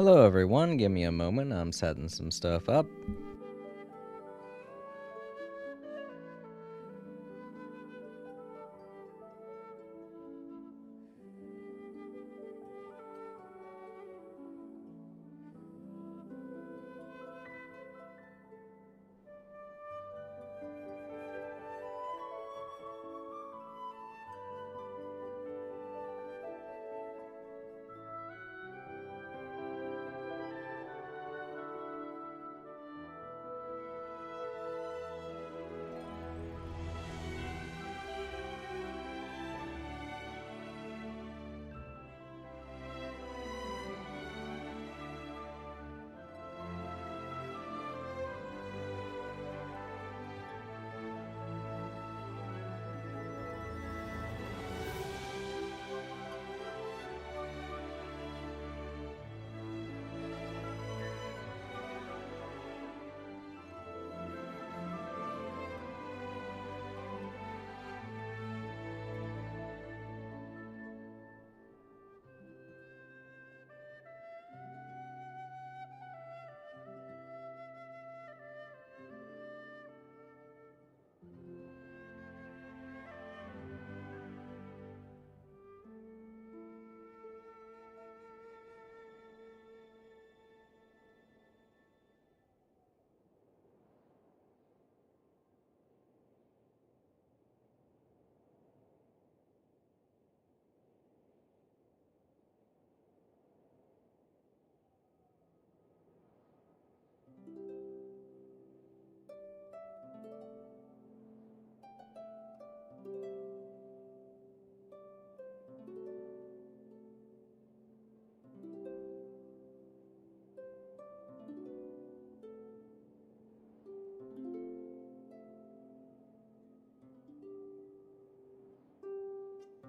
Hello everyone, give me a moment, I'm setting some stuff up.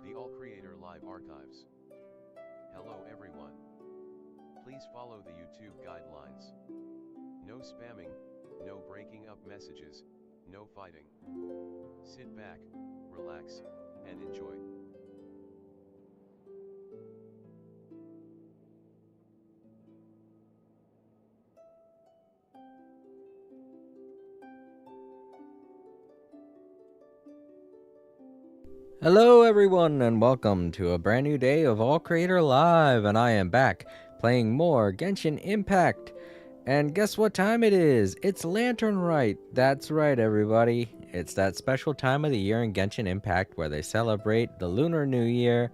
The All Creator Live Archives. Hello everyone. Please follow the YouTube guidelines. No spamming, no breaking up messages, no fighting. Sit back, relax, and enjoy. Hello everyone and welcome to a brand new day of All Creator Live, and I am back playing more Genshin Impact. And guess what time it is? It's Lantern Rite. That's right everybody. It's that special time of the year in Genshin Impact where they celebrate the Lunar New Year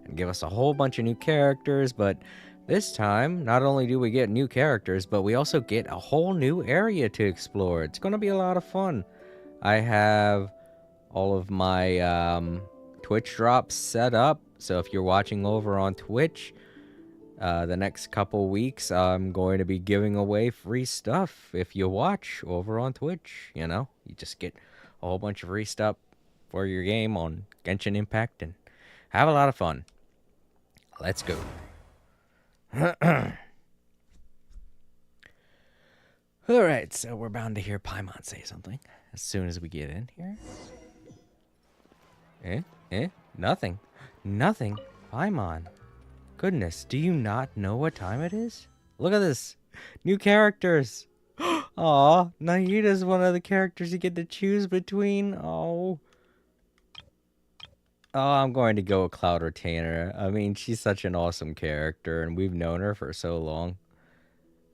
and give us a whole bunch of new characters, but this time, not only do we get new characters, but we also get a whole new area to explore. It's going to be a lot of fun. I have all of my Twitch drops set up, so if you're watching over on Twitch, the next couple weeks I'm going to be giving away free stuff if you watch over on Twitch. You just get a whole bunch of free stuff for your game on Genshin Impact and have a lot of fun. Let's go. Alright, so we're bound to hear Paimon say something as soon as we get in here. Nothing. Nothing. Paimon. Goodness, do you not know what time it is? Look at this. New characters. Aw, Nahida's one of the characters you get to choose between. Oh, I'm going to go with Cloud Retainer. I mean, she's such an awesome character, and we've known her for so long.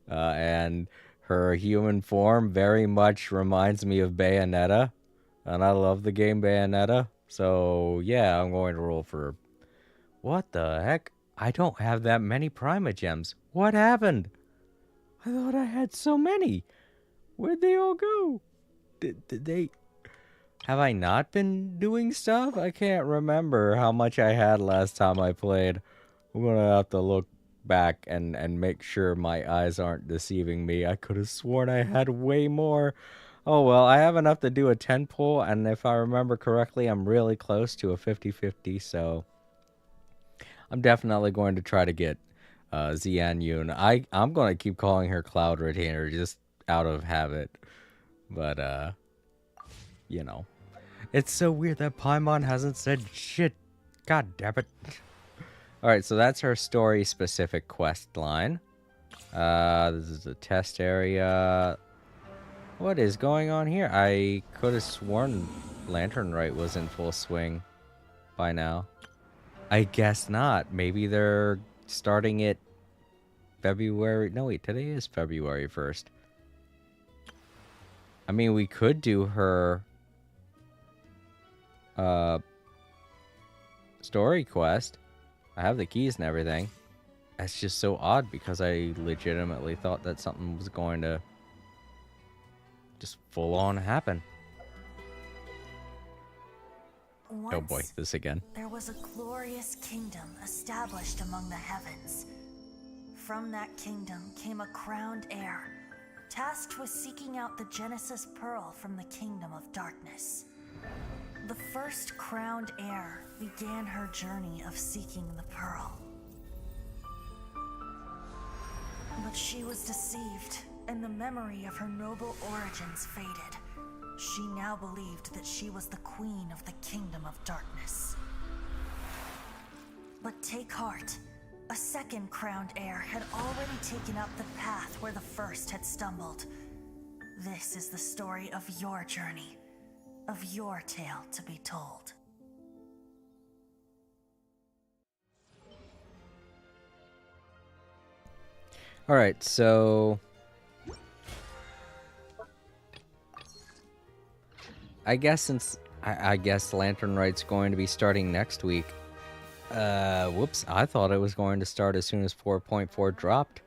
And her human form very much reminds me of Bayonetta. And I love the game Bayonetta. So, yeah, I'm going to roll for... What the heck? I don't have that many Prima Gems. What happened? I thought I had so many. Where'd they all go? Did they... Have I not been doing stuff? I can't remember how much I had last time I played. I'm gonna have to look back and make sure my eyes aren't deceiving me. I could have sworn I had way more. Oh well, I have enough to do a 10 pull, and if I remember correctly, I'm really close to a 50-50, so I'm definitely going to try to get Xian Yun. I'm going to keep calling her Cloud Retainer just out of habit. But, you know. It's so weird that Paimon hasn't said shit. God damn it. Alright, so that's her story-specific quest line. This is a test area. What is going on here? I could have sworn Lantern Rite was in full swing by now. I guess not. Maybe they're starting it February. No, wait, today is February 1st. I mean, we could do her story quest. I have the keys and everything. That's just so odd because I legitimately thought that something was going to just full on happen. Oh boy, Once, this again. there was a glorious kingdom established among the heavens. From that kingdom came a crowned heir, tasked with seeking out the Genesis Pearl from the kingdom of darkness. The first crowned heir began her journey of seeking the pearl. But she was deceived, and the memory of her noble origins faded. She now believed that she was the queen of the kingdom of darkness. But take heart. A second crowned heir had already taken up the path where the first had stumbled. This is the story of your journey, of your tale to be told. All right, so I guess since I guess Lantern Rite's going to be starting next week. Whoops, I thought it was going to start as soon as 4.4 dropped.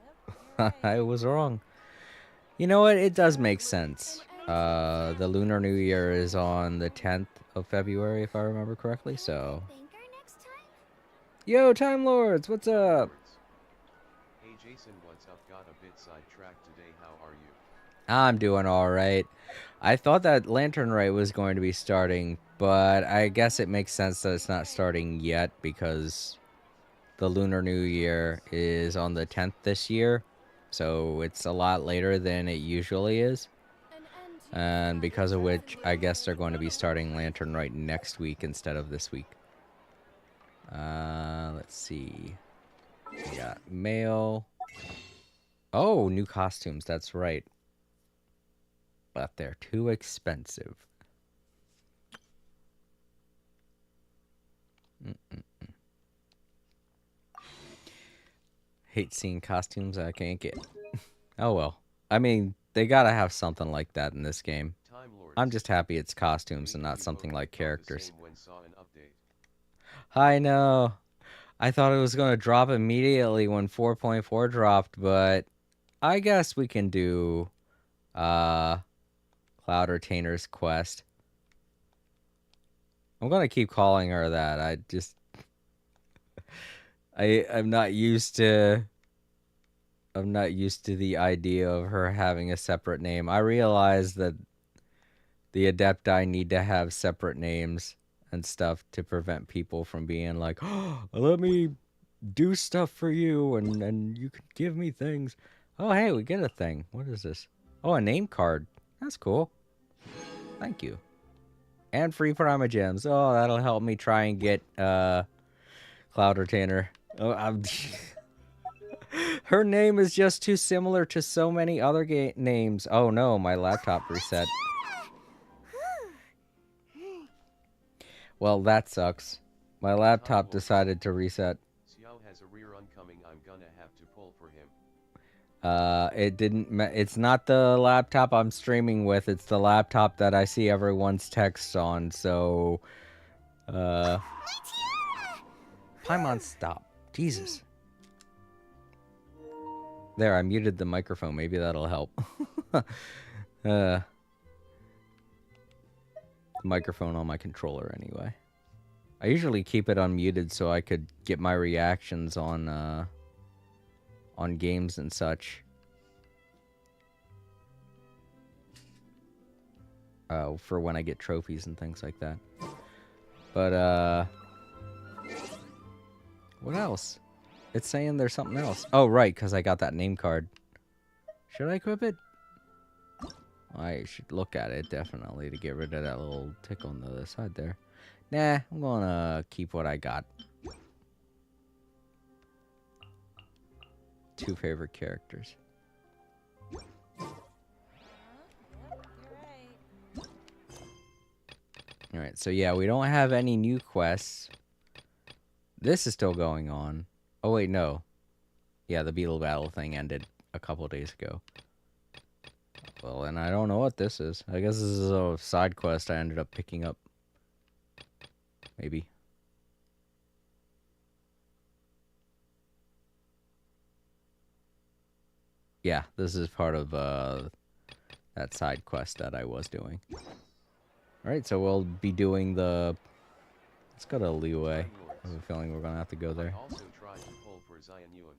I was wrong. You know what? It does make sense. The Lunar New Year is on the 10th of February, if I remember correctly, so... Yo, Time Lords, what's up? Hey Jason, what's up? Got a bit sidetracked today. How are you? I'm doing alright. I thought that Lantern Rite was going to be starting, but I guess it makes sense that it's not starting yet because the Lunar New Year is on the 10th this year, so it's a lot later than it usually is. And because of which, I guess they're going to be starting Lantern Rite next week instead of this week. Let's see. We got mail. Oh, new costumes, that's right. But they're too expensive. Hate seeing costumes I can't get. Oh well. I mean, they gotta have something like that in this game. Time Lords. I'm just happy it's Me costumes and and not you something both like thought the characters. same when saw an update. I know. I thought it was going to drop immediately when 4.4 dropped, but I guess we can do Cloud Retainer's quest. I'm going to keep calling her that. I'm not used to the idea of her having a separate name. I realize that the Adepti need to have separate names and stuff to prevent people from being like, "Oh, let me do stuff for you and you can give me things." Oh, hey, we get a thing. What is this? Oh, a name card. That's cool. Thank you. And free Prima Gems. Oh, that'll help me try and get Cloud Retainer. Oh, her name is just too similar to so many other names. Oh no, my laptop reset. Well, that sucks. My laptop decided to reset. Xiao has a rerun coming. I'm gonna have to pull for him. It didn't. It's not the laptop I'm streaming with. It's the laptop that I see everyone's texts on. So, Paimon, stop. Jesus. There, I muted the microphone. Maybe that'll help. The microphone on my controller, anyway. I usually keep it unmuted so I could get my reactions on games and such. For when I get trophies and things like that. But, what else? It's saying there's something else. Oh, right, because I got that name card. Should I equip it? I should look at it, definitely, to get rid of that little tick on the other side there. Nah, I'm gonna keep what I got. two favorite characters. Alright, so yeah, we don't have any new quests. This is still going on. Oh wait, no. Yeah, the beetle battle thing ended a couple days ago. Well, and I don't know what this is. I guess this is a side quest I ended up picking up. Maybe. Yeah, this is part of that side quest that I was doing. Alright, so we'll be doing the... Let's go to Leeway. I have a feeling we're gonna have to go there. I also tried to pull for Zion Yuan.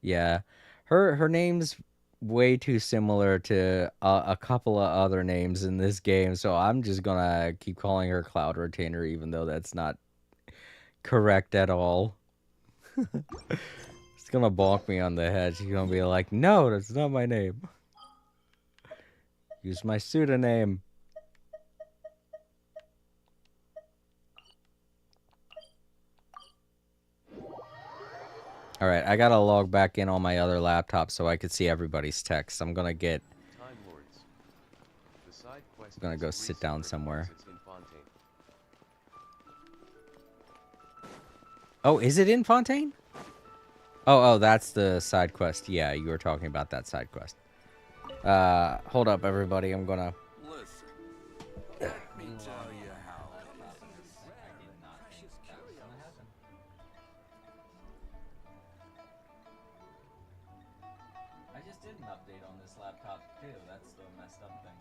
Yeah, her name's way too similar to a couple of other names in this game, so I'm just gonna keep calling her Cloud Retainer, even though that's not correct at all. It's gonna bonk me on the head. She's gonna be like, "No, that's not my name. Use my pseudonym." Alright, I gotta log back in on my other laptop so I could see everybody's text. I'm gonna get... Time Lords. The side quest I'm gonna is go 3 sit down secret somewhere. deposits in Fontaine. Oh, is it in Fontaine? Oh, that's the side quest. Yeah, you were talking about that side quest. Hold up, everybody. I'm gonna... Listen, let me tell you how it is. I just did an update on this laptop too. That's the messed up thing.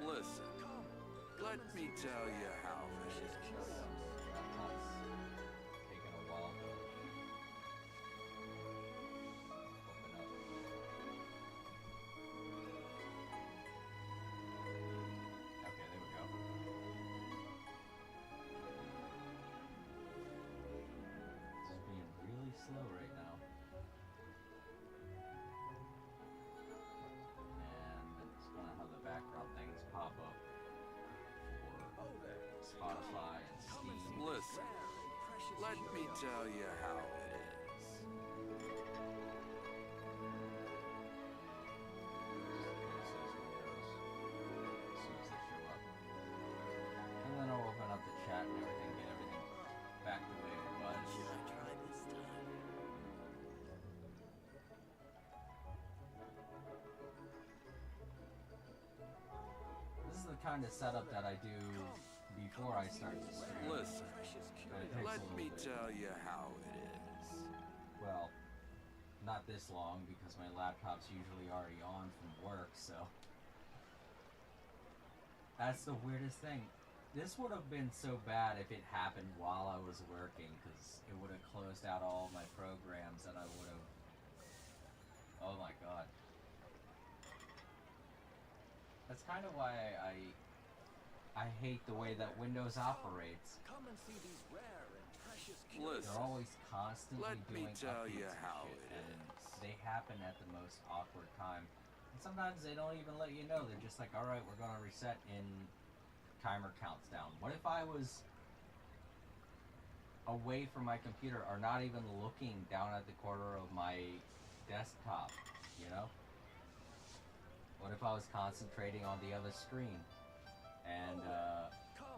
Listen, let me tell you how it is. Laptop's taking a while to open up. Okay, there we go. It's being really slow right now. And it's gonna have the background things pop up for Spotify and Steam. Listen, let me tell you how it is. And then I'll open up the chat and everything, get everything back the way it was. This is the kind of setup that I do before I start to stream. Listen, But it takes let a little me bit. tell you how it is. Well, not this long because my laptop's usually already on from work, so. That's the weirdest thing. This would have been so bad if it happened while I was working, because it would have closed out all my programs and I would have... Oh my god. That's kind of why I hate the way that Windows operates. Come and see these rare and precious Listen, They're always constantly let me doing tell you updates and how shit, it and is. they happen at the most awkward time. And sometimes they don't even let you know. They're just like, all right, we're going to reset in timer counts down. What if I was away from my computer or not even looking down at the corner of my desktop, you know? What if I was concentrating on the other screen and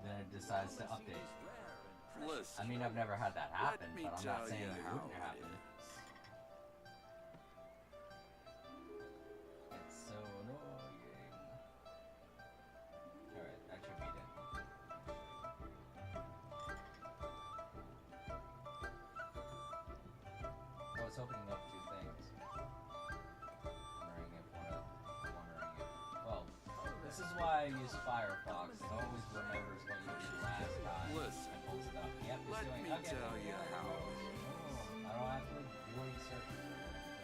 then it decides to update? Listen, I mean, I've never had that happen, let me but I'm tell not saying you it how wouldn't it happen. is. It's so annoying. Alright, that should be it. I was opening up two things. Wondering if well, this is why I use Firefox. It always remembers what you did last time. Listen, and pulls stuff. Yep, it's let doing me okay. tell you how it is. I don't have to do any searches or anything.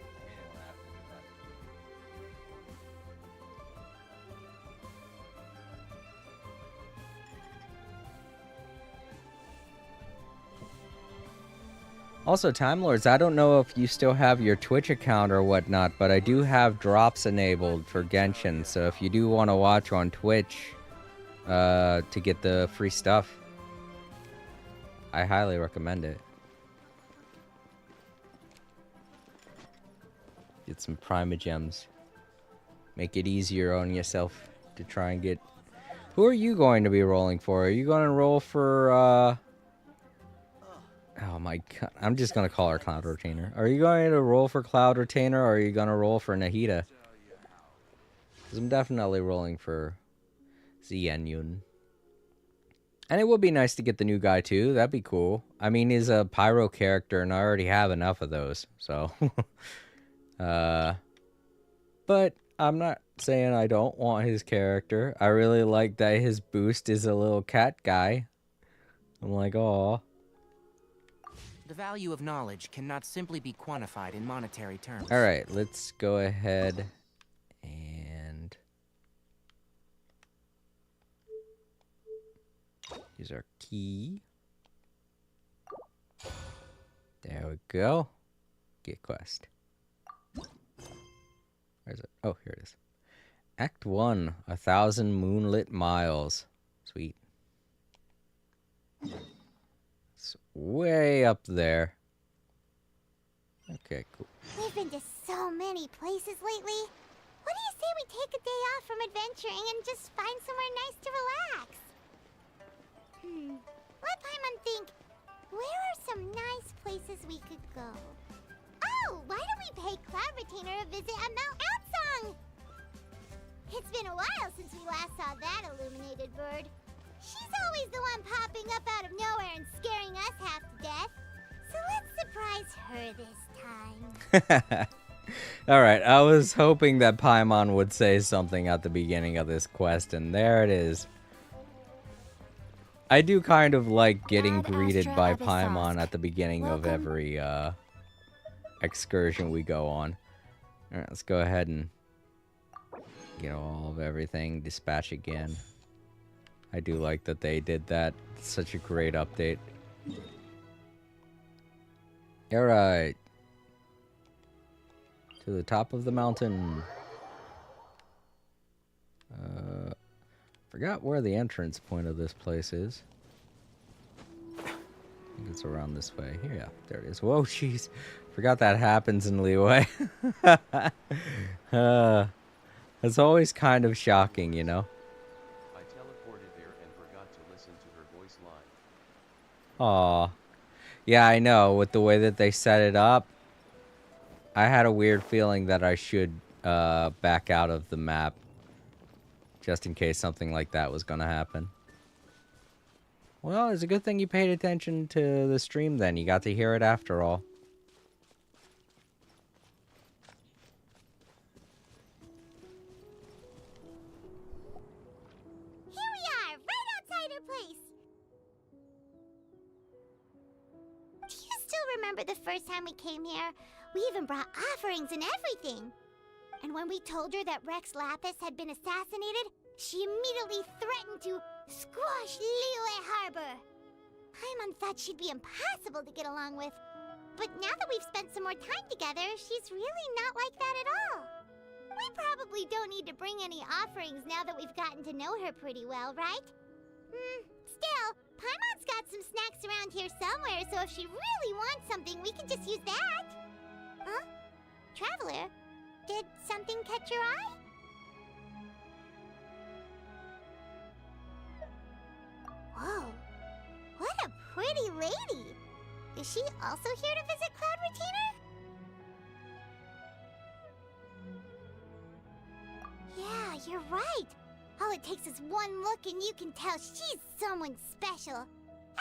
I hate it when I have to do that. Also, Time Lords, I don't know if you still have your Twitch account or whatnot, but I do have drops enabled for Genshin, so if you do want to watch on Twitch to get the free stuff, I highly recommend it. Get some Primogems. Make it easier on yourself to try and get... Who are you going to be rolling for? Are you going to roll for, Oh my god, I'm just going to call her Cloud Retainer. Are you going to roll for Cloud Retainer, or are you going to roll for Nahida? Because I'm definitely rolling for Xianyun. And it would be nice to get the new guy, too. That'd be cool. I mean, he's a Pyro character, and I already have enough of those, so... But I'm not saying I don't want his character. I really like that his boost is a little cat guy. I'm like, aw. The value of knowledge cannot simply be quantified in monetary terms. Alright, let's go ahead and use our key. There we go. Get quest. Where is it? Oh, here it is. Act 1, 1,000 moonlit miles. Sweet. It's way up there. Okay, cool. We've been to so many places lately. What do you say we take a day off from adventuring and just find somewhere nice to relax? Let Paimon think. Where are some nice places we could go? Oh, why don't we pay Cloud Retainer a visit at Mount Outsong? It's been a while since we last saw that illuminated bird. She's always the one popping up out of nowhere and scaring us half to death. So let's surprise her this time. Alright, I was hoping that Paimon would say something at the beginning of this quest, and there it is. I do kind of like getting greeted by Paimon at the beginning of every excursion we go on. Alright, let's go ahead and get all of everything, dispatch again. I do like that they did that. It's such a great update. Alright. To the top of the mountain. Forgot where the entrance point of this place is. I think it's around this way. Yeah, there it is. Whoa, jeez. Forgot that happens in Leeway. It's always kind of shocking, you know? I teleported there and forgot to listen to her voice line. Aw. Yeah, I know. With the way that they set it up, I had a weird feeling that I should back out of the map. Just in case something like that was gonna happen. Well, it's a good thing you paid attention to the stream then. You got to hear it after all. Here we are, right outside her place. Do you still remember the first time we came here? We even brought offerings and everything. And when we told her that Rex Lapis had been assassinated, she immediately threatened to squash Liyue Harbor. Paimon thought she'd be impossible to get along with. But now that we've spent some more time together, she's really not like that at all. We probably don't need to bring any offerings now that we've gotten to know her pretty well, right? Still, Paimon's got some snacks around here somewhere, so if she really wants something, we can just use that. Huh? Traveler? Did something catch your eye? Whoa, what a pretty lady! Is she also here to visit Cloud Retainer? Yeah, you're right. All it takes is one look and you can tell she's someone special.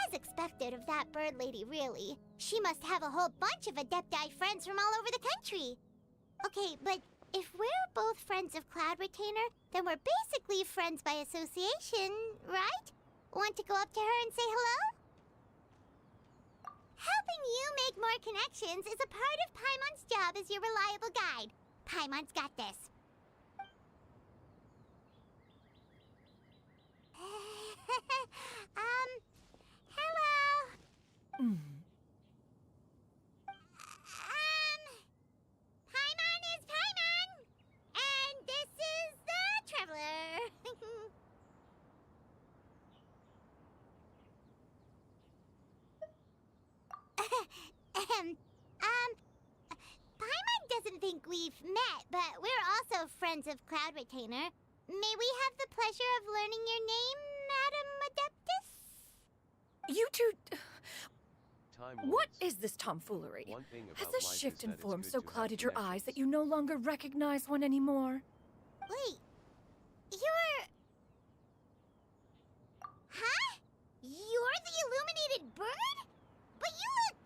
As expected of that bird lady, really. She must have a whole bunch of Adepti friends from all over the country. Okay, but if we're both friends of Cloud Retainer, then we're basically friends by association, right? Want to go up to her and say hello? Helping you make more connections is a part of Paimon's job as your reliable guide. Paimon's got this. Hello? but we're also friends of Cloud Retainer. May we have the pleasure of learning your name, Madam Adeptus? You two... Time What Lords. is this tomfoolery? One thing Has about this life shift is in that it's form good so to have clouded your eyes that connections. you no longer recognize one anymore? Wait, you're... Huh? You're the illuminated bird? But you look...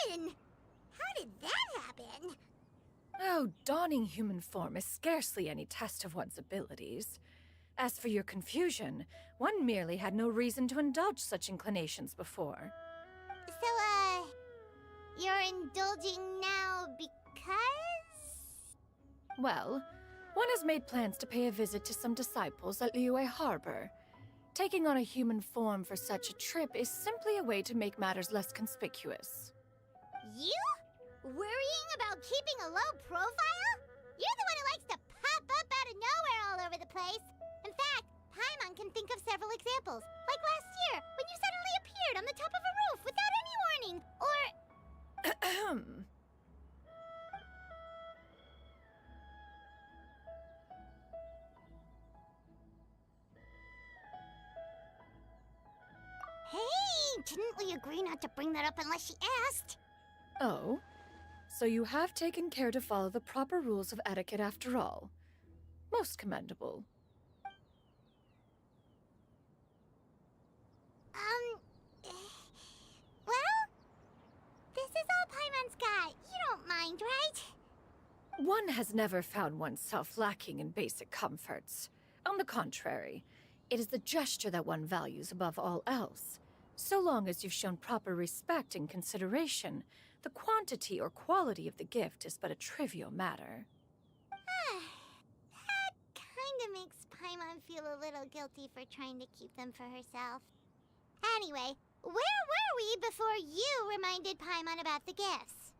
human! How did that happen? Oh, donning human form is scarcely any test of one's abilities. As for your confusion, one merely had no reason to indulge such inclinations before. So, you're indulging now because... Well, one has made plans to pay a visit to some disciples at Liyue Harbor. Taking on a human form for such a trip is simply a way to make matters less conspicuous. You? Worrying about keeping a low profile? You're the one who likes to pop up out of nowhere all over the place. In fact, Paimon can think of several examples. Like last year, when you suddenly appeared on the top of a roof without any warning. Or... Ahem. Hey, didn't we agree not to bring that up unless she asked? Oh? So you have taken care to follow the proper rules of etiquette after all. Most commendable. Well, this is all Paimon's got. You don't mind, right? One has never found oneself lacking in basic comforts. On the contrary, it is the gesture that one values above all else. So long as you've shown proper respect and consideration, the quantity or quality of the gift is but a trivial matter. That kinda makes Paimon feel a little guilty for trying to keep them for herself. Anyway, where were we before you reminded Paimon about the gifts?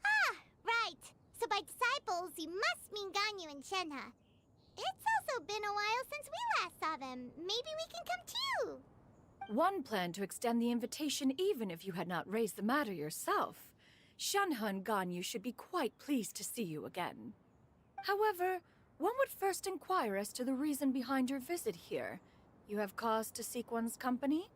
Ah, right. So by disciples, you must mean Ganyu and Shenhe. It's also been a while since we last saw them. Maybe we can come too. One planned to extend the invitation even if you had not raised the matter yourself. Shenhe and Ganyu should be quite pleased to see you again. However, one would first inquire as to the reason behind your visit here. You have cause to seek one's company?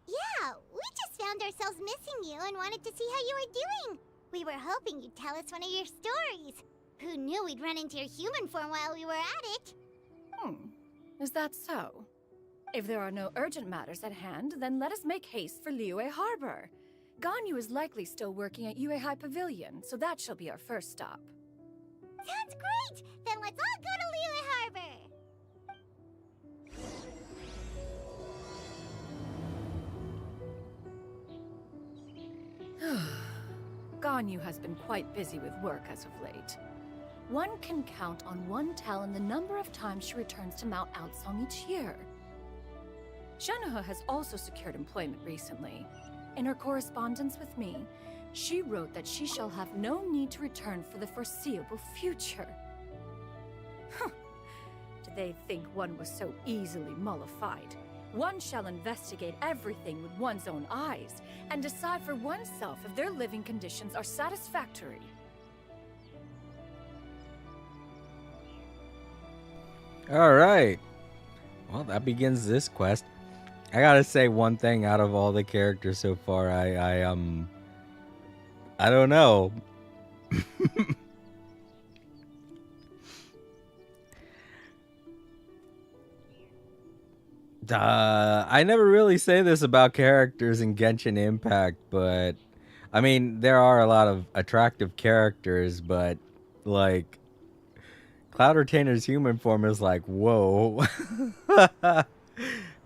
Yeah, we just found ourselves missing you and wanted to see how you were doing. We were hoping you'd tell us one of your stories. Who knew we'd run into your human form while we were at it? Is that so? If there are no urgent matters at hand, then let us make haste for Liyue Harbor. Ganyu is likely still working at Yue High Pavilion, so that shall be our first stop. Sounds great! Then let's all go to Liyue Harbor! Ganyu has been quite busy with work as of late. One can count on one talon the number of times she returns to Mount Outsong each year. Shenhe has also secured employment recently. In her correspondence with me, she wrote that she shall have no need to return for the foreseeable future. Did they think one was so easily mollified? One shall investigate everything with one's own eyes and decide for oneself if their living conditions are satisfactory. All right. Well, that begins this quest. I gotta say one thing out of all the characters so far. I don't know. I never really say this about characters in Genshin Impact, but I mean, there are a lot of attractive characters, but like Cloud Retainer's human form is like, whoa.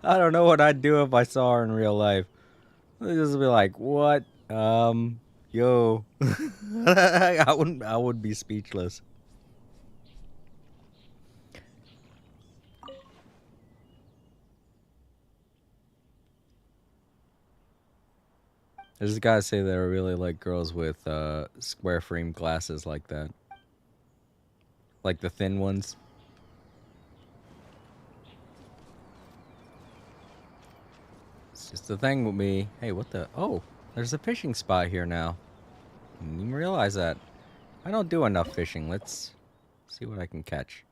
I don't know what I'd do if I saw her in real life. I'd just be like, what? Yo. I would be speechless. I just gotta say that I really like girls with square frame glasses like that. Like the thin ones. Just the thing with me. Hey, what the? Oh, there's a fishing spot here now. Didn't even realize that. I don't do enough fishing. Let's see what I can catch.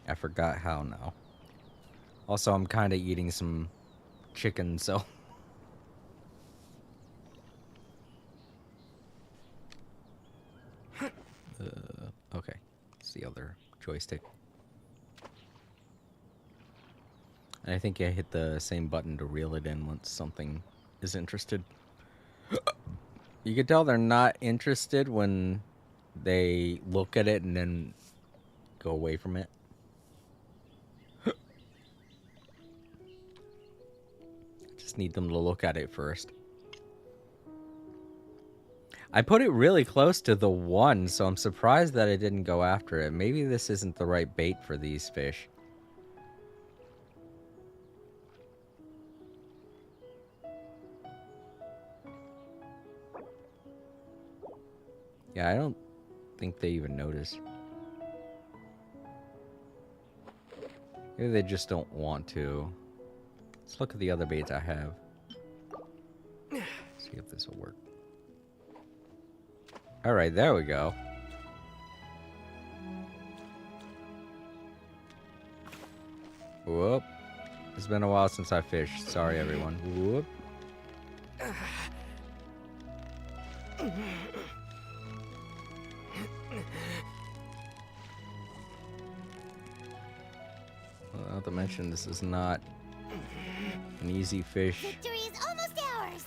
I forgot how now. Also, I'm kind of eating some chicken, so. Okay. It's the other joystick. And I think I hit the same button to reel it in once something is interested. You can tell they're not interested when they look at it and then go away from it. Just need them to look at it first. I put it really close to the one, so I'm surprised that it didn't go after it. Maybe this isn't the right bait for these fish. Yeah, I don't think they even notice. Maybe they just don't want to. Let's look at the other baits I have. See if this will work. Alright, there we go. Whoop. It's been a while since I fished. Sorry, everyone. Whoop. Well, not to mention, this is not an easy fish. Victory is almost ours.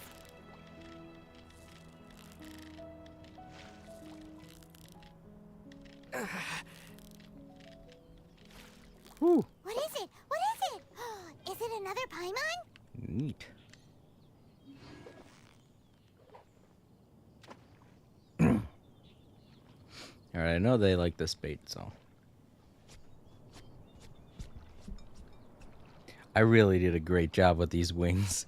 Whew. What is it? What is it? Is it another Paimon? Neat. Alright, I know they like this bait, so. I really did a great job with these wings.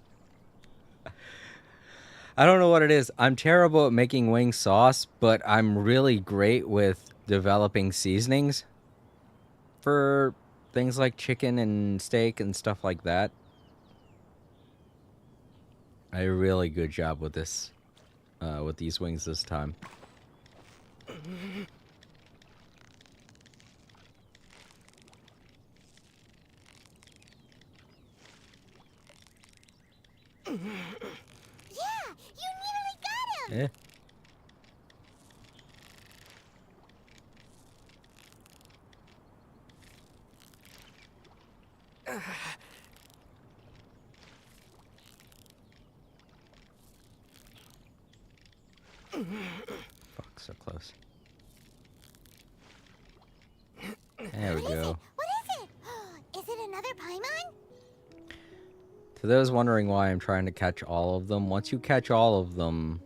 I don't know what it is. I'm terrible at making wing sauce, but I'm really great with developing seasonings for things like chicken and steak and stuff like that. I did a really good job with this, with these wings this time. Yeah, you nearly got him. Yeah. Fuck, so close. There we go. What is it? Is it another Paimon? To those wondering why I'm trying to catch all of them, once you catch all of them,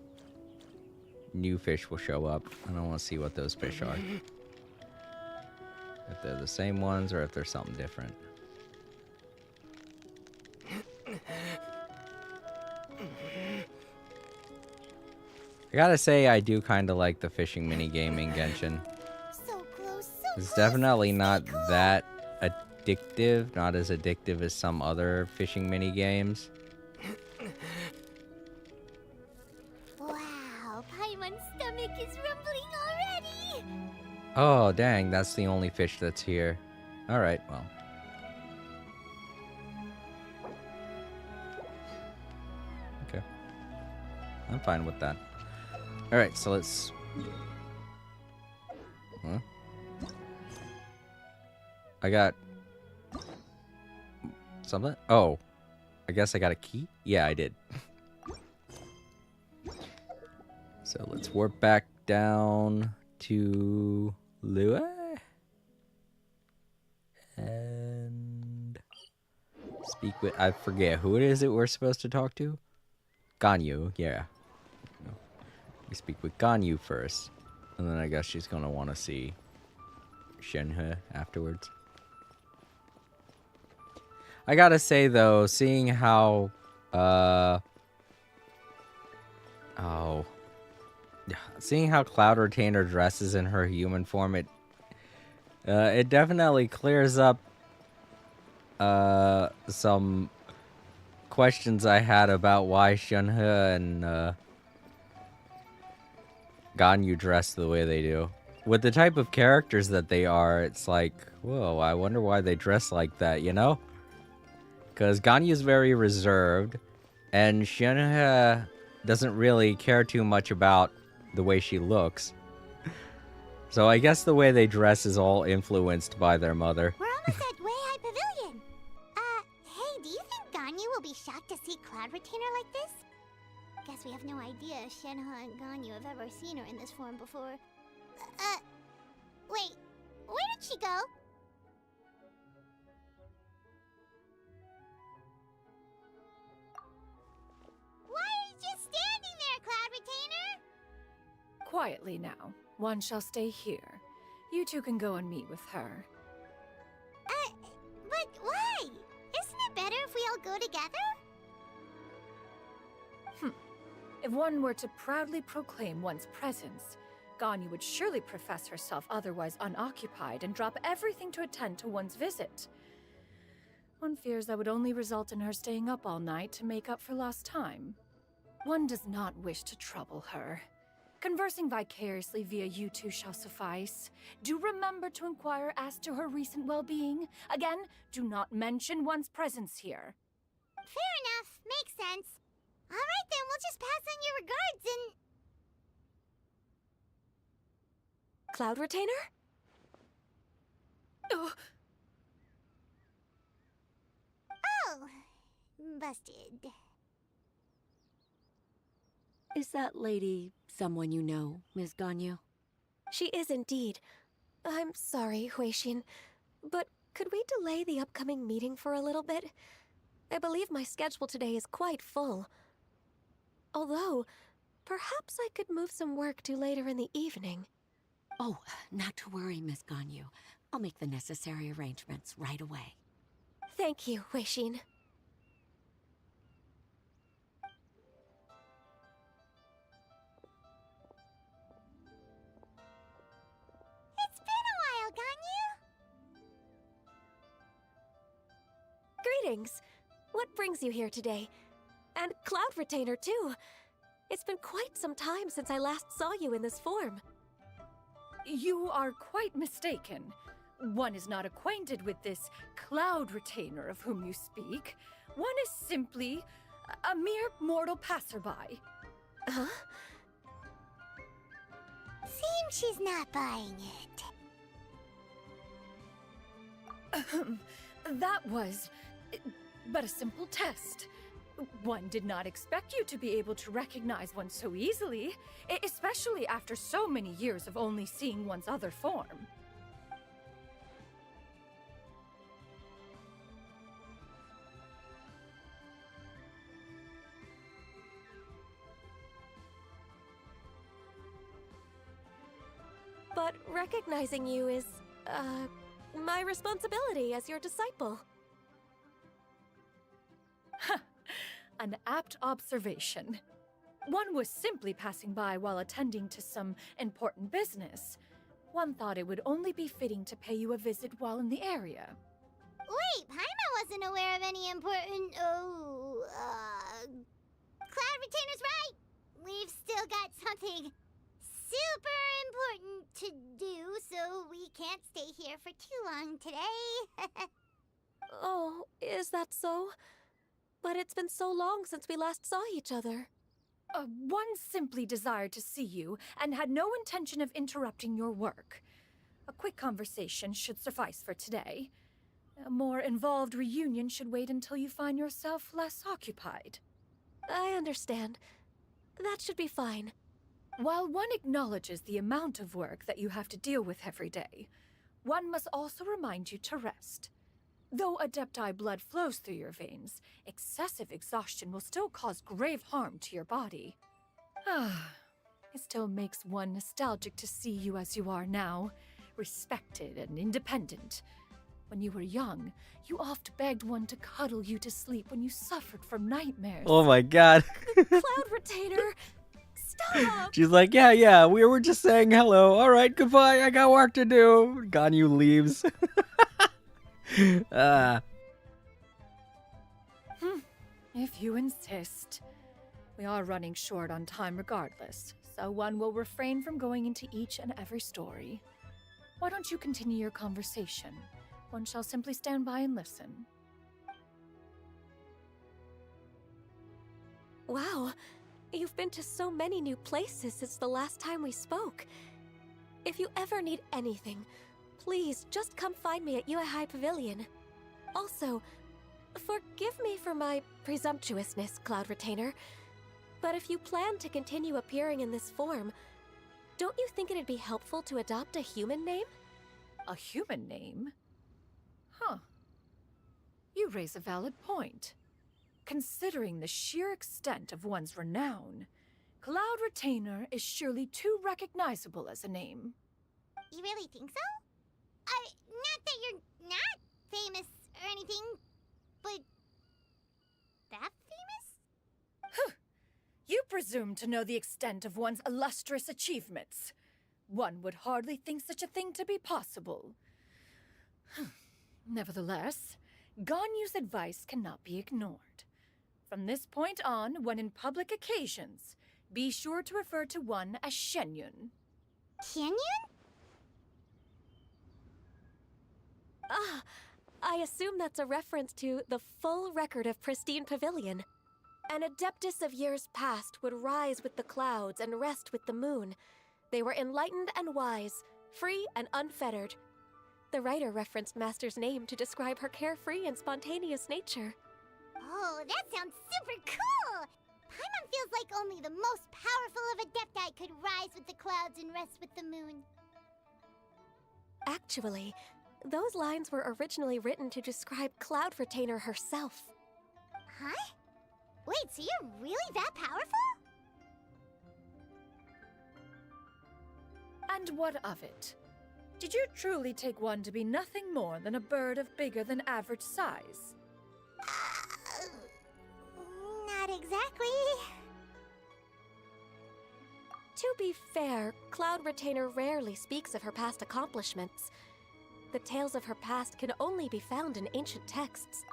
new fish will show up. I don't want to see what those fish are. If they're the same ones or if they're something different. I gotta say, I do kind of like the fishing minigame in Genshin. So close, so It's close. definitely not Stay close. that addictive, not as addictive as some other fishing mini games. Wow, Paimon's stomach is rumbling already. Oh, dang, that's the only fish that's here. Alright, well. Okay. I'm fine with that. Alright, so let's... Huh? I got... something? Oh. I guess I got a key? Yeah, I did. So let's warp back down to Lua. And speak with... I forget. Who it is that we're supposed to talk to? Ganyu, yeah. No. We speak with Ganyu first. And then I guess she's going to want to see Shenhe afterwards. I gotta say, though, seeing how... Seeing how Cloud Retainer dresses in her human form, it definitely clears up some questions I had about why Shunhe and Ganyu dress the way they do. With the type of characters that they are, it's like, whoa, I wonder why they dress like that, you know? Because Ganyu's very reserved, and Shunhe doesn't really care too much about the way she looks. So I guess the way they dress is all influenced by their mother. We're almost at Way High Pavilion. Hey, do you think Ganyu will be shocked to see Cloud Retainer like this? Guess we have no idea if Shenhe and Ganyu have ever seen her in this form before. Wait, where did she go? Why are you just standing there, Cloud Retainer? Quietly now. One shall stay here. You two can go and meet with her. But why? Isn't it better if we all go together? If one were to proudly proclaim one's presence, Ganyu would surely profess herself otherwise unoccupied and drop everything to attend to one's visit. One fears that would only result in her staying up all night to make up for lost time. One does not wish to trouble her. Conversing vicariously via you two shall suffice. Do remember to inquire as to her recent well-being. Again, do not mention one's presence here. Fair enough. Makes sense. Alright then, we'll just pass on your regards and... Cloud Retainer? Oh, busted. Is that lady someone you know, Ms. Ganyu? She is indeed. I'm sorry, Huixin, but could we delay the upcoming meeting for a little bit? I believe my schedule today is quite full. Although, perhaps I could move some work to later in the evening. Oh, not to worry, Miss Ganyu. I'll make the necessary arrangements right away. Thank you, Huixin. It's been a while, Ganyu. Greetings. What brings you here today? And Cloud Retainer, too. It's been quite some time since I last saw you in this form. You are quite mistaken. One is not acquainted with this Cloud Retainer of whom you speak. One is simply a mere mortal passerby. Huh? Seems she's not buying it. That was but a simple test. One did not expect you to be able to recognize one so easily, especially after so many years of only seeing one's other form. But recognizing you is, my responsibility as your disciple. An apt observation. One was simply passing by while attending to some important business. One thought it would only be fitting to pay you a visit while in the area. Wait, Paimon wasn't aware of any important... Cloud Retainer's right! We've still got something super important to do, so we can't stay here for too long today. Oh, is that so? But it's been so long since we last saw each other. One simply desired to see you and had no intention of interrupting your work. A quick conversation should suffice for today. A more involved reunion should wait until you find yourself less occupied. I understand. That should be fine. While one acknowledges the amount of work that you have to deal with every day, one must also remind you to rest. Though Adepti blood flows through your veins, excessive exhaustion will still cause grave harm to your body. It still makes one nostalgic to see you as you are now, respected and independent. When you were young, you oft begged one to cuddle you to sleep when you suffered from nightmares. Oh my god. Cloud Retainer! Stop! She's like, yeah, we were just saying hello. Alright, goodbye, I got work to do. Ganyu leaves. If you insist. We are running short on time regardless, so one will refrain from going into each and every story. Why don't you continue your conversation? One shall simply stand by and listen. Wow, you've been to so many new places since the last time we spoke. If you ever need anything, please just come find me at Uehai Pavilion. Also, forgive me for my presumptuousness, Cloud Retainer, but if you plan to continue appearing in this form, don't you think it'd be helpful to adopt a human name? A human name? Huh. You raise a valid point. Considering the sheer extent of one's renown, Cloud Retainer is surely too recognizable as a name. You really think so? Not that you're not famous or anything, but that famous? You presume to know the extent of one's illustrious achievements. One would hardly think such a thing to be possible. Nevertheless, Ganyu's advice cannot be ignored. From this point on, when in public occasions, be sure to refer to one as Shenyun. Canyon? Ah, I assume that's a reference to the full record of Pristine Pavilion. An adeptus of years past would rise with the clouds and rest with the moon. They were enlightened and wise, free and unfettered. The writer referenced Master's name to describe her carefree and spontaneous nature. Oh, that sounds super cool! Paimon feels like only the most powerful of Adepti could rise with the clouds and rest with the moon. Actually, those lines were originally written to describe Cloud Retainer herself. Huh? Wait, so you're really that powerful? And what of it? Did you truly take one to be nothing more than a bird of bigger than average size? Not exactly. To be fair, Cloud Retainer rarely speaks of her past accomplishments. The tales of her past can only be found in ancient texts.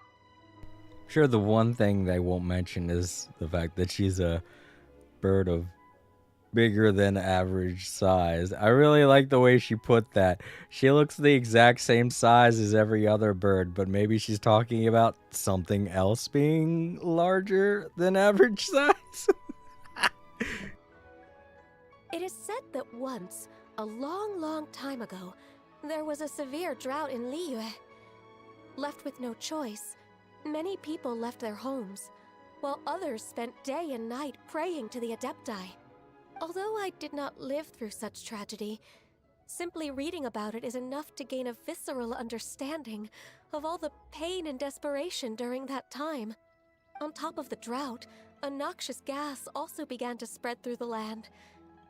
Sure, the one thing they won't mention is the fact that she's a bird of bigger than average size. I really like the way she put that. She looks the exact same size as every other bird, but maybe she's talking about something else being larger than average size. It is said that once, a long, long time ago, there was a severe drought in Liyue. Left with no choice, many people left their homes, while others spent day and night praying to the Adepti. Although I did not live through such tragedy, simply reading about it is enough to gain a visceral understanding of all the pain and desperation during that time. On top of the drought, a noxious gas also began to spread through the land.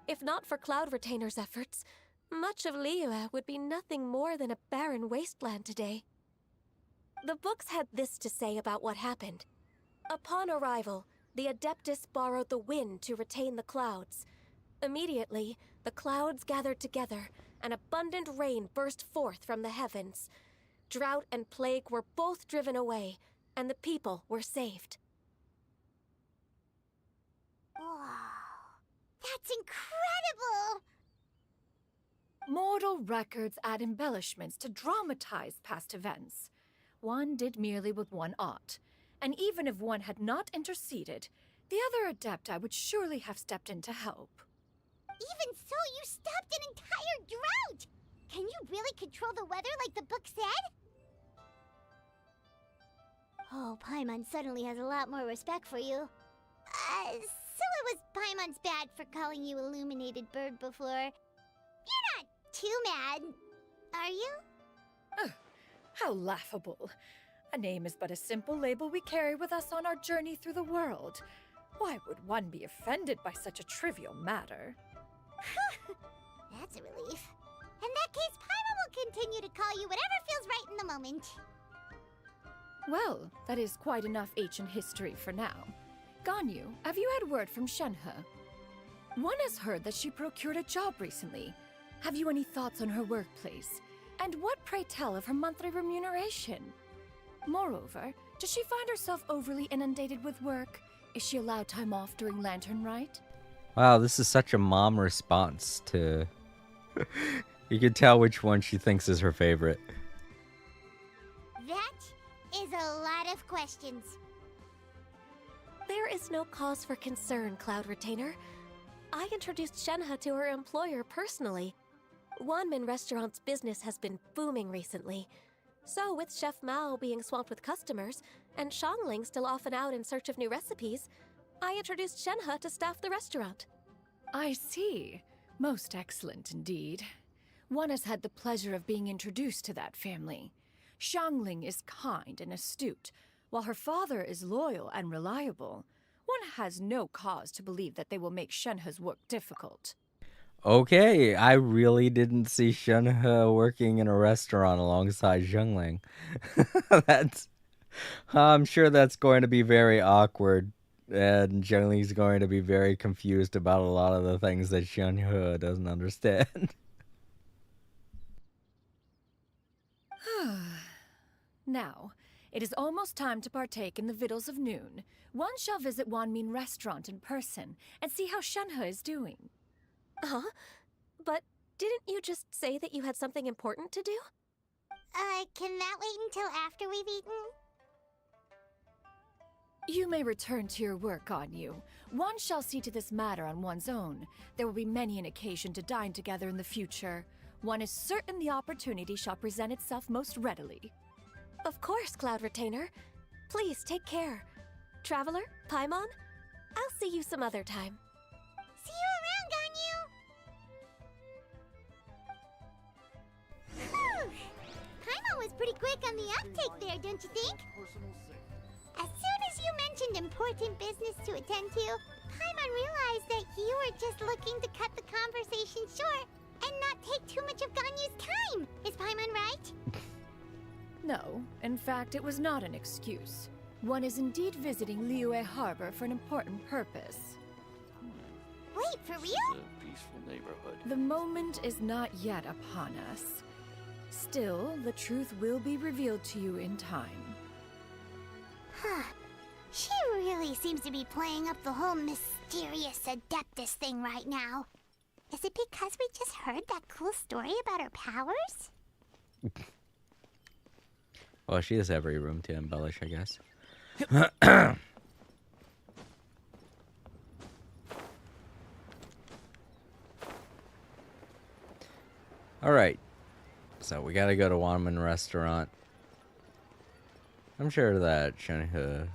If not for Cloud Retainer's efforts, much of Liyue would be nothing more than a barren wasteland today. The books had this to say about what happened. Upon arrival, the Adeptus borrowed the wind to retain the clouds. Immediately, the clouds gathered together, and abundant rain burst forth from the heavens. Drought and plague were both driven away, and the people were saved. Wow, that's incredible! Mortal records add embellishments to dramatize past events. One did merely what one ought, and even if one had not interceded, the other Adepti would surely have stepped in to help. Even so, you stopped an entire drought! Can you really control the weather like the book said? Oh, Paimon suddenly has a lot more respect for you. So it was Paimon's bad for calling you Illuminated Bird before. You're not too mad, are you? How laughable. A name is but a simple label we carry with us on our journey through the world. Why would one be offended by such a trivial matter? That's a relief. In that case, Paimon will continue to call you whatever feels right in the moment. Well, that is quite enough ancient history for now. Ganyu, have you had word from Shenhe? One has heard that she procured a job recently. Have you any thoughts on her workplace? And what, pray tell, of her monthly remuneration? Moreover, Does she find herself overly inundated with work? Is she allowed time off during Lantern Rite? Wow, this is such a mom response to... You can tell which one she thinks is her favorite. That is a lot of questions. There is no cause for concern, Cloud Retainer. I introduced Shenhe to her employer personally. Wanmin Restaurant's business has been booming recently. So, with Chef Mao being swamped with customers, and Shangling still off and out in search of new recipes, I introduced Shenhe to staff the restaurant. I see. Most excellent indeed. One has had the pleasure of being introduced to that family. Shangling is kind and astute, while her father is loyal and reliable. One has no cause to believe that they will make Shenhe's work difficult. Okay, I really didn't see Shenhe working in a restaurant alongside Zhengling. I'm sure that's going to be very awkward, and Zhengling's going to be very confused about a lot of the things that Shenhe doesn't understand. Now, it is almost time to partake in the victuals of noon. One shall visit Wanmin Restaurant in person and see how Shenhe is doing. Huh? But didn't you just say that you had something important to do? Can that wait until after we've eaten? You may return to your work, Ganyu. One shall see to this matter on one's own. There will be many an occasion to dine together in the future. One is certain the opportunity shall present itself most readily. Of course, Cloud Retainer. Please take care. Traveler, Paimon, I'll see you some other time. See you around, Ganyu! Whew. Paimon was pretty quick on the uptake there, don't you think? As soon as you mentioned important business to attend to, Paimon realized that you were just looking to cut the conversation short and not take too much of Ganyu's time. Is Paimon right? No, in fact, it was not an excuse. One is indeed visiting Liyue Harbor for an important purpose. Wait, for real? It's a peaceful neighborhood. The moment is not yet upon us. Still, the truth will be revealed to you in time. Huh. She really seems to be playing up the whole mysterious Adeptus thing right now. Is it because we just heard that cool story about her powers? Well, she has every room to embellish, I guess. Alright. So we gotta go to Wanman Restaurant. I'm sure that Shenhe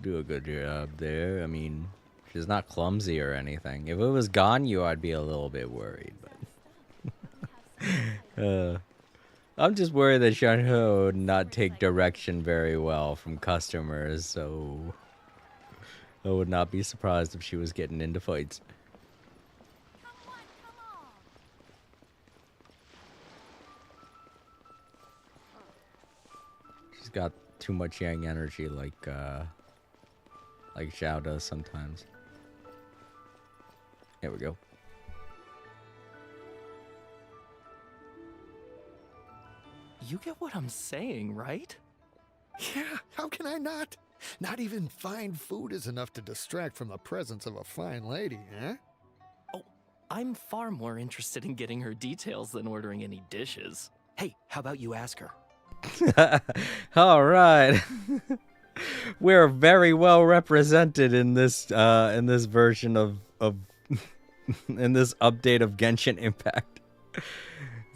do a good job there. I mean, she's not clumsy or anything. If it was Ganyu, I'd be a little bit worried, but I'm just worried that Shenhe would not take direction very well from customers, so I would not be surprised if she was getting into fights. She's got too much yang energy, like Xiao does sometimes. Here we go. You get what I'm saying, right? Yeah, how can I not? Not even fine food is enough to distract from the presence of a fine lady, eh? Oh, I'm far more interested in getting her details than ordering any dishes. Hey, how about you ask her? All right. We're very well represented in this version of in this update of Genshin Impact.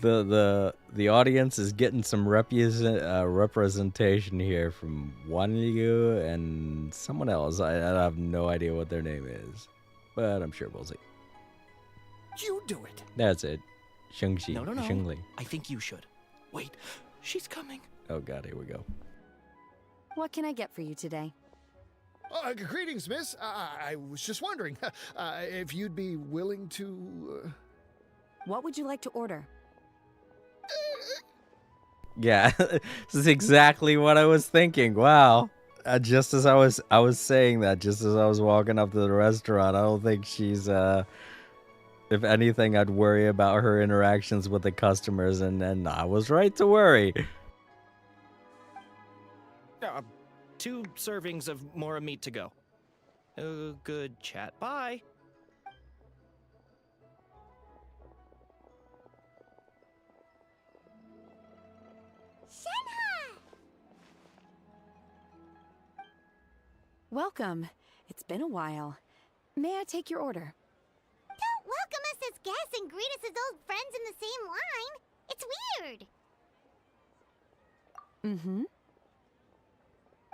The audience is getting some representation here from Wanyu and someone else. I have no idea what their name is, but I'm sure we'll see. You do it. That's it. Shengxi. No. Shengli. I think you should. Wait, she's coming. Oh god, here we go. What can I get for you today? Greetings, miss. I was just wondering if you'd be willing to... What would you like to order? Yeah, this is exactly what I was thinking. Wow. Just as I was saying that, just as I was walking up to the restaurant, I don't think she's, if anything, I'd worry about her interactions with the customers, and I was right to worry. 2 servings of Mora meat to go. Good chat. Bye. Shenhe! Welcome. It's been a while. May I take your order? Don't welcome us as guests and greet us as old friends in the same line. It's weird. Mm-hmm.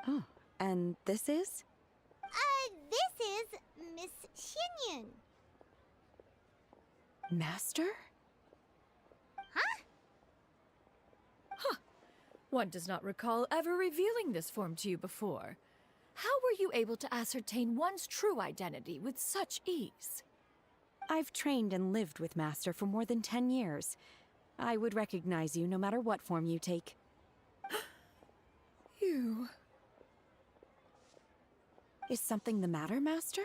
Oh, and this is? This is Miss Xinyun. Master? Huh? Huh. One does not recall ever revealing this form to you before. How were you able to ascertain one's true identity with such ease? I've trained and lived with Master for more than 10 years. I would recognize you no matter what form you take. You... Is something the matter, Master?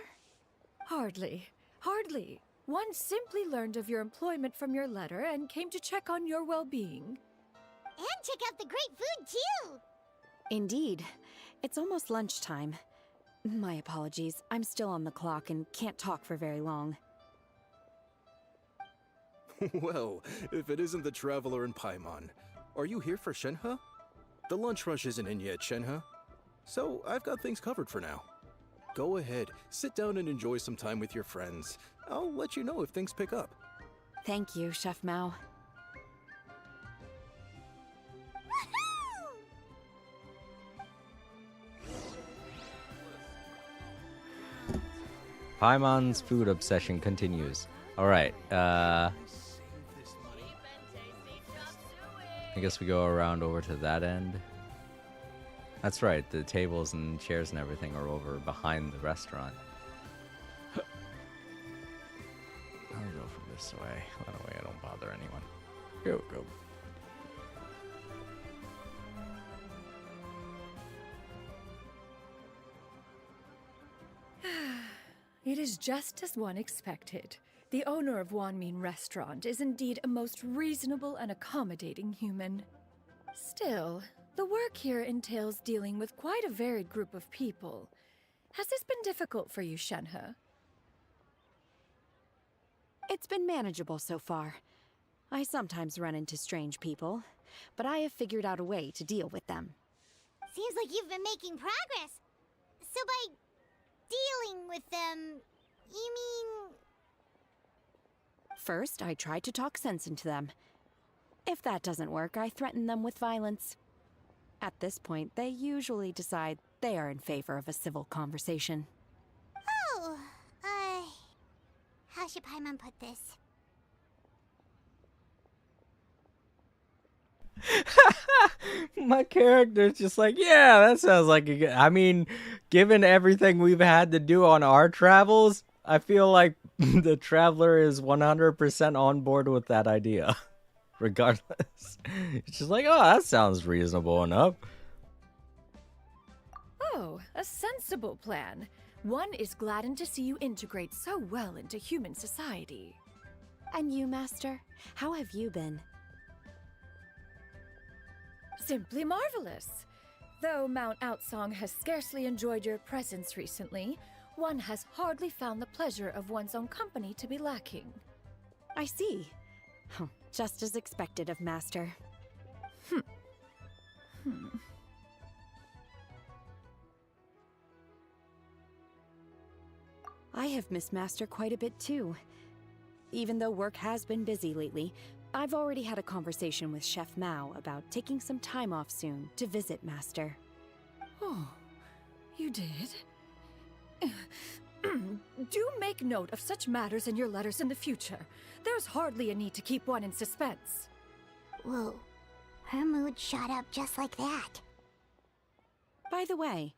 Hardly. Hardly. One simply learned of your employment from your letter and came to check on your well-being. And check out the great food, too! Indeed. It's almost lunchtime. My apologies. I'm still on the clock and can't talk for very long. Well, if it isn't the Traveler in Paimon, are you here for Shenhe? The lunch rush isn't in yet, Shenhe. So I've got things covered for now. Go ahead, sit down and enjoy some time with your friends. I'll let you know if things pick up. Thank you, Chef Mao. Paimon's food obsession continues. Alright, I guess we go around over to that end. That's right, the tables and chairs and everything are over behind the restaurant. I'll go from this way. That way I don't bother anyone. Here we go. It is just as one expected. The owner of Wanmin Restaurant is indeed a most reasonable and accommodating human. Still, the work here entails dealing with quite a varied group of people. Has this been difficult for you, Shenhe? It's been manageable so far. I sometimes run into strange people, but I have figured out a way to deal with them. Seems like you've been making progress. So by dealing with them, you mean... First, I try to talk sense into them. If that doesn't work, I threaten them with violence. At this point, they usually decide they are in favor of a civil conversation. Oh, how should Paimon put this? My character's just like, yeah, that sounds like a good... I mean, given everything we've had to do on our travels, I feel like the Traveler is 100% on board with that idea. Regardless. It's just like, oh, that sounds reasonable enough. Oh, a sensible plan. One is gladdened to see you integrate so well into human society. And you, Master? How have you been? Simply marvelous. Though Mount Outsong has scarcely enjoyed your presence recently, one has hardly found the pleasure of one's own company to be lacking. I see. Just as expected of Master. I have missed Master quite a bit too. Even though work has been busy lately, I've already had a conversation with Chef Mao about taking some time off soon to visit Master. Oh, you did? Do make note of such matters in your letters in the future. There's hardly a need to keep one in suspense. Whoa, her mood shot up just like that. By the way,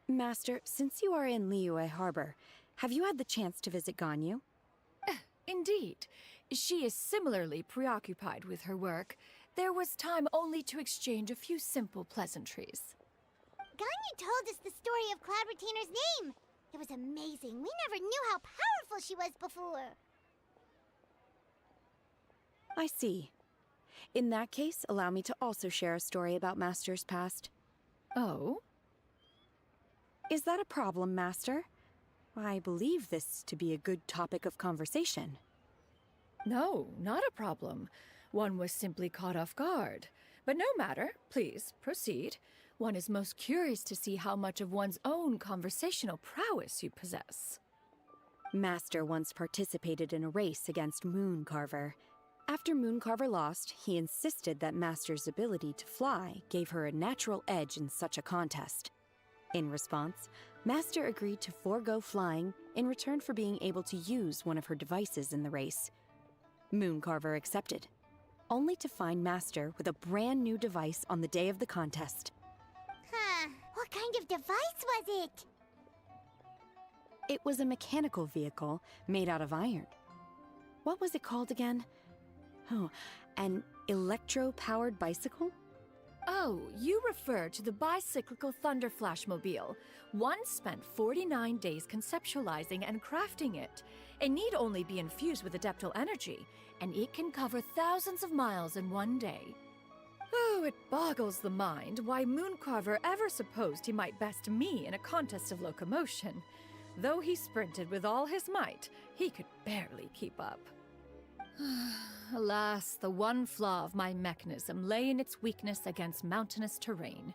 Master, since you are in Liyue Harbor, have you had the chance to visit Ganyu? Indeed. She is similarly preoccupied with her work. There was time only to exchange a few simple pleasantries. Ganyu told us the story of Cloud Retainer's name. It was amazing. We never knew how powerful she was before. I see. In that case, allow me to also share a story about Master's past. Oh? Is that a problem, Master? I believe this to be a good topic of conversation. No, not a problem. One was simply caught off guard. But no matter, please, proceed. One is most curious to see how much of one's own conversational prowess you possess. Master once participated in a race against Mooncarver. After Mooncarver lost, he insisted that Master's ability to fly gave her a natural edge in such a contest. In response, Master agreed to forego flying in return for being able to use one of her devices in the race. Mooncarver accepted, only to find Master with a brand new device on the day of the contest. Huh. What kind of device was it? It was a mechanical vehicle made out of iron. What was it called again? Oh, an electro-powered bicycle? Oh, you refer to the bicyclical Thunder Flashmobile. One spent 49 days conceptualizing and crafting it. It need only be infused with adeptal energy, and it can cover thousands of miles in one day. Oh, it boggles the mind why Mooncarver ever supposed he might best me in a contest of locomotion. Though he sprinted with all his might, he could barely keep up. Alas, the one flaw of my mechanism lay in its weakness against mountainous terrain.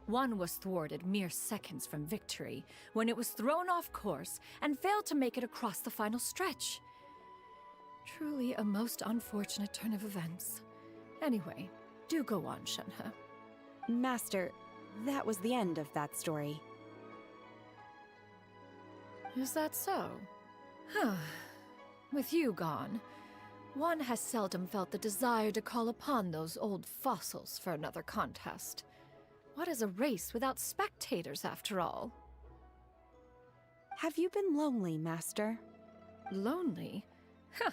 One was thwarted mere seconds from victory, when it was thrown off course and failed to make it across the final stretch. Truly a most unfortunate turn of events. Anyway, do go on, Shenhe. Master, that was the end of that story. Is that so? Huh. With you gone, one has seldom felt the desire to call upon those old fossils for another contest. What is a race without spectators, after all? Have you been lonely, Master? Lonely? Huh.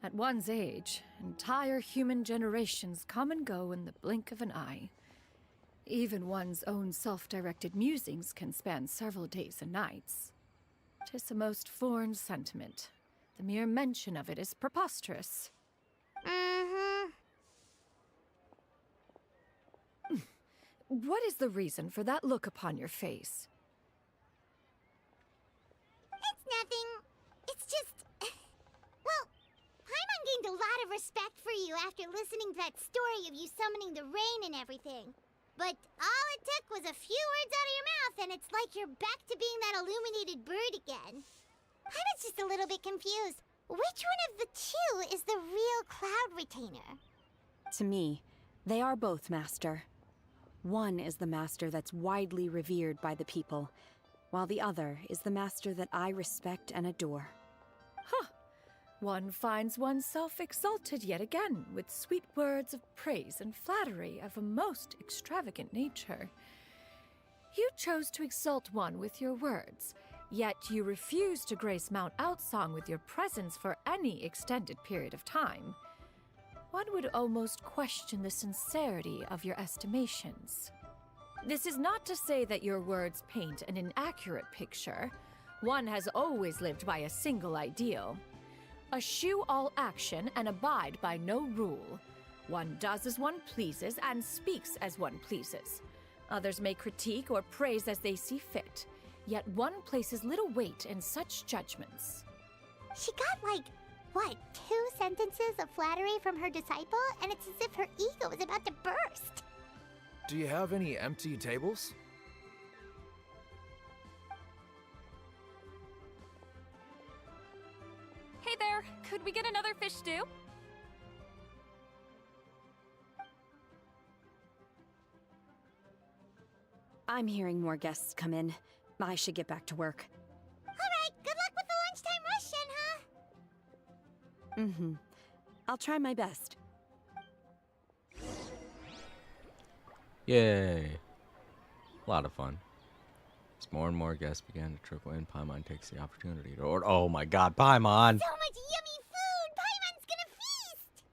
At one's age, entire human generations come and go in the blink of an eye. Even one's own self-directed musings can span several days and nights. 'Tis a most foreign sentiment. The mere mention of it is preposterous. What is the reason for that look upon your face? It's nothing. It's just... Well, Paimon gained a lot of respect for you after listening to that story of you summoning the rain and everything. But all it took was a few words out of your mouth and it's like you're back to being that illuminated bird again. Paimon's just a little bit confused. Which one of the two is the real Cloud Retainer? To me, they are both, Master. One is the Master that's widely revered by the people, while the other is the Master that I respect and adore. Huh. One finds oneself exalted yet again with sweet words of praise and flattery of a most extravagant nature. You chose to exalt one with your words, yet you refuse to grace Mount Outsong with your presence for any extended period of time. One would almost question the sincerity of your estimations. This is not to say that your words paint an inaccurate picture. One has always lived by a single ideal. Eschew all action and abide by no rule. One does as one pleases and speaks as one pleases. Others may critique or praise as they see fit, yet one places little weight in such judgments. She got like, what, 2 sentences of flattery from her disciple, and it's as if her ego is about to burst. Do you have any empty tables? Hey there, could we get another fish stew? I'm hearing more guests come in. I should get back to work. Alright, good luck with the lunchtime rush, Shenhe. I'll try my best. Yay. A lot of fun. As more and more guests began to trickle in, Paimon takes the opportunity to order. Oh my god, Paimon! So much yummy food! Paimon's gonna feast!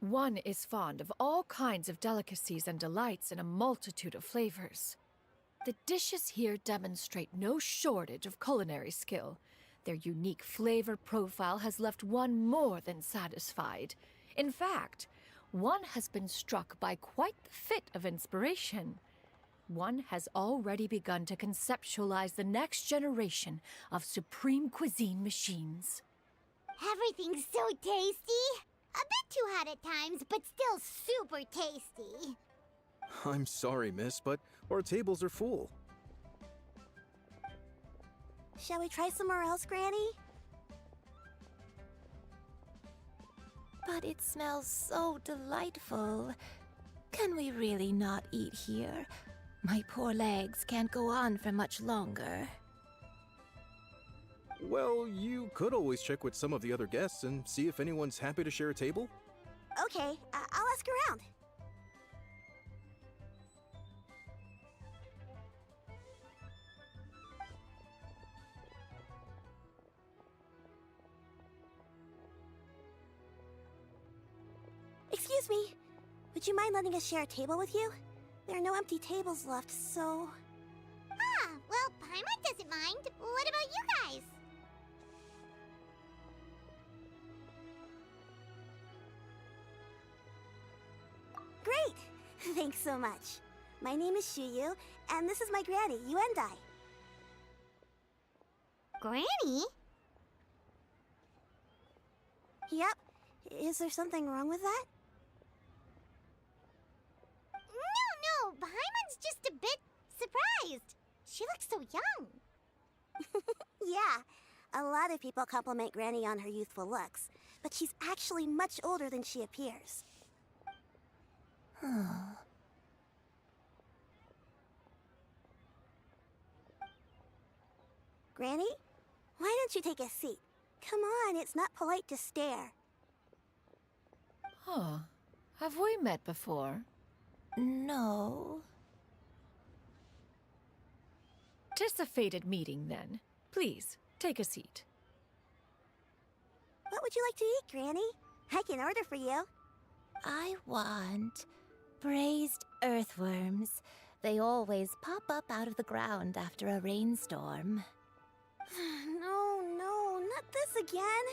One is fond of all kinds of delicacies and delights in a multitude of flavors. The dishes here demonstrate no shortage of culinary skill. Their unique flavor profile has left one more than satisfied. In fact, one has been struck by quite the fit of inspiration. One has already begun to conceptualize the next generation of supreme cuisine machines. Everything's so tasty. A bit too hot at times, but still super tasty. I'm sorry, miss, but our tables are full. Shall we try somewhere else, Granny? But it smells so delightful. Can we really not eat here? My poor legs can't go on for much longer. Well, you could always check with some of the other guests and see if anyone's happy to share a table. Okay, I'll ask around. Excuse me. Would you mind letting us share a table with you? There are no empty tables left, so... Ah, well, Paimon doesn't mind. What about you guys? Great! Thanks so much. My name is Shuyu, and this is my granny, Yuendai. Granny? Yep. Is there something wrong with that? No, Paimon's just a bit surprised. She looks so young. Yeah, a lot of people compliment Granny on her youthful looks, but she's actually much older than she appears. Granny? Why don't you take a seat? Come on, it's not polite to stare. Huh. Have we met before? No. 'Tis a fated meeting, then. Please, take a seat. What would you like to eat, Granny? I can order for you. I want braised earthworms. They always pop up out of the ground after a rainstorm. No, not this again.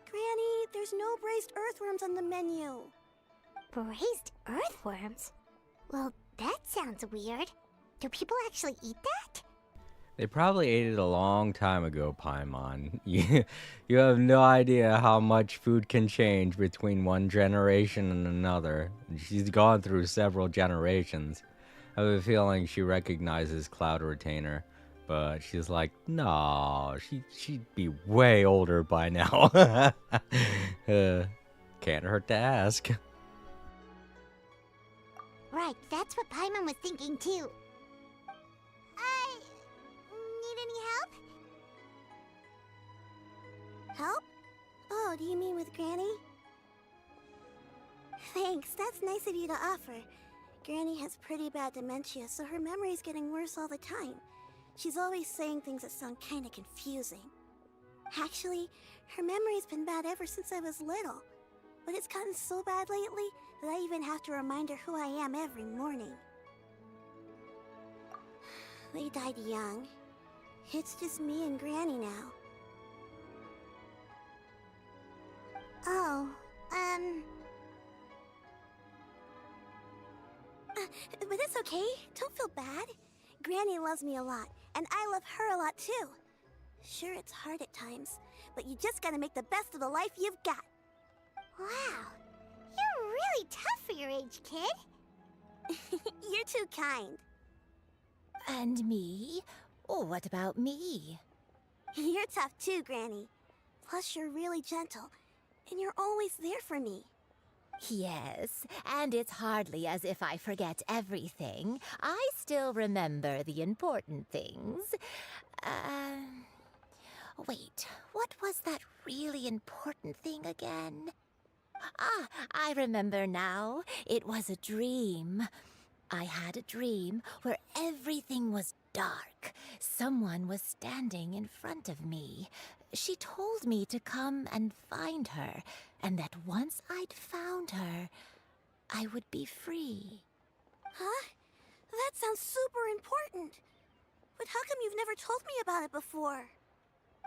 Granny, there's no braised earthworms on the menu. Braised earthworms? Well, that sounds weird. Do people actually eat that? They probably ate it a long time ago, Paimon. You have no idea how much food can change between one generation and another. She's gone through several generations. I have a feeling she recognizes Cloud Retainer, but she's like, no, she'd be way older by now. Can't hurt to ask. Right, that's what Paimon was thinking too. Need any help? Help? Oh, do you mean with Granny? Thanks, that's nice of you to offer. Granny has pretty bad dementia, so her memory's getting worse all the time. She's always saying things that sound kinda confusing. Actually, her memory's been bad ever since I was little. But it's gotten so bad lately that I even have to remind her who I am every morning. They died young. It's just me and Granny now. Oh, But it's okay. Don't feel bad. Granny loves me a lot, and I love her a lot too. Sure, it's hard at times, but you just gotta make the best of the life you've got. wow. You're really tough for your age, kid. You're too kind. And me? Oh, what about me? You're tough too, Granny. Plus, you're really gentle, and you're always there for me. Yes, and it's hardly as if I forget everything. I still remember the important things. Wait, what was that really important thing again? Ah, I remember now. It was a dream. I had a dream where everything was dark. Someone was standing in front of me. She told me to come and find her, and that once I'd found her, I would be free. Huh? That sounds super important. But how come you've never told me about it before?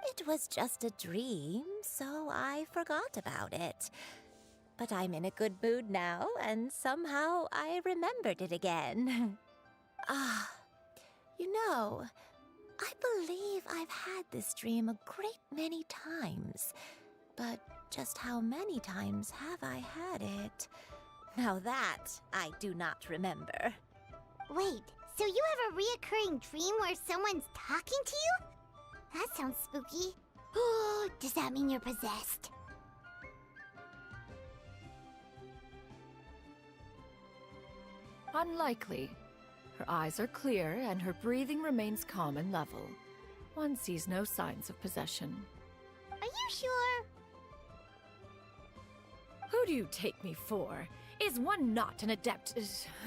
It was just a dream, so I forgot about it. But I'm in a good mood now, and somehow I remembered it again. Ah, you know, I believe I've had this dream a great many times. But just how many times have I had it? Now that I do not remember. Wait, so you have a reoccurring dream where someone's talking to you? That sounds spooky. Oh, does that mean you're possessed? Unlikely. Her eyes are clear and her breathing remains calm and level. One sees no signs of possession. Are you sure? Who do you take me for? Is one not an adept?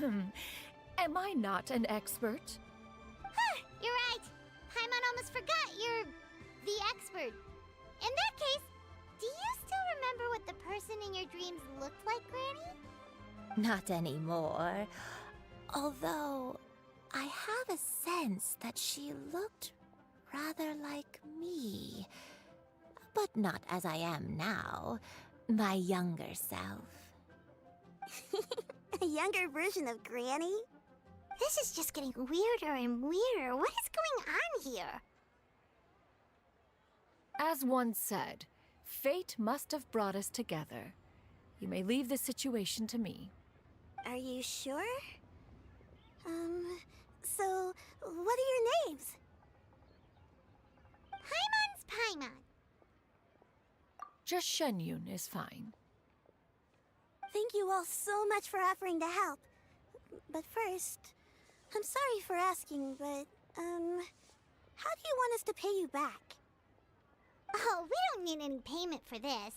Am I not an expert? Huh, you're right. Paimon almost forgot you're the expert. In that case, do you still remember what the person in your dreams looked like, Granny? Not anymore. Although, I have a sense that she looked rather like me. But not as I am now. My younger self. A younger version of Granny? This is just getting weirder and weirder. What is going on here? As one said, fate must have brought us together. You may leave the situation to me. Are you sure? So, what are your names? Paimon's Paimon. Just Shenyun is fine. Thank you all so much for offering to help. But first, I'm sorry for asking, but, how do you want us to pay you back? Oh, we don't need any payment for this.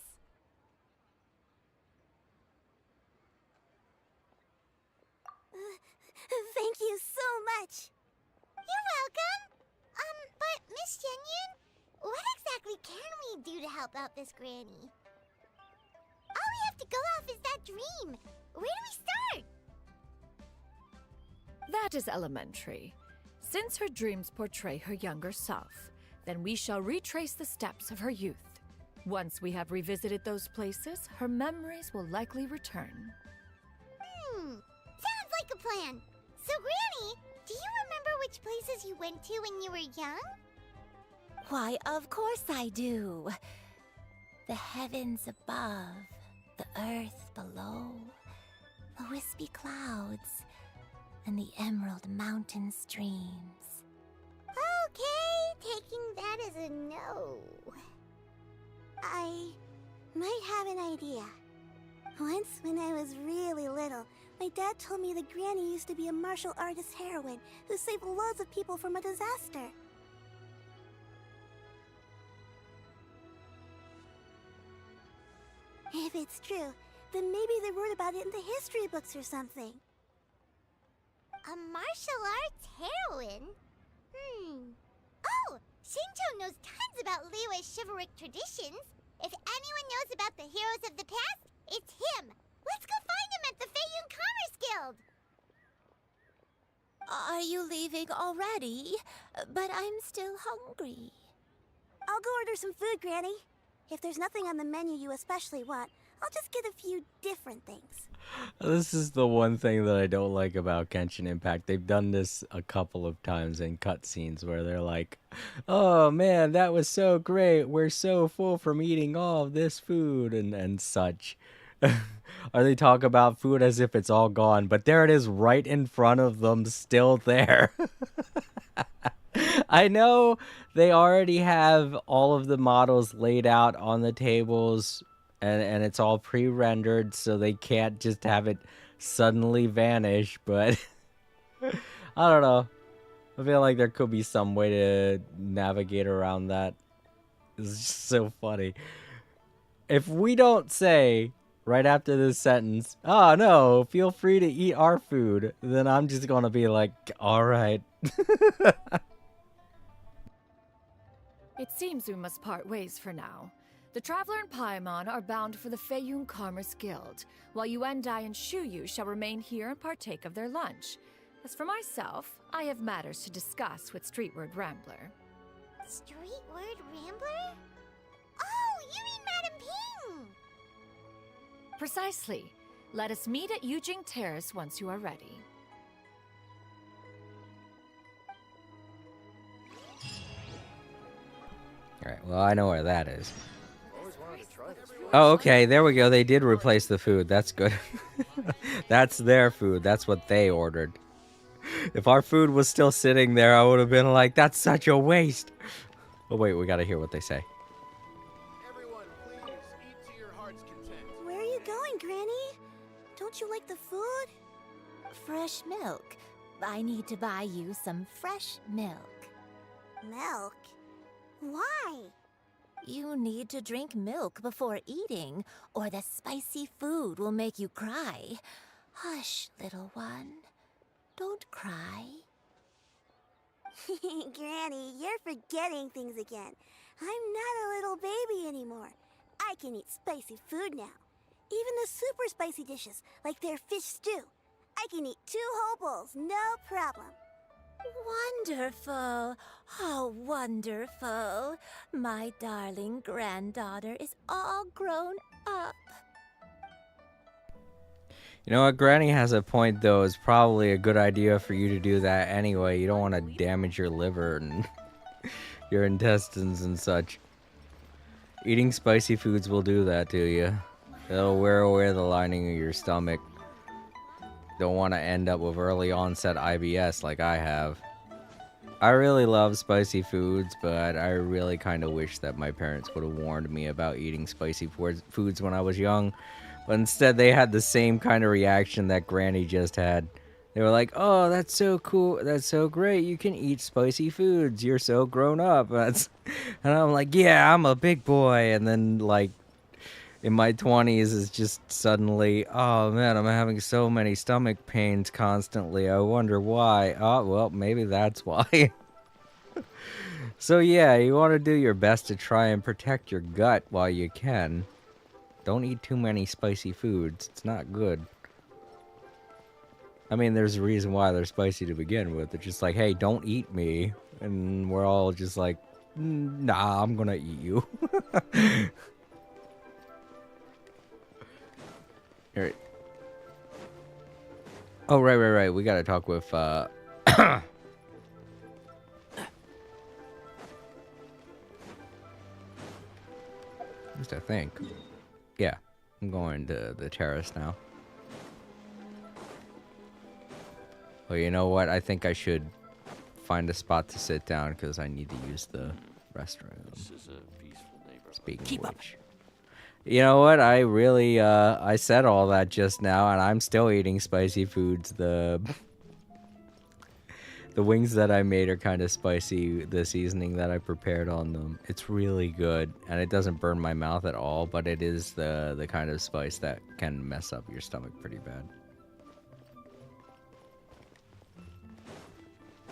Thank you so much. You're welcome. But Miss Shenyun, what exactly can we do to help out this granny? All we have to go off is that dream. Where do we start? That is elementary. Since her dreams portray her younger self, then we shall retrace the steps of her youth. Once we have revisited those places, her memories will likely return. Sounds like a plan. So, Granny, do you remember which places you went to when you were young? Why, of course I do. The heavens above, the earth below, the wispy clouds, and the emerald mountain streams. Okay, taking that as a no. I might have an idea. Once, when I was really little, my dad told me that Granny used to be a martial artist heroine who saved loads of people from a disaster. If it's true, then maybe they wrote about it in the history books or something. A martial arts heroine? Oh, Shinto knows tons about Liyue's chivalric traditions. If anyone knows about the heroes of the past, it's him. Let's go find him at the Feiyun Commerce Guild. Are you leaving already? But I'm still hungry. I'll go order some food, Granny. If there's nothing on the menu you especially want, I'll just get a few different things. This is the one thing that I don't like about Genshin Impact. They've done this a couple of times in cutscenes where they're like, oh man, that was so great. We're so full from eating all of this food and such. Or they talk about food as if it's all gone, but there it is right in front of them, still there. I know they already have all of the models laid out on the tables and it's all pre-rendered, so they can't just have it suddenly vanish, but I don't know. I feel like there could be some way to navigate around that. It's just so funny. If we don't say right after this sentence, oh no, feel free to eat our food, then I'm just gonna be like, alright. It seems we must part ways for now. The Traveler and Paimon are bound for the Feiyun Commerce Guild, while Yuendai and Shuyu shall remain here and partake of their lunch. As for myself, I have matters to discuss with Streetward Rambler. Streetward Rambler? Oh, you mean Madam Ping! Precisely. Let us meet at Yujing Terrace once you are ready. Alright, well, I know where that is. Oh, okay, there we go. They did replace the food. That's good. That's their food. That's what they ordered. If our food was still sitting there, I would have been like, that's such a waste. Oh, wait, we gotta hear what they say. Where are you going, Granny? Don't you like the food? Fresh milk. I need to buy you some fresh milk. Milk? Why? You need to drink milk before eating, or the spicy food will make you cry. Hush, little one. Don't cry. Granny, you're forgetting things again. I'm not a little baby anymore. I can eat spicy food now. Even the super spicy dishes, like their fish stew. I can eat 2 whole bowls, no problem. Wonderful. Oh, wonderful. My darling granddaughter is all grown up. You know what? Granny has a point, though. It's probably a good idea for you to do that anyway. You don't want to damage your liver and your intestines and such. Eating spicy foods will do that to you. It'll wear away the lining of your stomach. Don't want to end up with early onset IBS like I have. I really love spicy foods, but I really kind of wish that my parents would have warned me about eating spicy foods when I was young. But instead, they had the same kind of reaction that Granny just had. They were like, oh, that's so cool. That's so great. You can eat spicy foods. You're so grown up. And I'm like, yeah, I'm a big boy. And then, like, in my 20s, it's just suddenly, oh, man, I'm having so many stomach pains constantly. I wonder why. Oh, well, maybe that's why. So, yeah, you want to do your best to try and protect your gut while you can. Don't eat too many spicy foods. It's not good. I mean, there's a reason why they're spicy to begin with. They're just like, hey, don't eat me. And we're all just like, nah, I'm gonna eat you. Alright. Oh, right. We gotta talk with, just I think. Yeah, I'm going to the terrace now. Well, you know what? I think I should find a spot to sit down because I need to use the restroom. This is a peaceful neighborhood. Speaking of which. You know what? I really, I said all that just now, and I'm still eating spicy foods. The wings that I made are kind of spicy, the seasoning that I prepared on them. It's really good, and it doesn't burn my mouth at all, but it is the kind of spice that can mess up your stomach pretty bad.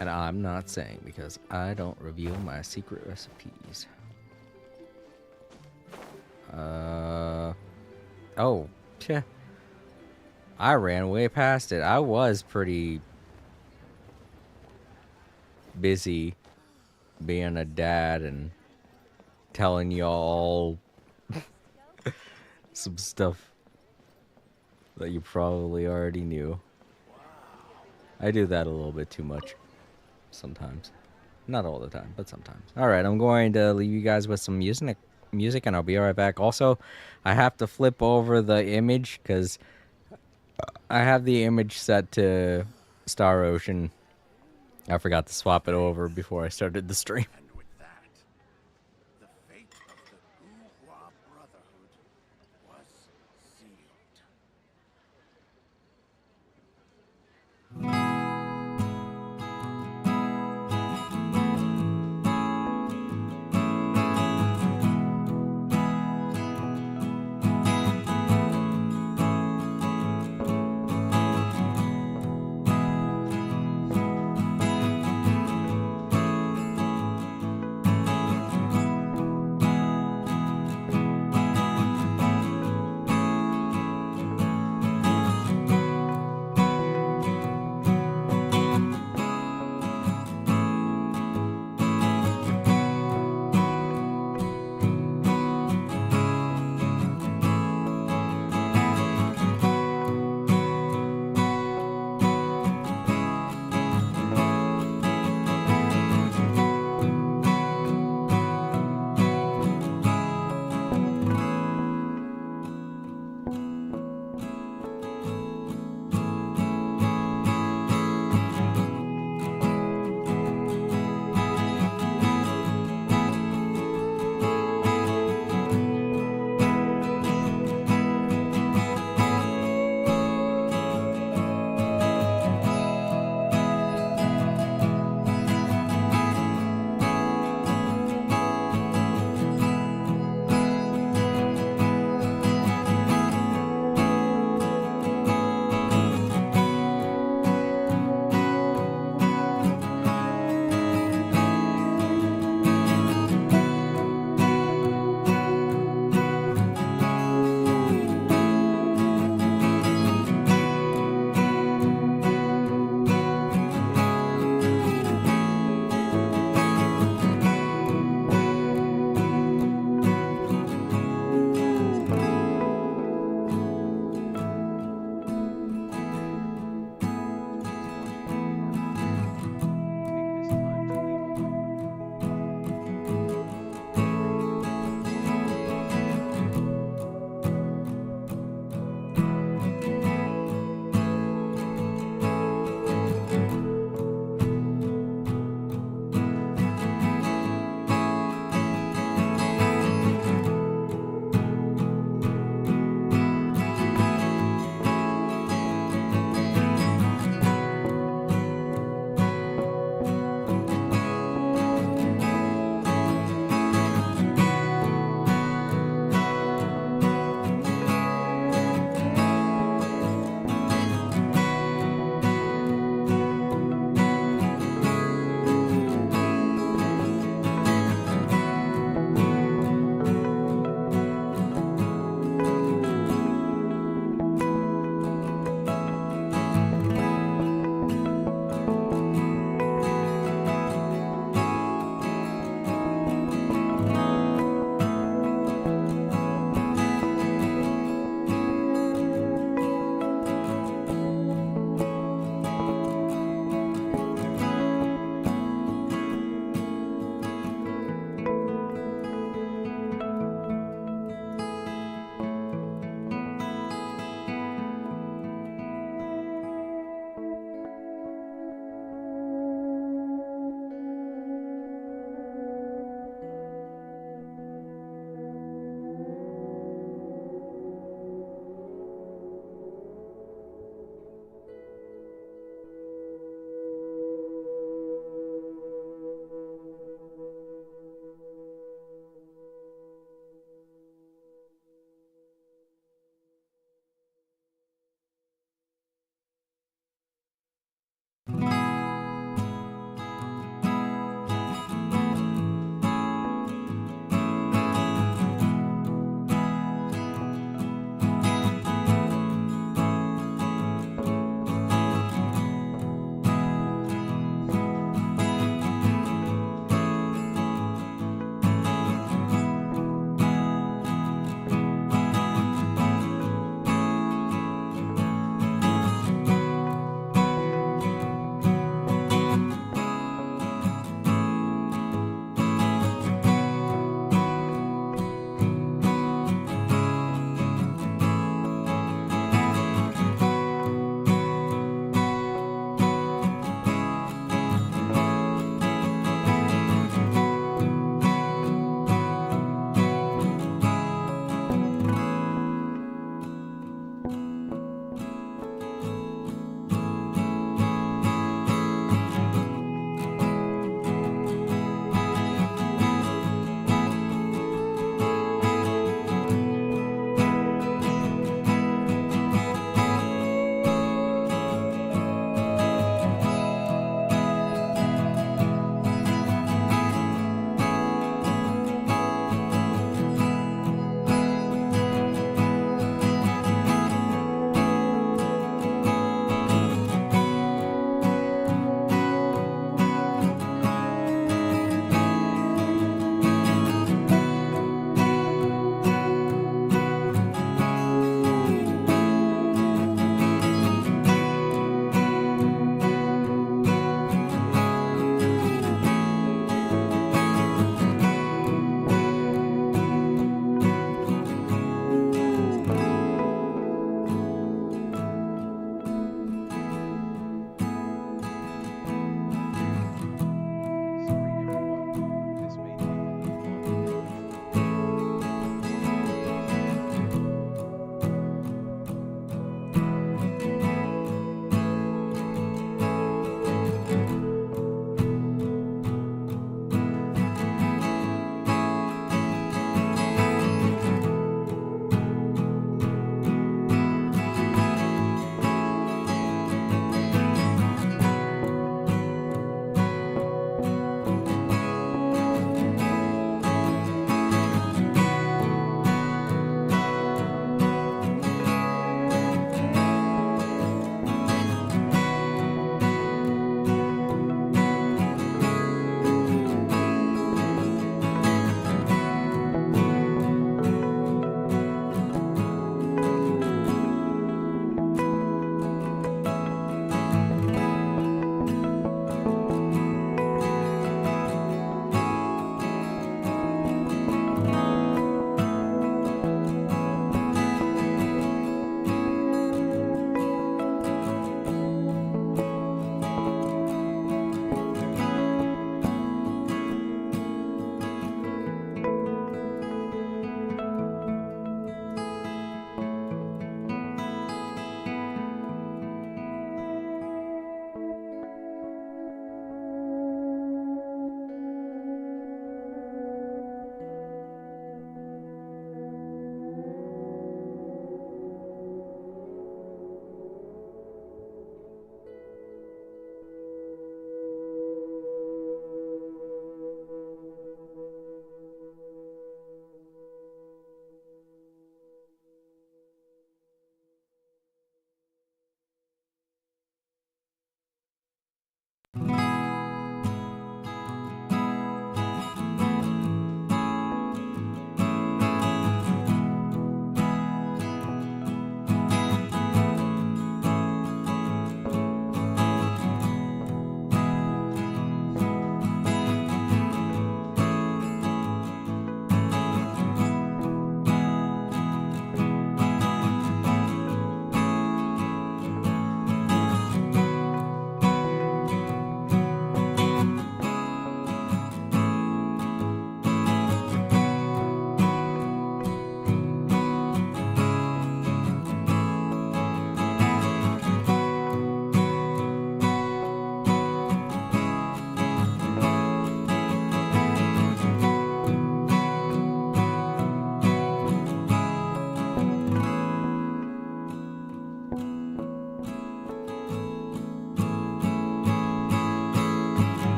And I'm not saying because I don't reveal my secret recipes. Oh, tch. I ran way past it. I was pretty busy being a dad and telling y'all some stuff that you probably already knew. I do that a little bit too much sometimes. Not all the time, but sometimes. Alright, I'm going to leave you guys with some music and I'll be right back. Also, I have to flip over the image because I have the image set to Star Ocean. I forgot to swap it over before I started the stream.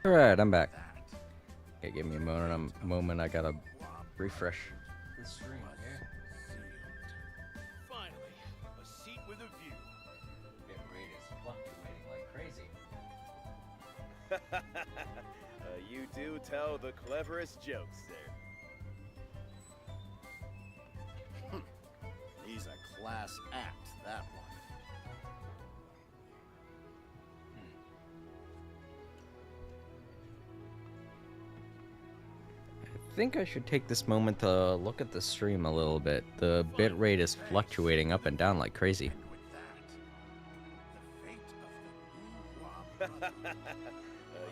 Alright, I'm back. Okay, give me a moment. I gotta refresh the stream here. Finally, a seat with a view. Bit rate is fluctuating like crazy. You do tell the cleverest jokes there. He's a class act, that one. I think I should take this moment to look at the stream a little bit. The bit rate is fluctuating up and down like crazy.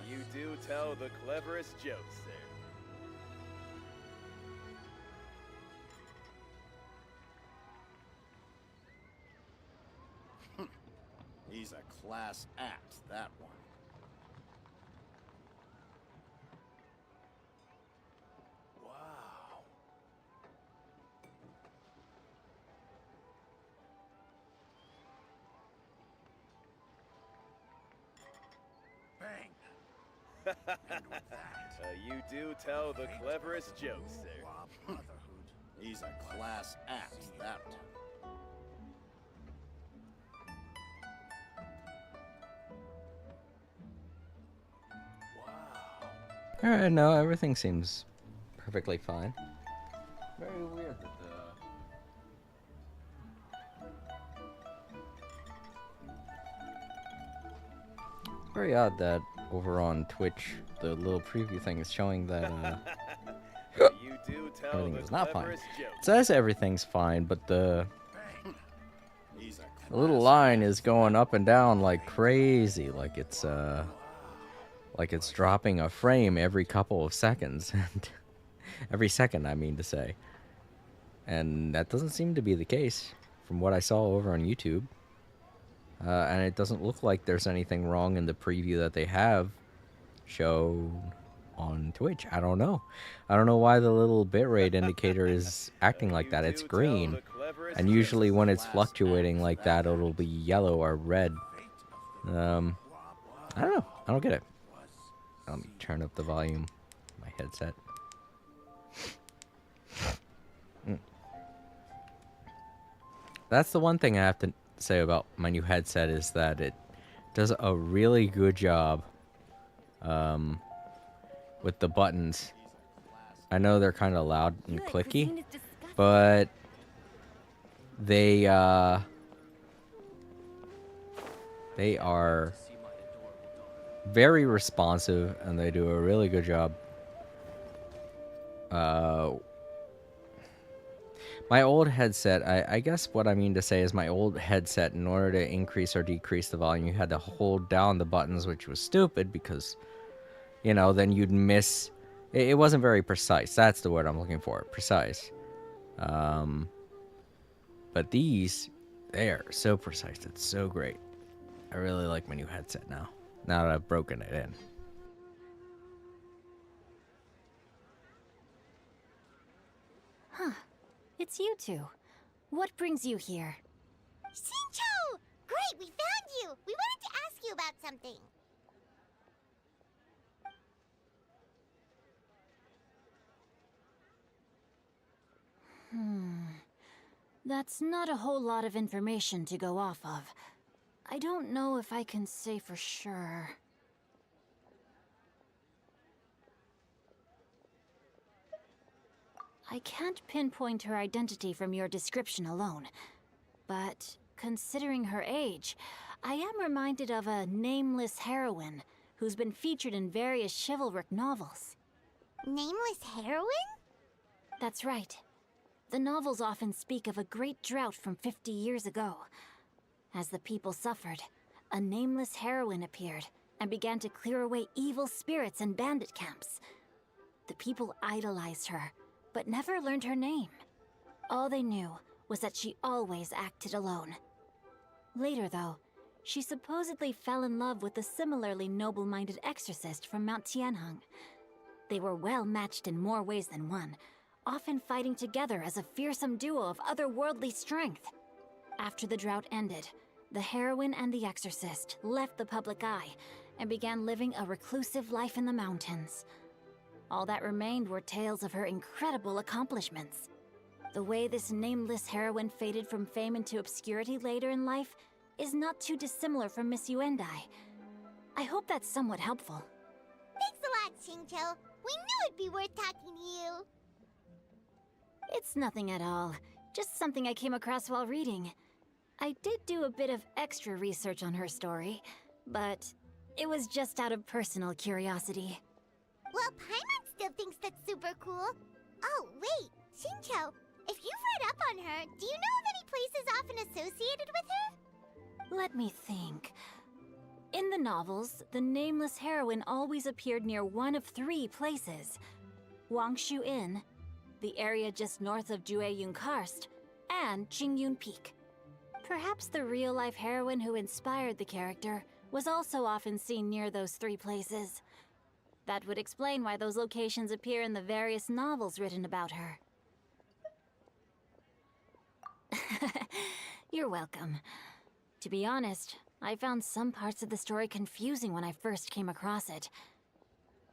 You do tell the cleverest jokes there. He's a class act, that one. Wow. Bang! You do tell the cleverest jokes there. He's a class act, that one. Alright, no, everything seems perfectly fine. Very weird that Very odd that over on Twitch, the little preview thing is showing that You do tell everything the is not fine. cleverest It jokes. says everything's fine, but the He's a little line is going up and down like crazy, like it's dropping a frame every couple of seconds, and every second, I mean to say. And that doesn't seem to be the case from what I saw over on YouTube. And it doesn't look like there's anything wrong in the preview that they have shown on Twitch. I don't know. I don't know why the little bitrate indicator is acting like that. It's green. And usually when it's fluctuating like that, it'll be yellow or red. I don't know. I don't get it. Let me turn up the volume of my headset. That's the one thing I have to say about my new headset is that it does a really good job with the buttons. I know they're kind of loud and clicky, but they are very responsive and they do a really good job. My old headset, I guess what I mean to say is my old headset, in order to increase or decrease the volume, you had to hold down the buttons, which was stupid because, you know, then you'd miss. It wasn't very precise. That's the word I'm looking for. Precise. But these, they are so precise. It's so great. I really like my new headset now. Now that I've broken it in. Huh. It's you two. What brings you here? Shincho! Great, we found you! We wanted to ask you about something. That's not a whole lot of information to go off of. I don't know if I can say for sure. I can't pinpoint her identity from your description alone, but considering her age, I am reminded of a nameless heroine who's been featured in various chivalric novels. Nameless heroine? That's right. The novels often speak of a great drought from 50 years ago. As the people suffered, a nameless heroine appeared and began to clear away evil spirits and bandit camps. The people idolized her, but never learned her name. All they knew was that she always acted alone. Later, though, she supposedly fell in love with a similarly noble-minded exorcist from Mount Tianheng. They were well matched in more ways than one, often fighting together as a fearsome duo of otherworldly strength. After the drought ended, the heroine and the exorcist left the public eye and began living a reclusive life in the mountains. All that remained were tales of her incredible accomplishments. The way this nameless heroine faded from fame into obscurity later in life is not too dissimilar from Miss Yuendai. I hope that's somewhat helpful. Thanks a lot, Xingqiu. We knew it'd be worth talking to you. It's nothing at all. Just something I came across while reading. I did do a bit of extra research on her story, but it was just out of personal curiosity. Well, Paimon still thinks that's super cool. Oh, wait, Xingqiu, if you've read up on her, do you know of any places often associated with her? Let me think. In the novels, the nameless heroine always appeared near one of 3 places. Wangshu Inn, the area just north of Jueyun Karst, and Jingyun Peak. Perhaps the real-life heroine who inspired the character was also often seen near those 3 places. That would explain why those locations appear in the various novels written about her. You're welcome. To be honest, I found some parts of the story confusing when I first came across it.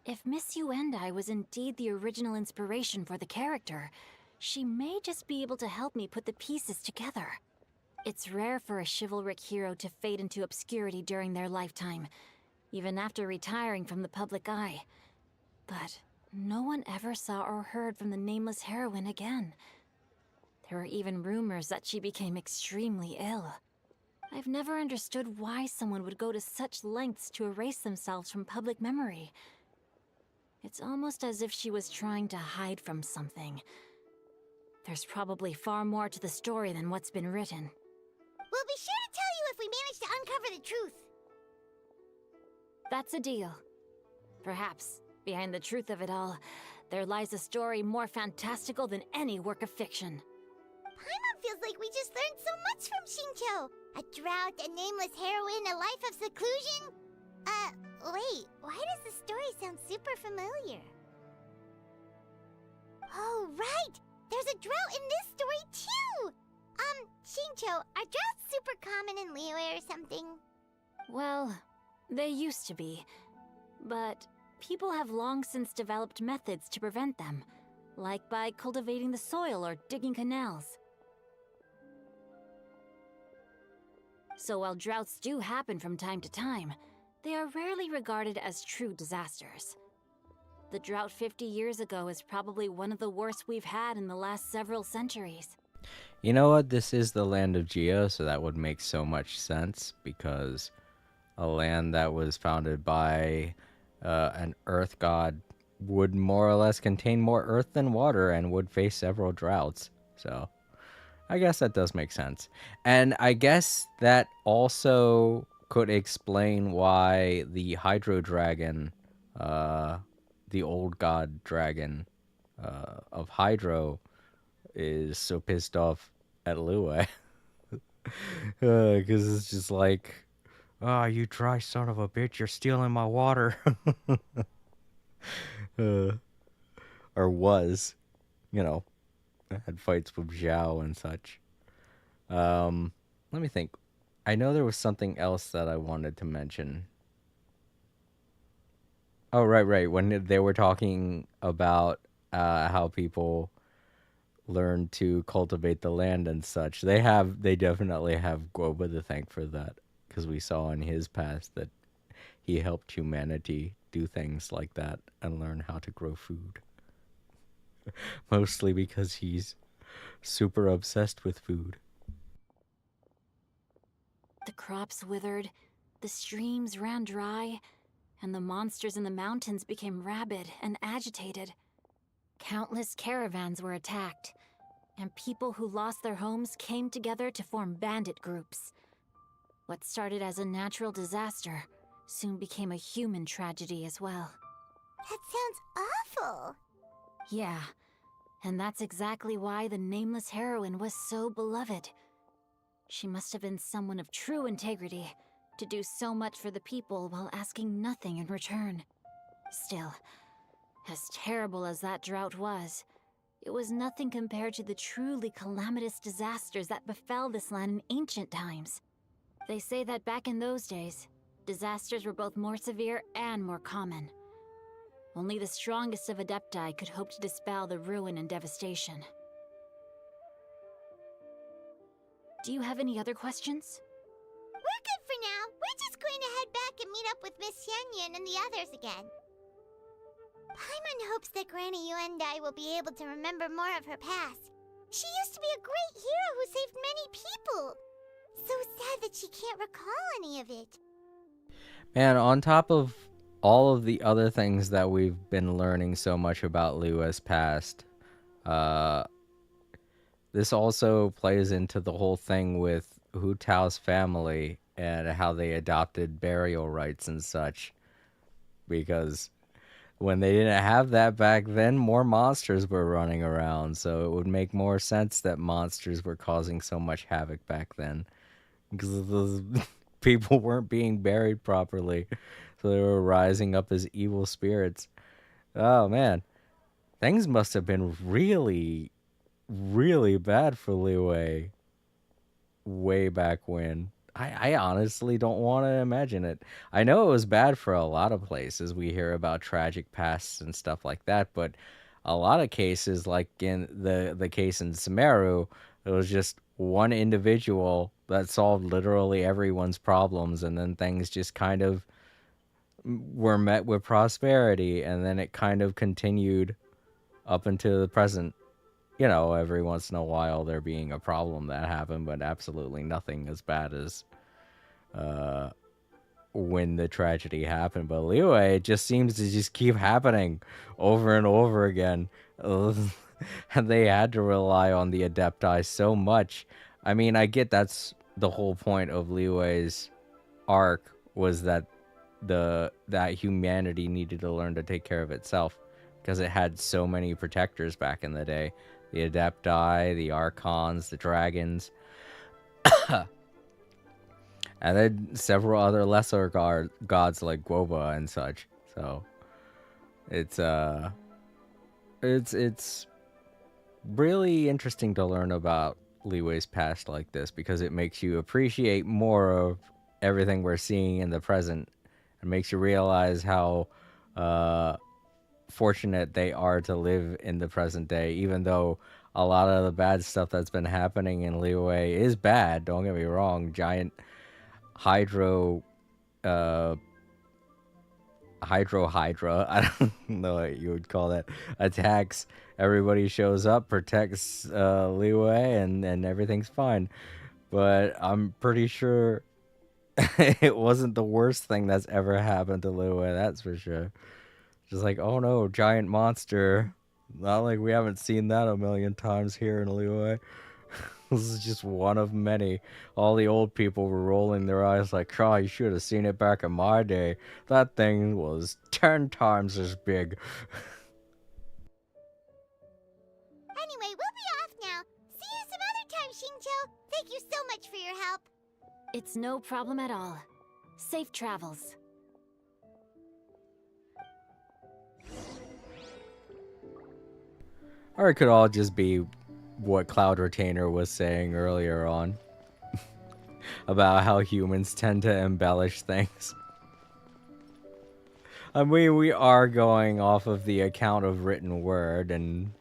If Miss Yuendai was indeed the original inspiration for the character, she may just be able to help me put the pieces together. It's rare for a chivalric hero to fade into obscurity during their lifetime, even after retiring from the public eye. But no one ever saw or heard from the nameless heroine again. There were even rumors that she became extremely ill. I've never understood why someone would go to such lengths to erase themselves from public memory. It's almost as if she was trying to hide from something. There's probably far more to the story than what's been written. We'll be sure to tell you if we manage to uncover the truth. That's a deal. Perhaps, behind the truth of it all, there lies a story more fantastical than any work of fiction. Paimon feels like we just learned so much from Xingqiu. A drought, a nameless heroine, a life of seclusion. Wait, why does the story sound super familiar? Oh, right! There's a drought in this story, too! Xingqiu, are droughts super common in Liyue or something? Well, they used to be. But people have long since developed methods to prevent them, like by cultivating the soil or digging canals. So while droughts do happen from time to time, they are rarely regarded as true disasters. The drought 50 years ago is probably one of the worst we've had in the last several centuries. You know what? This is the land of Geo, so that would make so much sense, because a land that was founded by an earth god would more or less contain more earth than water and would face several droughts. So I guess that does make sense. And I guess that also could explain why the Hydro Dragon, the old god dragon of Hydro, is so pissed off at Liyue. Because it's just like, oh, you dry son of a bitch, you're stealing my water. Or was, had fights with Zhao and such. Let me think. I know there was something else that I wanted to mention. Oh, right. When they were talking about how people learn to cultivate the land and such, they definitely have Guoba to thank for that, because we saw in his past that he helped humanity do things like that and learn how to grow food. Mostly because he's super obsessed with food. The crops withered, the streams ran dry, and the monsters in the mountains became rabid and agitated. Countless caravans were attacked, and people who lost their homes came together to form bandit groups. What started as a natural disaster soon became a human tragedy as well. That sounds awful. Yeah, and that's exactly why the nameless heroine was so beloved. She must have been someone of true integrity to do so much for the people while asking nothing in return. Still, as terrible as that drought was, it was nothing compared to the truly calamitous disasters that befell this land in ancient times. They say that back in those days, disasters were both more severe and more common. Only the strongest of Adepti could hope to dispel the ruin and devastation. Do you have any other questions? We're good for now. We're just going to head back and meet up with Miss Xianyan and the others again. Paimon hopes that Granny Yuendai will be able to remember more of her past. She used to be a great hero who saved many people. So sad that she can't recall any of it. Man, on top of all of the other things that we've been learning so much about Liu's past, this also plays into the whole thing with Hu Tao's family and how they adopted burial rites and such. Because when they didn't have that back then, more monsters were running around. So it would make more sense that monsters were causing so much havoc back then. Because those people weren't being buried properly. So they were rising up as evil spirits. Oh, man. Things must have been really, really bad for Liu way back when. I honestly don't want to imagine it. I know it was bad for a lot of places. We hear about tragic pasts and stuff like that, but a lot of cases, like in the case in Sumeru, it was just one individual that solved literally everyone's problems, and then things just kind of were met with prosperity, and then it kind of continued up until the present. You know, every once in a while there being a problem that happened, but absolutely nothing as bad as when the tragedy happened. But Liu, it just seems to just keep happening over and over again. And they had to rely on the Adepti so much. I mean, I get that's the whole point of Liu's arc, was that that humanity needed to learn to take care of itself, because it had so many protectors back in the day. The Adepti, the Archons, the dragons, and then several other lesser gods like Guoba and such. So it's really interesting to learn about Liu's past like this, because it makes you appreciate more of everything we're seeing in the present. It makes you realize how fortunate they are to live in the present day, even though a lot of the bad stuff that's been happening in Liyue is bad. Don't get me wrong. Giant hydra, I don't know what you would call that, attacks. Everybody shows up, protects Liyue, and everything's fine. But I'm pretty sure it wasn't the worst thing that's ever happened to Liyue, that's for sure. Just like, oh no, giant monster. Not like we haven't seen that a million times here in Liyue. This is just one of many. All the old people were rolling their eyes like, oh, you should have seen it back in my day. That thing was 10 times as big. Anyway, we'll be off now. See you some other time, Xingqiu. Thank you so much for your help. It's no problem at all. Safe travels. Or it could all just be what Cloud Retainer was saying earlier on. About how humans tend to embellish things. I mean, we are going off of the account of written word, and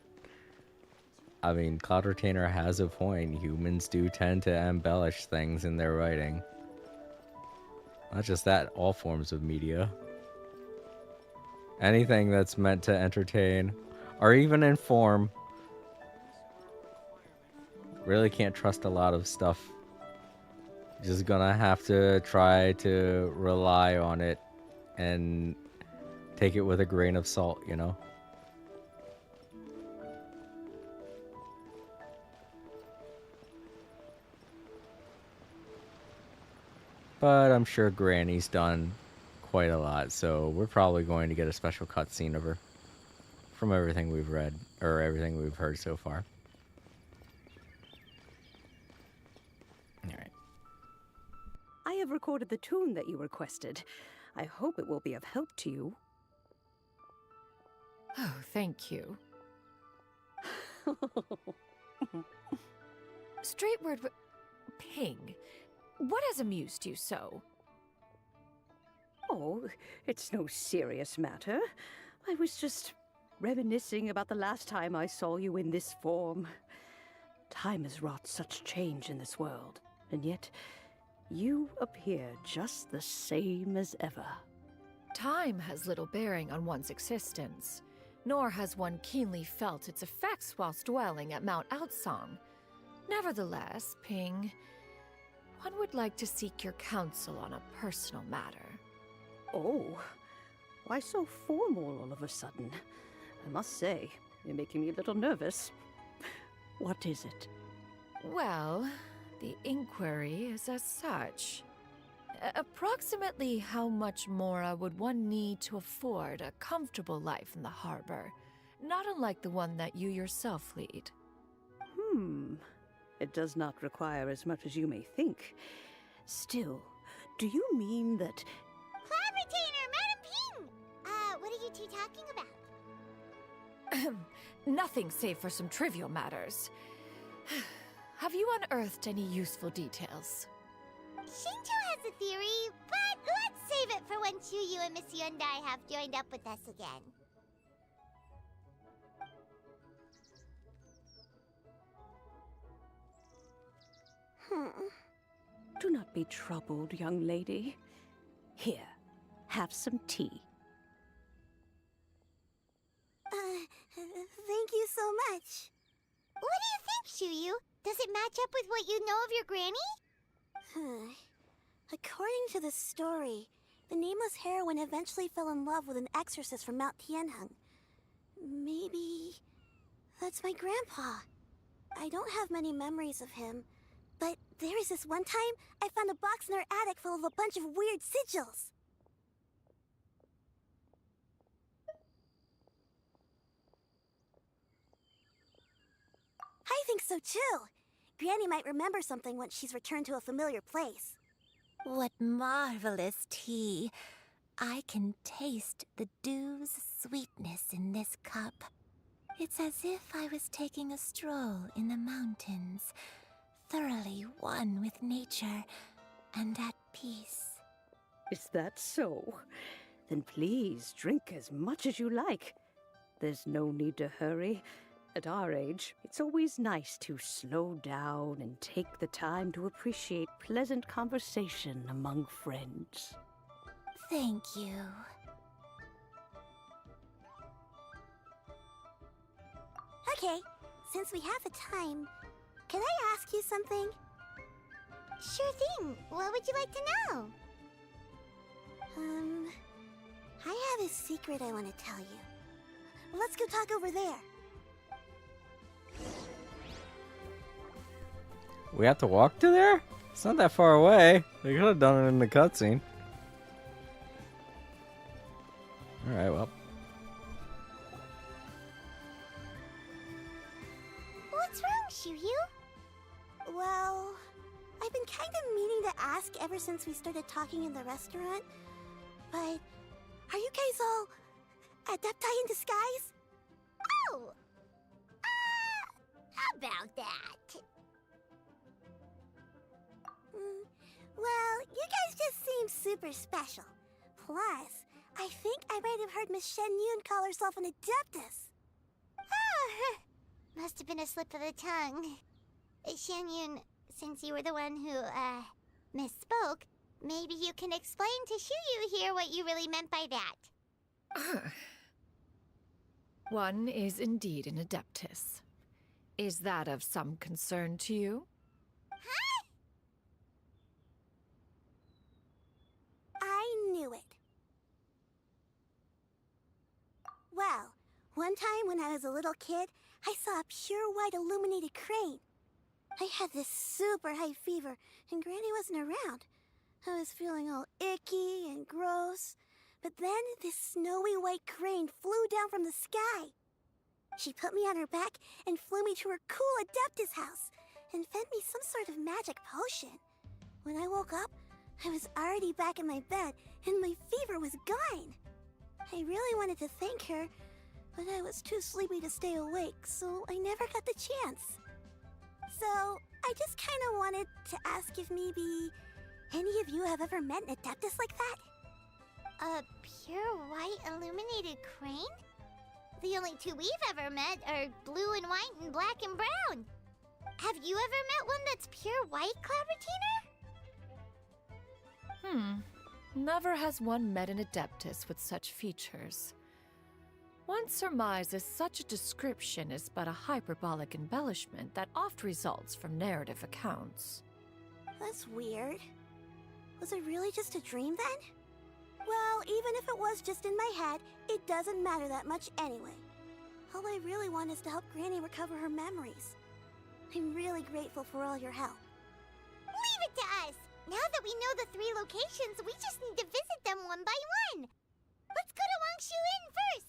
I mean, Cloud Retainer has a point. Humans do tend to embellish things in their writing. Not just that, all forms of media. Anything that's meant to entertain or even inform. Really can't trust a lot of stuff. Just gonna have to try to rely on it and take it with a grain of salt, you know? But I'm sure Granny's done quite a lot, so we're probably going to get a special cutscene of her from everything we've read, or everything we've heard so far. Alright. I have recorded the tune that you requested. I hope it will be of help to you. Oh, thank you. Straight word, Ping. What has amused you so? Oh, it's no serious matter. I was just reminiscing about the last time I saw you in this form. Time has wrought such change in this world, and yet you appear just the same as ever. Time has little bearing on one's existence, nor has one keenly felt its effects whilst dwelling at Mount Outsong. Nevertheless, Ping, one would like to seek your counsel on a personal matter. Oh, why so formal all of a sudden? I must say, you're making me a little nervous. What is it? Well, the inquiry is as such. Approximately how much mora would one need to afford a comfortable life in the harbor, not unlike the one that you yourself lead? It does not require as much as you may think. Still, do you mean that... Cloud Retainer, Madam Ping! What are you two talking about? Nothing save for some trivial matters. Have you unearthed any useful details? Shinto has a theory, but let's save it for when Chuyu and Miss Yundai have joined up with us again. Do not be troubled, young lady. Here, have some tea. Thank you so much. What do you think, Chuyu? Does it match up with what you know of your granny? According to the story, the nameless heroine eventually fell in love with an exorcist from Mount Tianheng. Maybe that's my grandpa. I don't have many memories of him, but there was this one time I found a box in our attic full of a bunch of weird sigils. I think so too. Granny might remember something once she's returned to a familiar place. What marvelous tea. I can taste the dew's sweetness in this cup. It's as if I was taking a stroll in the mountains, thoroughly one with nature and at peace. Is that so? Then please drink as much as you like. There's no need to hurry. At our age, it's always nice to slow down and take the time to appreciate pleasant conversation among friends. Thank you. Okay, since we have the time, can I ask you something? Sure thing. What would you like to know? I have a secret I want to tell you. Let's go talk over there. We have to walk to there? It's not that far away. They could have done it in the cutscene. Alright, well. What's wrong, Chuyu? Well, I've been kind of meaning to ask ever since we started talking in the restaurant, but are you guys all adepti in disguise? Oh! About that. Well, you guys just seem super special. Plus, I think I might have heard Miss Shen Yun call herself an adeptus. Oh, must have been a slip of the tongue. Shen Yun, since you were the one who, misspoke, maybe you can explain to Chuyu here what you really meant by that. One is indeed an adeptus. Is that of some concern to you? Huh? I knew it. Well, one time when I was a little kid, I saw a pure white illuminated crane. I had this super high fever, and Granny wasn't around. I was feeling all icky and gross. But then this snowy white crane flew down from the sky. She put me on her back and flew me to her cool Adeptus house and fed me some sort of magic potion. When I woke up, I was already back in my bed and my fever was gone. I really wanted to thank her, but I was too sleepy to stay awake, so I never got the chance. So, I just kind of wanted to ask if maybe any of you have ever met an Adeptus like that? A pure white illuminated crane? The only two we've ever met are blue and white and black and brown. Have you ever met one that's pure white, Cloud Retainer? Never has one met an Adeptus with such features. One surmises such a description is but a hyperbolic embellishment that oft results from narrative accounts. That's weird. Was it really just a dream then? Well, even if it was just in my head, it doesn't matter that much anyway. All I really want is to help Granny recover her memories. I'm really grateful for all your help. Leave it to us! Now that we know the 3 locations, we just need to visit them one by one. Let's go to Wangshu Inn first!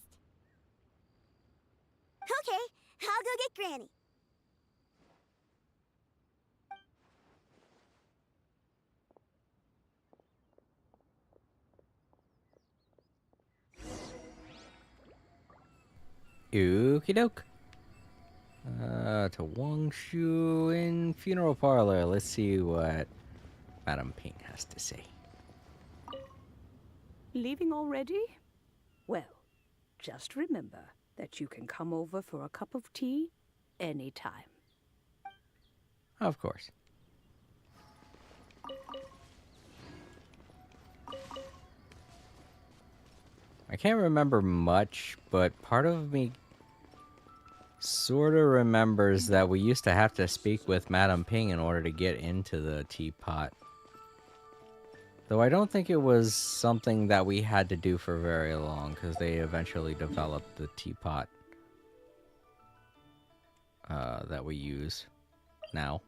Okay, I'll go get Granny. Okie doke. To Wangshu Inn Funeral Parlor. Let's see what Madam Ping has to say. Leaving already? Well, just remember that you can come over for a cup of tea anytime. Of course. I can't remember much, but part of me sort of remembers that we used to have to speak with Madam Ping in order to get into the teapot. Though I don't think it was something that we had to do for very long, because they eventually developed the teapot that we use now.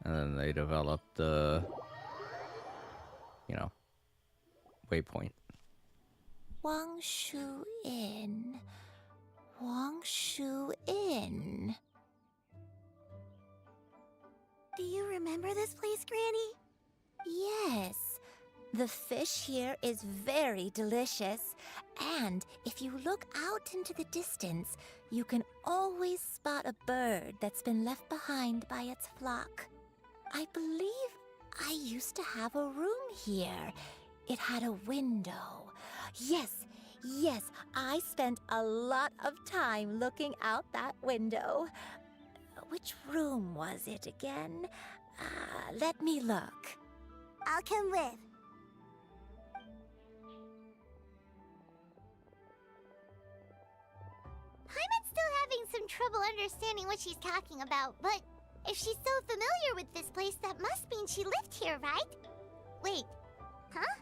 And then they developed the, waypoint. Wangshu Inn. Wangshu Inn. Do you remember this place, Granny? Yes. The fish here is very delicious. And if you look out into the distance, you can always spot a bird that's been left behind by its flock. I believe I used to have a room here. It had a window. Yes, I spent a lot of time looking out that window. Which room was it again? Let me look. I'll come with. Paimon's still having some trouble understanding what she's talking about, but if she's so familiar with this place, that must mean she lived here, right? Wait, huh?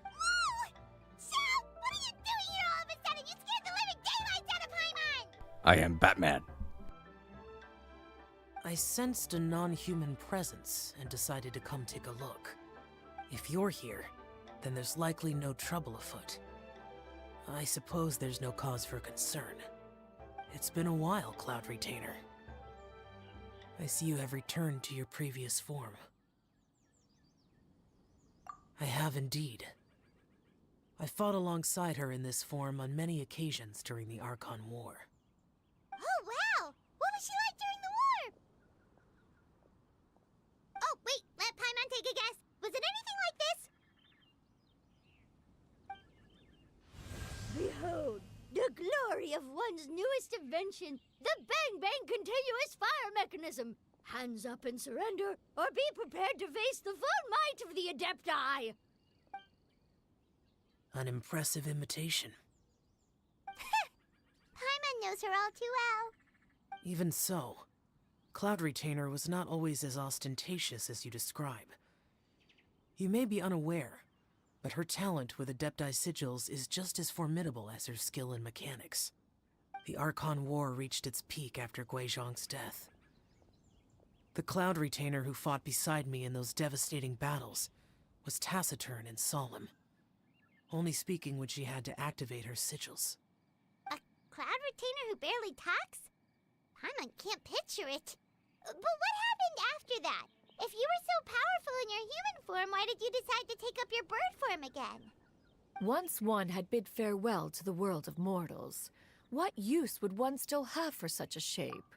Whoa! Shao! What are you doing here all of a sudden? You scared the living daylights out of Paimon! I am Batman. I sensed a non-human presence and decided to come take a look. If you're here, then there's likely no trouble afoot. I suppose there's no cause for concern. It's been a while, Cloud Retainer. I see you have returned to your previous form. I have indeed. I fought alongside her in this form on many occasions during the Archon War. Oh, wow! What was she like during the war? Oh, wait, let Paimon take a guess. Was it anything like this? Behold, the glory of one's newest invention, the Bang Bang Continuous Fire Mechanism. Hands up and surrender, or be prepared to face the full might of the Adepti. An impressive imitation. Paimon knows her all too well. Even so, Cloud Retainer was not always as ostentatious as you describe. You may be unaware, but her talent with Adepti sigils is just as formidable as her skill in mechanics. The Archon War reached its peak after Guizhong's death. The Cloud Retainer who fought beside me in those devastating battles was taciturn and solemn, only speaking when she had to activate her sigils. A Cloud Retainer who barely talks? Paimon can't picture it. But what happened after that? If you were so powerful in your human form, why did you decide to take up your bird form again? Once one had bid farewell to the world of mortals, what use would one still have for such a shape?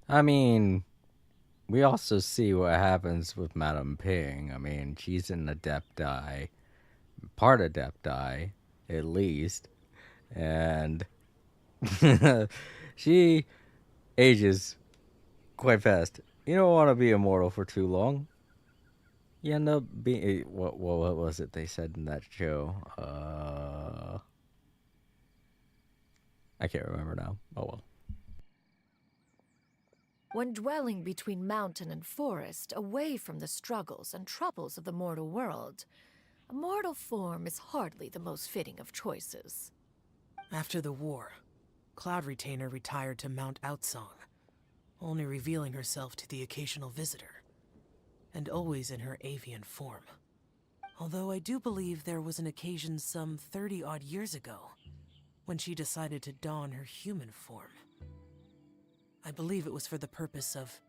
I mean, we also see what happens with Madame Ping. I mean, she's an Adepti, part Adepti, at least, and she ages quite fast. You don't want to be immortal for too long. You end up being what was it they said in that show? I can't remember now. Oh well. When dwelling between mountain and forest, away from the struggles and troubles of the mortal world, a mortal form is hardly the most fitting of choices. After the war, Cloud Retainer retired to Mount Outsong, only revealing herself to the occasional visitor, and always in her avian form. Although I do believe there was an occasion some 30-odd years ago when she decided to don her human form. I believe it was for the purpose of...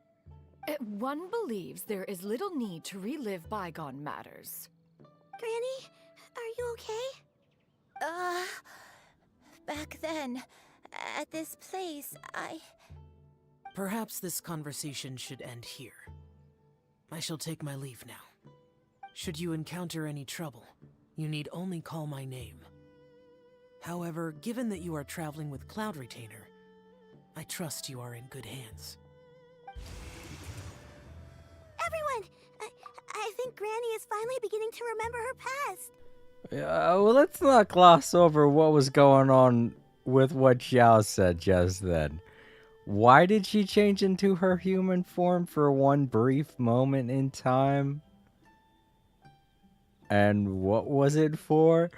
One believes there is little need to relive bygone matters. Granny, are you okay? Back then, at this place, Perhaps this conversation should end here. I shall take my leave now. Should you encounter any trouble, you need only call my name. However, given that you are traveling with Cloud Retainer, I trust you are in good hands. Everyone! I think Granny is finally beginning to remember her past. Yeah, well, let's not gloss over what was going on with what Xiao said just then. Why did she change into her human form for one brief moment in time? And what was it for?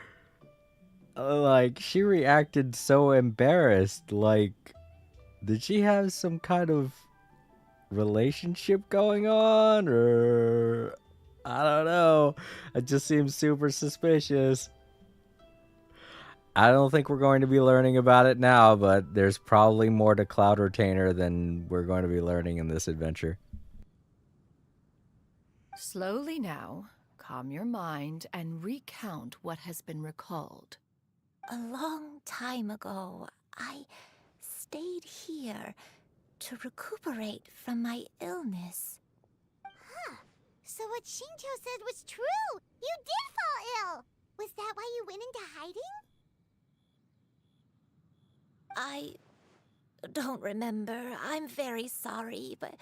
Like, she reacted so embarrassed. Like, did she have some kind of relationship going on? Or I don't know. It just seems super suspicious. I don't think we're going to be learning about it now, but there's probably more to Cloud Retainer than we're going to be learning in this adventure. Slowly now, calm your mind and recount what has been recalled. a long time ago, I stayed here to recuperate from my illness. Huh. So what Shinto said was true! You did fall ill! Was that why you went into hiding? I don't remember. I'm very sorry, but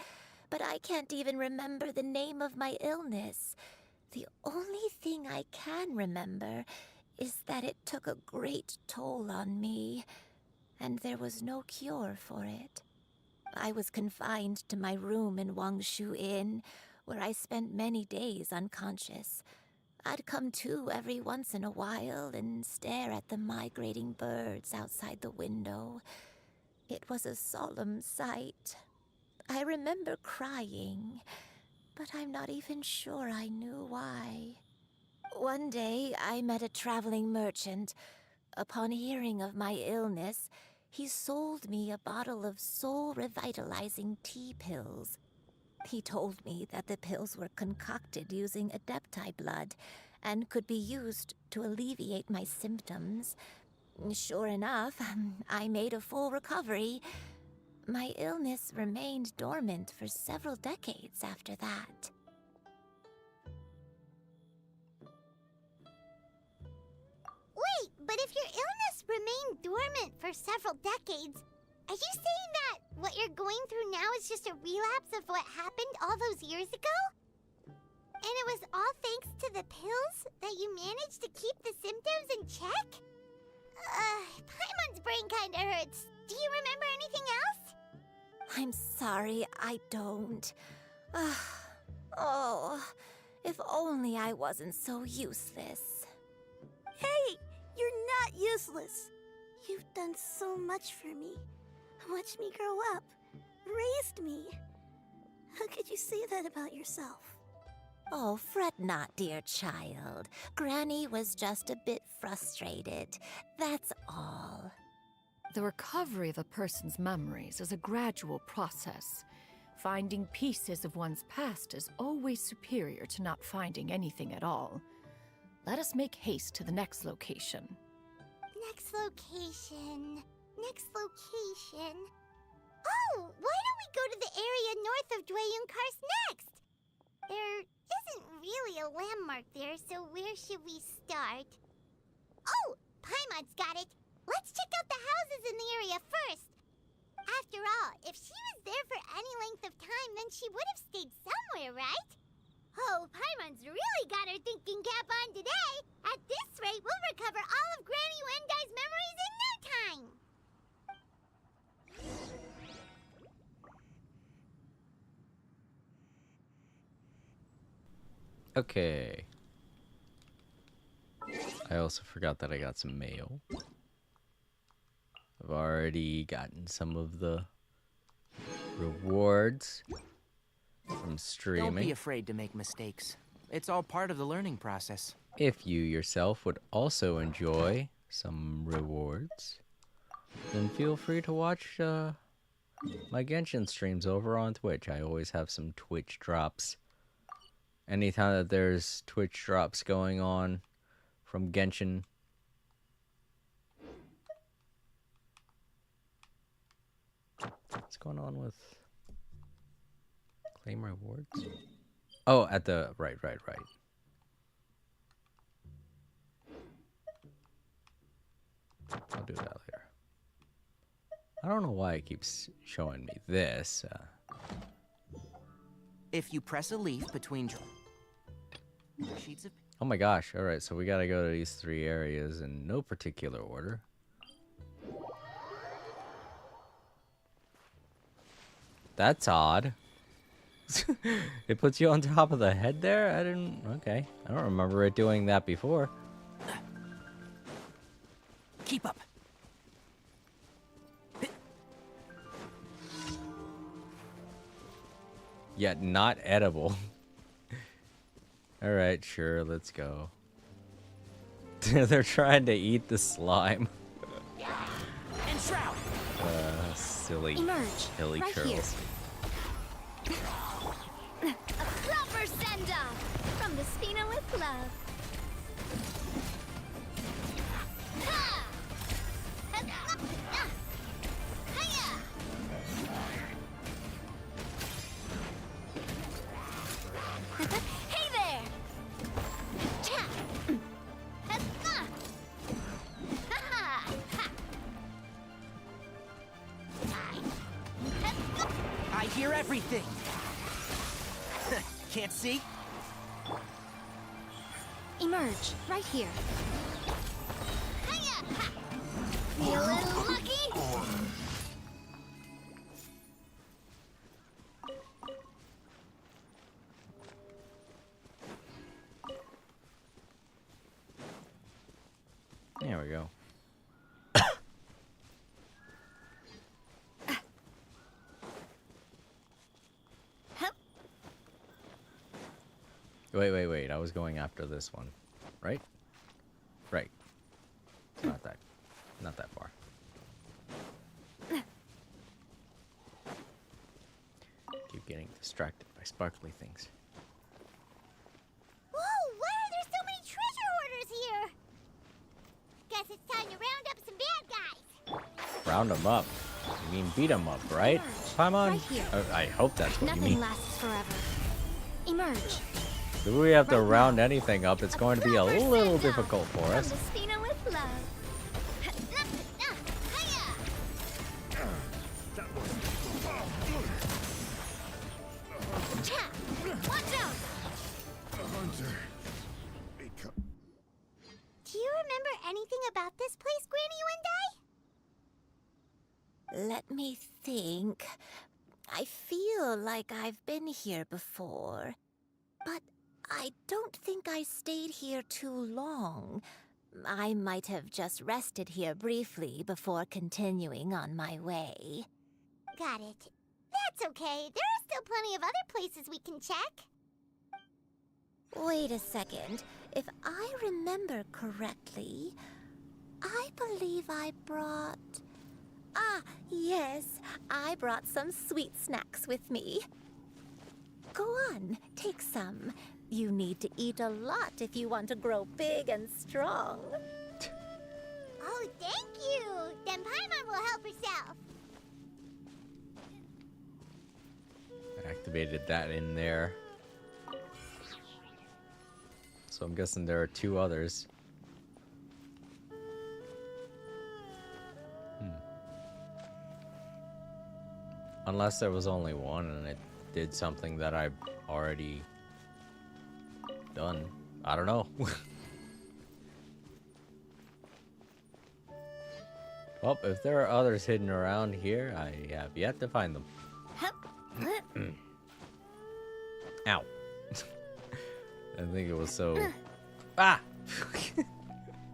I can't even remember the name of my illness. The only thing I can remember is that it took a great toll on me, and there was no cure for it. I was confined to my room in Wangshu Inn, where I spent many days unconscious. I'd come to every once in a while and stare at the migrating birds outside the window. It was a solemn sight. I remember crying, but I'm not even sure I knew why. One day, I met a traveling merchant. Upon hearing of my illness, he sold me a bottle of soul-revitalizing tea pills. He told me that the pills were concocted using Adepti blood and could be used to alleviate my symptoms. Sure enough, I made a full recovery. My illness remained dormant for several decades after that. Wait, but if your illness remained dormant for several decades, are you saying that what you're going through now is just a relapse of what happened all those years ago? And it was all thanks to the pills that you managed to keep the symptoms in check? Paimon's brain kinda hurts. Do you remember anything else? I'm sorry, I don't. Oh, if only I wasn't so useless. Hey, you're not useless. You've done so much for me. Watched me grow up. Raised me. How could you say that about yourself? Oh, fret not, dear child. Granny was just a bit frustrated. That's all. The recovery of a person's memories is a gradual process. Finding pieces of one's past is always superior to not finding anything at all. Let us make haste to the next location. Next location. Next location. Oh, why don't we go to the area north of Dwayunkars next? There isn't really a landmark there, so where should we start? Oh, Paimon's got it. Let's check out the houses in the area first. After all, if she was there for any length of time, then she would have stayed somewhere, right? Oh, Paimon's really got her thinking cap on today. At this rate, we'll recover all of Granny Wendai's memories in no time. Okay. I also forgot that I got some mail. I've already gotten some of the rewards from streaming. Don't be afraid to make mistakes. It's all part of the learning process. If you yourself would also enjoy some rewards, then feel free to watch my Genshin streams over on Twitch. I always have some Twitch drops. Anytime that there's Twitch drops going on from Genshin. What's going on with claim rewards? Oh, at the right. I'll do that later. I don't know why it keeps showing me this. If you press a leaf between sheets of... Oh my gosh, alright, so we gotta go to these 3 areas in no particular order. That's odd. It puts you on top of the head there? I didn't... Okay. I don't remember it doing that before. Keep up. Yet not edible. Alright, sure, let's go. They're trying to eat the slime. Enshroud. Silly. Emerge. Hilly Right curls. A proper send-off from the Spina with love. Ha! Hey there! Cha! I hear everything. Can't see? Emerge. Right here. You a little lucky? There we go. Wait. I was going after this one. Right? Right. It's not that far. Keep getting distracted by sparkly things. Whoa, why are there so many treasure hoarders here? Guess it's time to round up some bad guys. Round them up. You mean beat them up, right? Paimon? Right here. I hope that's what Nothing you mean. lasts forever. Emerge. If we have to round anything up, it's going to be a little difficult for From us. the Spina with love. Cha! Watch out! Hunter. Do you remember anything about this place, Granny Wendai? Let me think. I feel like I've been here before, but I don't think I stayed here too long. I might have just rested here briefly before continuing on my way. Got it. That's okay. There are still plenty of other places we can check. Wait a second. If I remember correctly, I believe I brought... Ah, yes, I brought some sweet snacks with me. Go on, take some. You need to eat a lot if you want to grow big and strong. Oh, thank you. Then Paimon will help herself. Activated that in there. So I'm guessing there are 2 others. Unless there was only one and it did something that I've already done. I don't know. Well, if there are others hidden around here, I have yet to find them. Ow. I think it was so... Ah!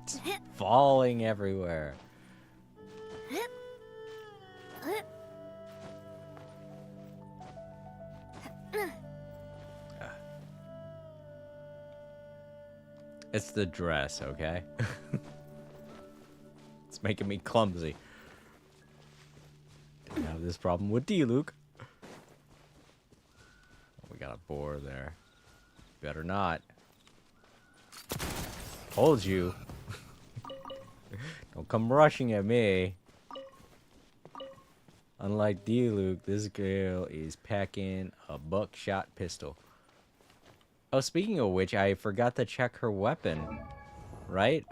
Just falling everywhere. It's the dress, okay? It's making me clumsy. Didn't have this problem with D, Luke. We got a boar there. Better not. Told you. Don't come rushing at me. Unlike D, Luke, this girl is packing a buckshot pistol. Oh, speaking of which, I forgot to check her weapon. Right?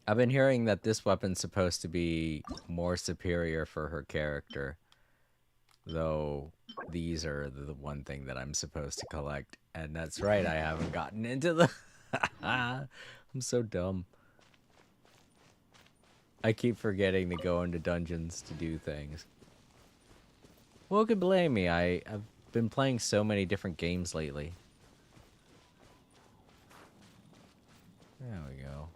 I've been hearing that this weapon's supposed to be more superior for her character. Though, these are the one thing that I'm supposed to collect. And that's right, I haven't gotten into the... I'm so dumb. I keep forgetting to go into dungeons to do things. Who could blame me? I've been playing so many different games lately. There we go.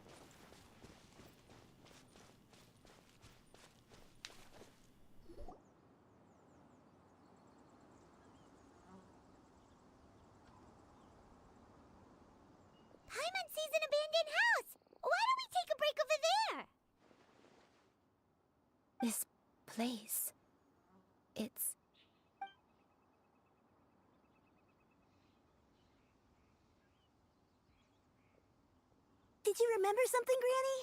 Paimon sees an abandoned house! Why don't we take a break over there? This place. It's... Did you remember something, Granny?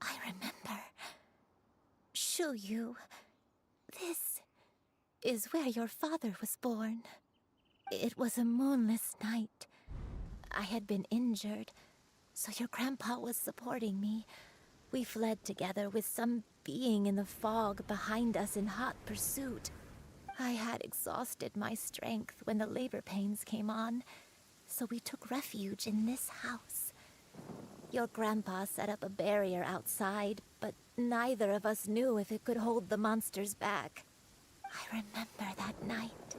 I remember. Shuyu. This is where your father was born. It was a moonless night. I had been injured, so your grandpa was supporting me. We fled together with some being in the fog behind us in hot pursuit. I had exhausted my strength when the labor pains came on, so we took refuge in this house. Your grandpa set up a barrier outside, but neither of us knew if it could hold the monsters back. I remember that night.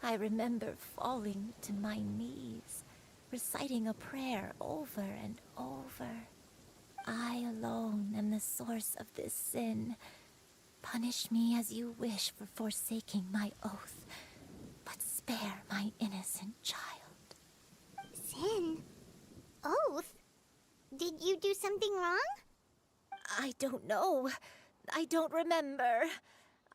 I remember falling to my knees, reciting a prayer over and over. I alone am the source of this sin. Punish me as you wish for forsaking my oath, but spare my innocent child. Sin? Oath? Did you do something wrong? I don't know. I don't remember.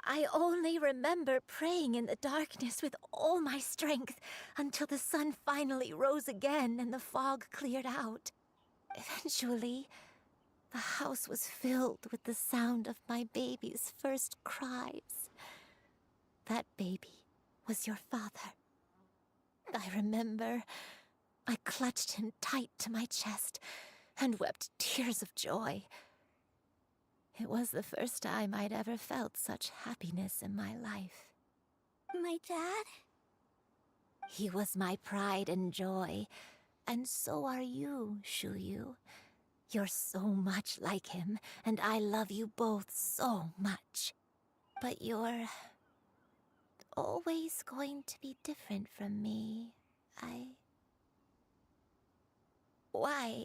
I only remember praying in the darkness with all my strength until the sun finally rose again and the fog cleared out. Eventually, the house was filled with the sound of my baby's first cries. That baby was your father. I remember I clutched him tight to my chest and wept tears of joy. It was the first time I'd ever felt such happiness in my life. My dad? He was my pride and joy, and so are you, Shuyu. You're so much like him, and I love you both so much. But you're always going to be different from me. Why?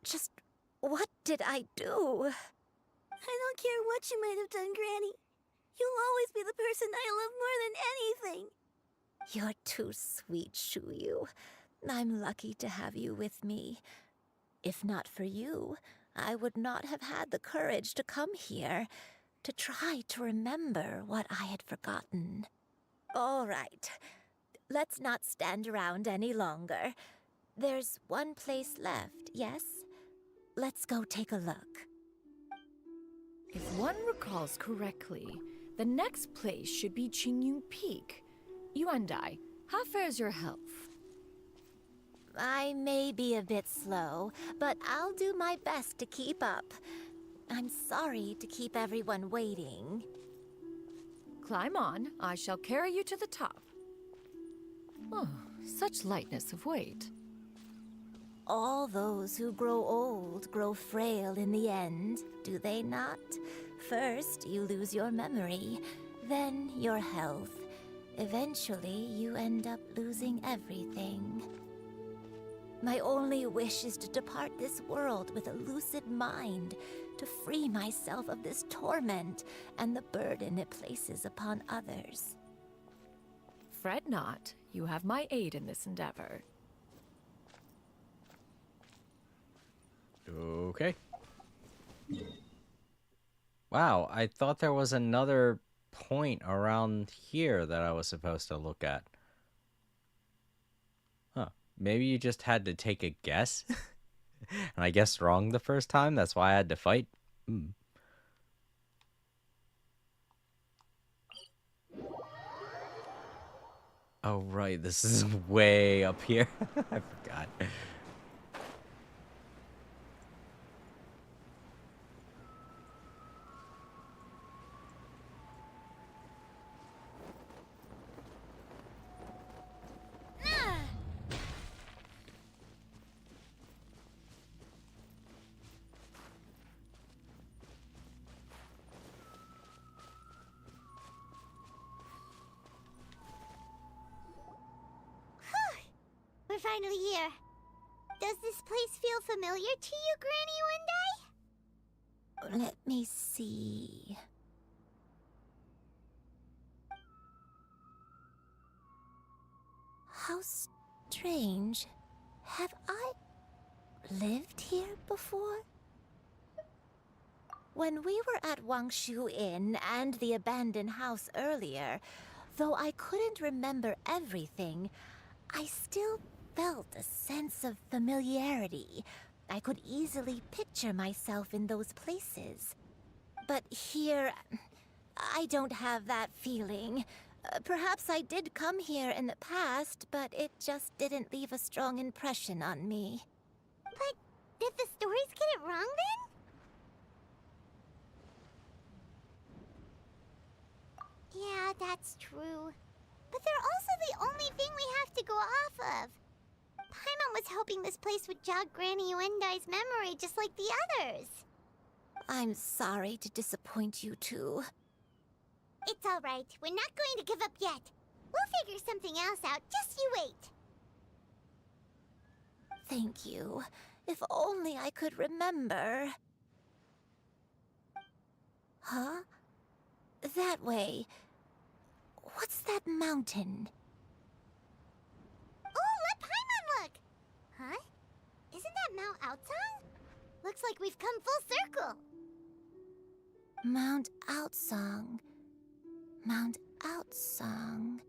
Just what did I do? I don't care what you might have done, Granny. You'll always be the person I love more than anything. You're too sweet, Shuyu. I'm lucky to have you with me. If not for you, I would not have had the courage to come here, to try to remember what I had forgotten. All right, let's not stand around any longer. There's one place left, yes? Let's go take a look. If one recalls correctly, the next place should be Qingyun Peak. Yuandai, how fares your health? I may be a bit slow, but I'll do my best to keep up. I'm sorry to keep everyone waiting. Climb on. I shall carry you to the top. Oh, such lightness of weight. All those who grow old grow frail in the end, do they not? First, you lose your memory, then your health. Eventually, you end up losing everything. My only wish is to depart this world with a lucid mind, to free myself of this torment and the burden it places upon others. Fret not. You have my aid in this endeavor. Okay. Wow, I thought there was another point around here that I was supposed to look at. Huh. Maybe you just had to take a guess? And I guessed wrong the first time, that's why I had to fight? Oh, right, this is way up here. I forgot. We're finally here. Does this place feel familiar to you, Granny One Day? Let me see. How strange. Have I lived here before? When we were at Wangshu Inn and the abandoned house earlier, though I couldn't remember everything, I still felt a sense of familiarity. I could easily picture myself in those places. But here, I don't have that feeling. Perhaps I did come here in the past, but it just didn't leave a strong impression on me. But did the stories get it wrong then? Yeah, that's true. But they're also the only thing we have to go off of. Paimon was hoping this place would jog Granny Uendai's memory just like the others. I'm sorry to disappoint you two. It's all right. We're not going to give up yet. We'll figure something else out. Just you wait. Thank you. If only I could remember. Huh? That way. What's that mountain? Oh, let Paimon look! Huh? Isn't that Mount Outsong? Looks like we've come full circle. Mount Outsong. Mount Outsong.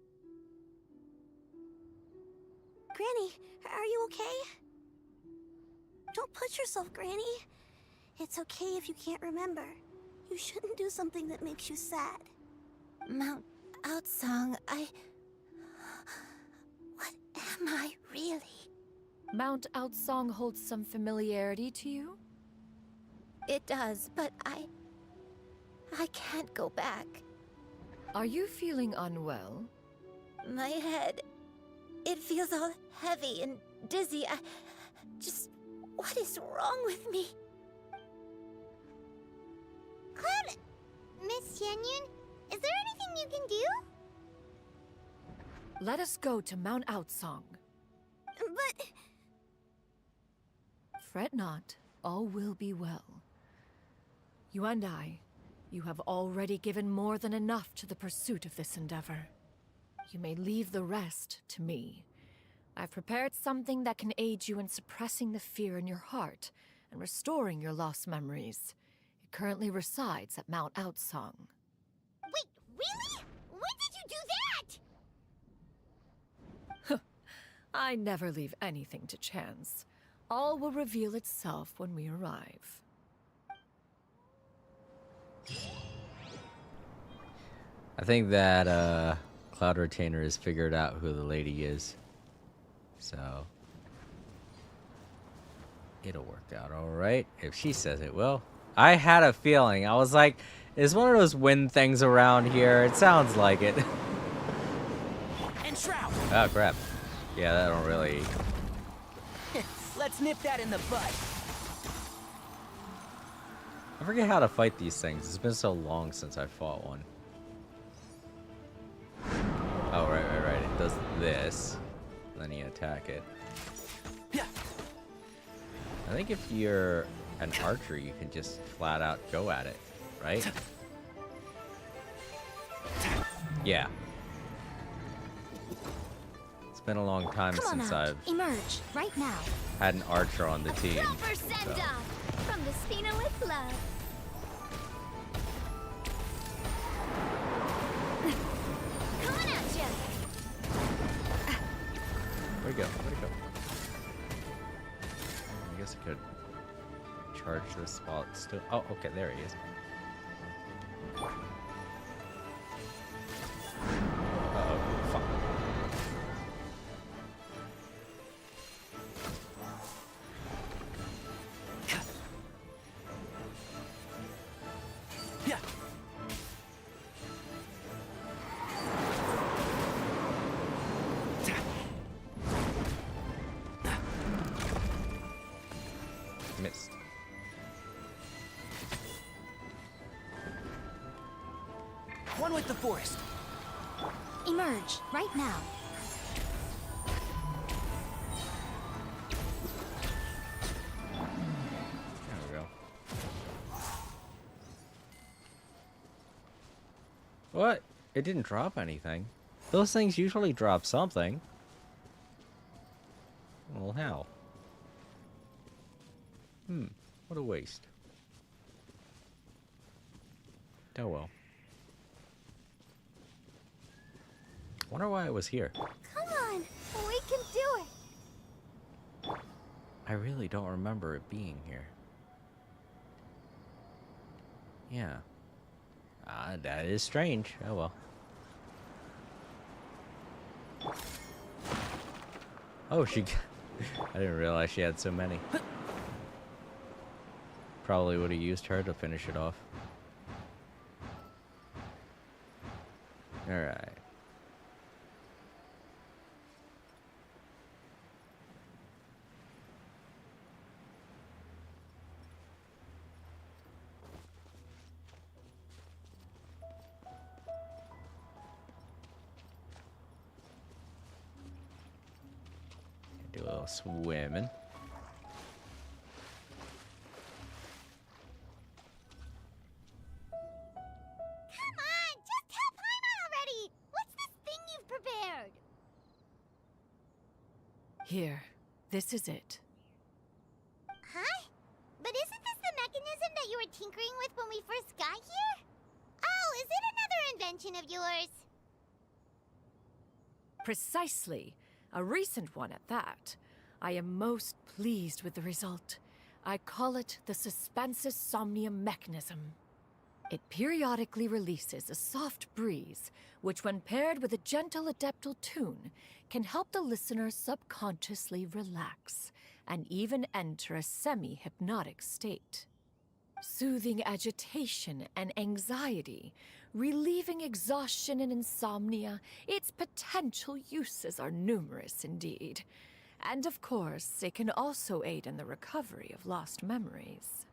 Granny, are you okay? Don't push yourself, Granny. It's okay if you can't remember. You shouldn't do something that makes you sad. Mount Outsong, what am I really? Mount Outsong holds some familiarity to you? It does, but I can't go back. Are you feeling unwell? My head, it feels all heavy and dizzy. What is wrong with me? Cloud, Miss Yenyun, is there anything you can do? Let us go to Mount Outsong. But... Fret not, all will be well. You and I, you have already given more than enough to the pursuit of this endeavor. You may leave the rest to me. I've prepared something that can aid you in suppressing the fear in your heart and restoring your lost memories. It currently resides at Mount Outsong. Wait, really? When did you do that? I never leave anything to chance. All will reveal itself when we arrive. I think that Cloud Retainer has figured out who the lady is. So it'll work out all right if she says it will. I had a feeling. I was like, is one of those wind things around here? It sounds like it. And Shroud! Oh, crap. Yeah, that don't really... Let's nip that in the bud. I forget how to fight these things. It's been so long since I fought one. Oh, right. It does this. Then you attack it. I think if you're an archer, you can just flat out go at it, right? Yeah. It's been a long time since I've emerge right now. had an archer on the team. Proper send-off from the Spina with love. Coming at you. Where'd he go? I guess I could charge this while it's still... Oh, okay, there he is. Uh-oh, fuck. Missed. One with the forest. Emerge right now. There we go. What? It didn't drop anything. Those things usually drop something. Well, how? What a waste. Oh well. Wonder why I was here. Come on, we can do it. I really don't remember it being here. Yeah. That is strange. Oh well. Oh, she... I didn't realize she had so many. Probably would have used her to finish it off. Alright. Do a little swimming. Come on, just tell Paimon already! What's this thing you've prepared? Here, this is it. Huh? But isn't this the mechanism that you were tinkering with when we first got here? Oh, is it another invention of yours? Precisely. A recent one at that. I am most pleased with the result. I call it the Suspensus Somnium mechanism. It periodically releases a soft breeze, which when paired with a gentle adeptal tune, can help the listener subconsciously relax and even enter a semi-hypnotic state. Soothing agitation and anxiety, relieving exhaustion and insomnia, its potential uses are numerous indeed. And of course, it can also aid in the recovery of lost memories.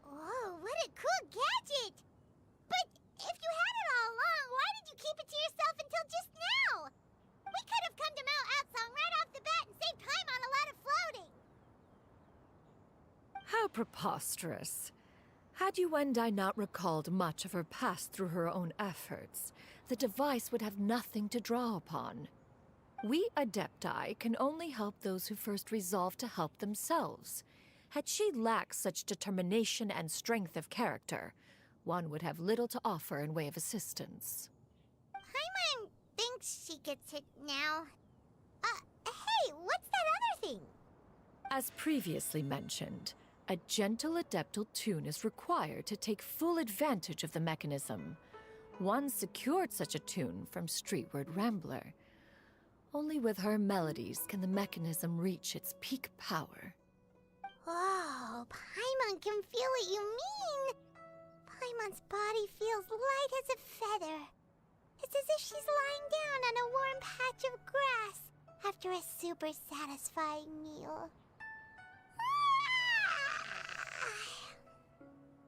Whoa, what a cool gadget! But if you had it all along, why did you keep it to yourself until just now? We could have come to Mount Outsong right off the bat and saved Paimon a lot of floating! How preposterous. Had Yuendai not recalled much of her past through her own efforts, the device would have nothing to draw upon. We Adepti can only help those who first resolve to help themselves. Had she lacked such determination and strength of character, one would have little to offer in way of assistance. Paimon thinks she gets it now. Hey, what's that other thing? As previously mentioned, A gentle adeptal tune is required to take full advantage of the mechanism. One secured such a tune from Streetward Rambler. Only with her melodies can the mechanism reach its peak power. Whoa, Paimon can feel what you mean. Paimon's body feels light as a feather. It's as if she's lying down on a warm patch of grass after a super satisfying meal.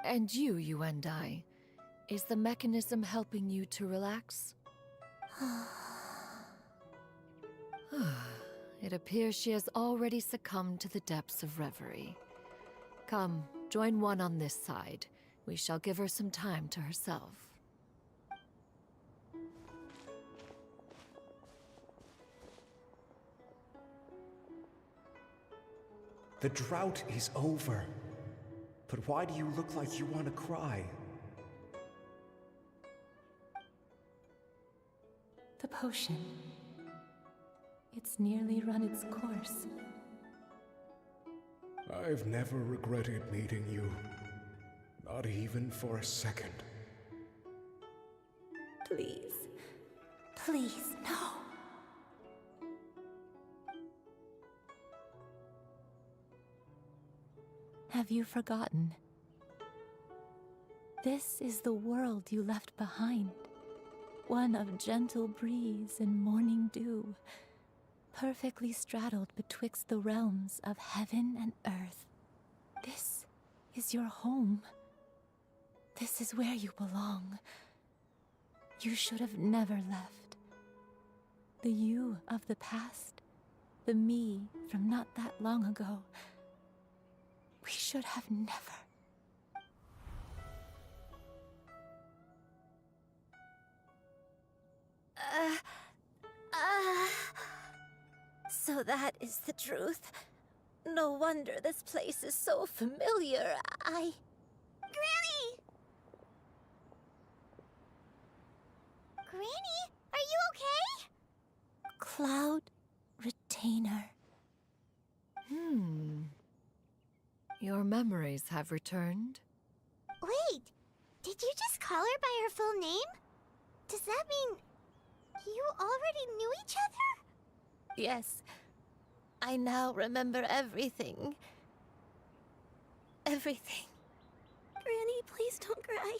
And you, Yuendai, is the mechanism helping you to relax? It appears she has already succumbed to the depths of reverie. Come, join one on this side. We shall give her some time to herself. The drought is over. But why do you look like you want to cry? The potion. It's nearly run its course. I've never regretted meeting you. Not even for a second. Please. Please, no. Have you forgotten? This is the world you left behind. One of gentle breeze and morning dew, perfectly straddled betwixt the realms of heaven and earth. This is your home. This is where you belong. You should have never left. The you of the past, the me from not that long ago, we should have never. So that is the truth. No wonder this place is so familiar. Granny! Granny, are you okay? Cloud Retainer. Your memories have returned? Wait, did you just call her by her full name? Does that mean you already knew each other? Yes. I now remember everything. Everything. Granny, please don't cry.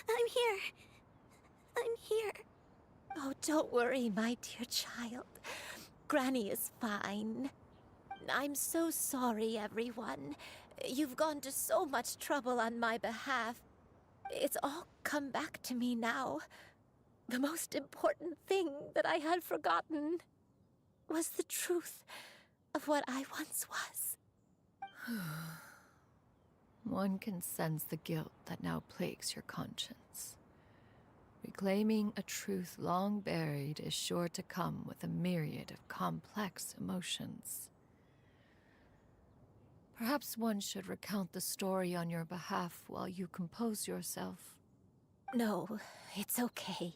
I'm here. I'm here. Oh, don't worry, my dear child. Granny is fine. I'm so sorry, everyone. You've gone to so much trouble on my behalf. It's all come back to me now. The most important thing that I had forgotten was the truth of what I once was. One can sense the guilt that now plagues your conscience. Reclaiming a truth long buried is sure to come with a myriad of complex emotions. Perhaps one should recount the story on your behalf while you compose yourself. No, it's okay.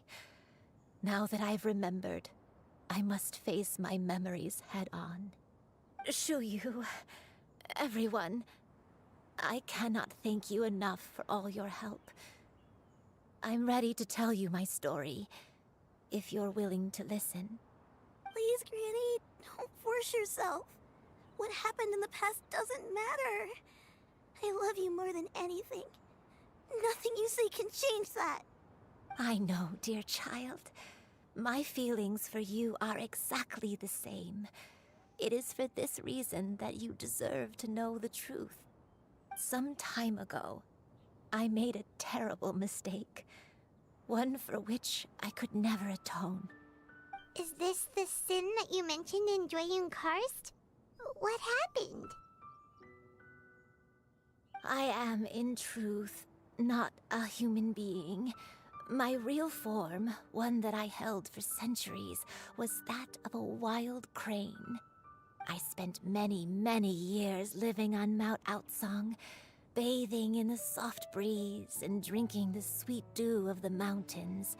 Now that I've remembered, I must face my memories head on. Shuyu, everyone, I cannot thank you enough for all your help. I'm ready to tell you my story, if you're willing to listen. Please, Granny, don't force yourself. What happened in the past doesn't matter. I love you more than anything. Nothing you say can change that. I know, dear child. My feelings for you are exactly the same. It is for this reason that you deserve to know the truth. Some time ago, I made a terrible mistake. One for which I could never atone. Is this the sin that you mentioned in Joyun Karst? What happened? I am, in truth, not a human being. My real form, one that I held for centuries, was that of a wild crane. I spent many, many years living on Mount Outsong, bathing in the soft breeze and drinking the sweet dew of the mountains.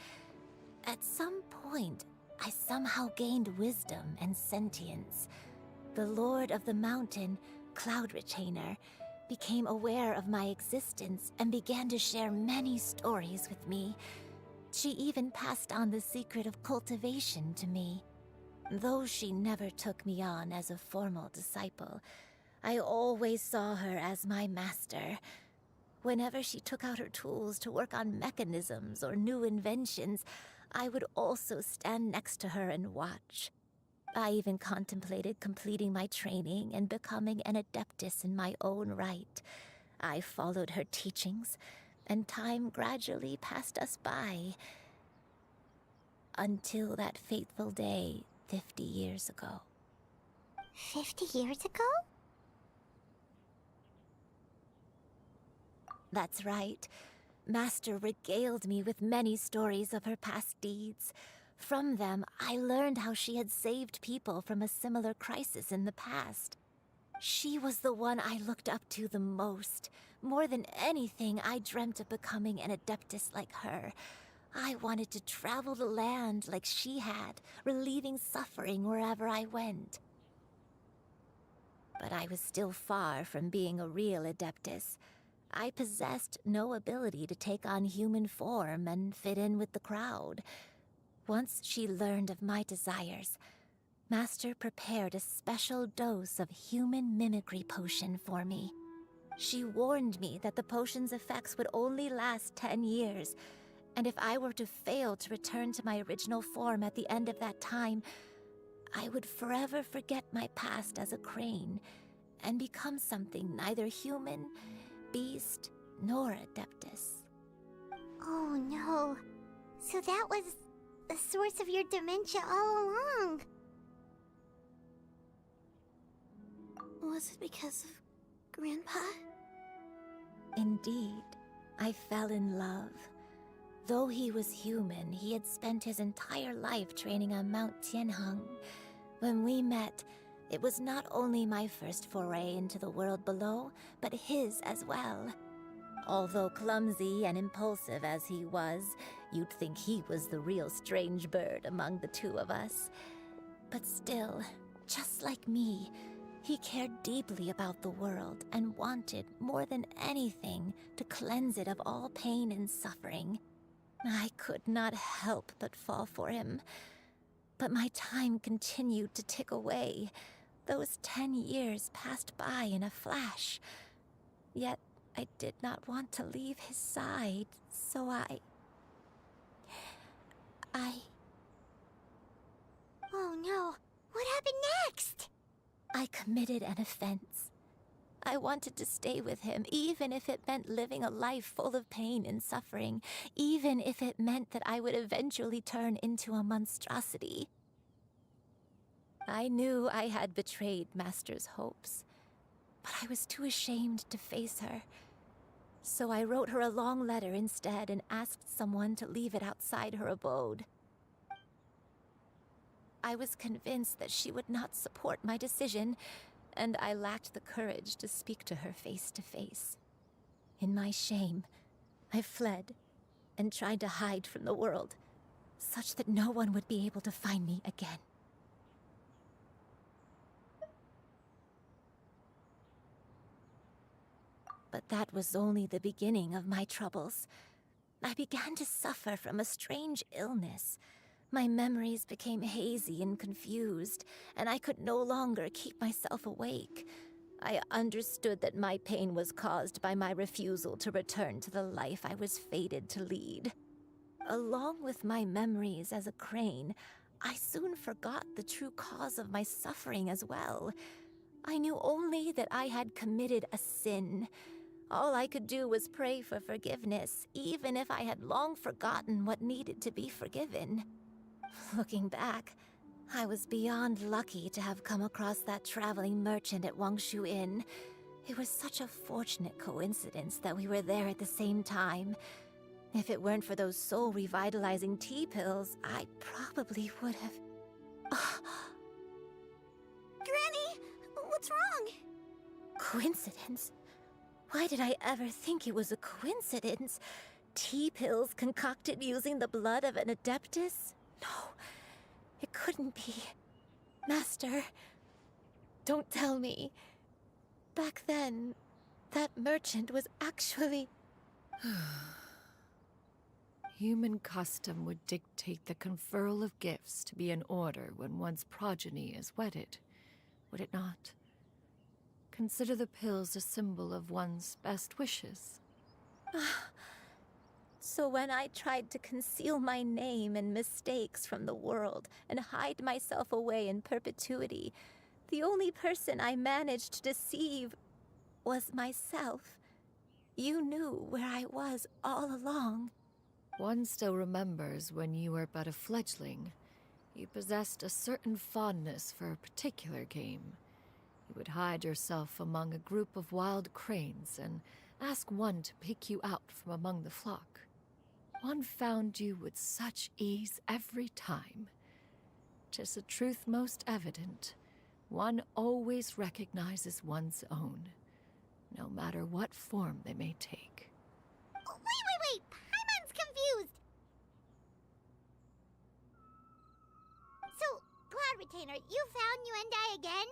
At some point, I somehow gained wisdom and sentience. The Lord of the Mountain, Cloud Retainer, became aware of my existence and began to share many stories with me. She even passed on the secret of cultivation to me. Though she never took me on as a formal disciple, I always saw her as my master. Whenever she took out her tools to work on mechanisms or new inventions, I would also stand next to her and watch. I even contemplated completing my training and becoming an adeptus in my own right. I followed her teachings, and time gradually passed us by. Until that fateful day 50 years ago. 50 years ago? That's right. Master regaled me with many stories of her past deeds. From them, I learned how she had saved people from a similar crisis in the past. She was the one I looked up to the most. More than anything, I dreamt of becoming an adeptus like her. I wanted to travel the land like she had, relieving suffering wherever I went. But I was still far from being a real adeptus. I possessed no ability to take on human form and fit in with the crowd. Once she learned of my desires, Master prepared a special dose of human mimicry potion for me. She warned me that the potion's effects would only last 10 years, and if I were to fail to return to my original form at the end of that time, I would forever forget my past as a crane and become something neither human, beast, nor adeptus. Oh no. So that was the source of your dementia all along. Was it because of Grandpa? Indeed, I fell in love. Though he was human, he had spent his entire life training on Mount Tianheng. When we met, it was not only my first foray into the world below, but his as well. Although clumsy and impulsive as he was, you'd think he was the real strange bird among the two of us. But still, just like me, he cared deeply about the world and wanted, more than anything, to cleanse it of all pain and suffering. I could not help but fall for him. But my time continued to tick away. Those 10 years passed by in a flash. Yet I did not want to leave his side, so I... Oh no, what happened next? I committed an offense. I wanted to stay with him, even if it meant living a life full of pain and suffering, even if it meant that I would eventually turn into a monstrosity. I knew I had betrayed Master's hopes, but I was too ashamed to face her. So I wrote her a long letter instead and asked someone to leave it outside her abode. I was convinced that she would not support my decision, and I lacked the courage to speak to her face to face. In my shame, I fled and tried to hide from the world, such that no one would be able to find me again. But that was only the beginning of my troubles. I began to suffer from a strange illness. My memories became hazy and confused, and I could no longer keep myself awake. I understood that my pain was caused by my refusal to return to the life I was fated to lead. Along with my memories as a crane, I soon forgot the true cause of my suffering as well. I knew only that I had committed a sin. All I could do was pray for forgiveness, even if I had long forgotten what needed to be forgiven. Looking back, I was beyond lucky to have come across that traveling merchant at Wangshu Inn. It was such a fortunate coincidence that we were there at the same time. If it weren't for those soul-revitalizing tea pills, I probably would have... Granny, what's wrong? Coincidence? Why did I ever think it was a coincidence? Tea pills concocted using the blood of an adeptus? No, it couldn't be. Master, don't tell me. Back then, That merchant was actually... Human custom would dictate the conferral of gifts to be in order when one's progeny is wedded, would it not? Consider the pills a symbol of one's best wishes. So when I tried to conceal my name and mistakes from the world and hide myself away in perpetuity, the only person I managed to deceive was myself. You knew where I was all along. One still remembers when you were but a fledgling. You possessed a certain fondness for a particular game. You would hide yourself among a group of wild cranes and ask one to pick you out from among the flock. One found you with such ease every time. 'Tis a truth most evident. One always recognizes one's own, no matter what form they may take. Wait! Paimon's confused! So, Cloud Retainer, you found Yuendai again?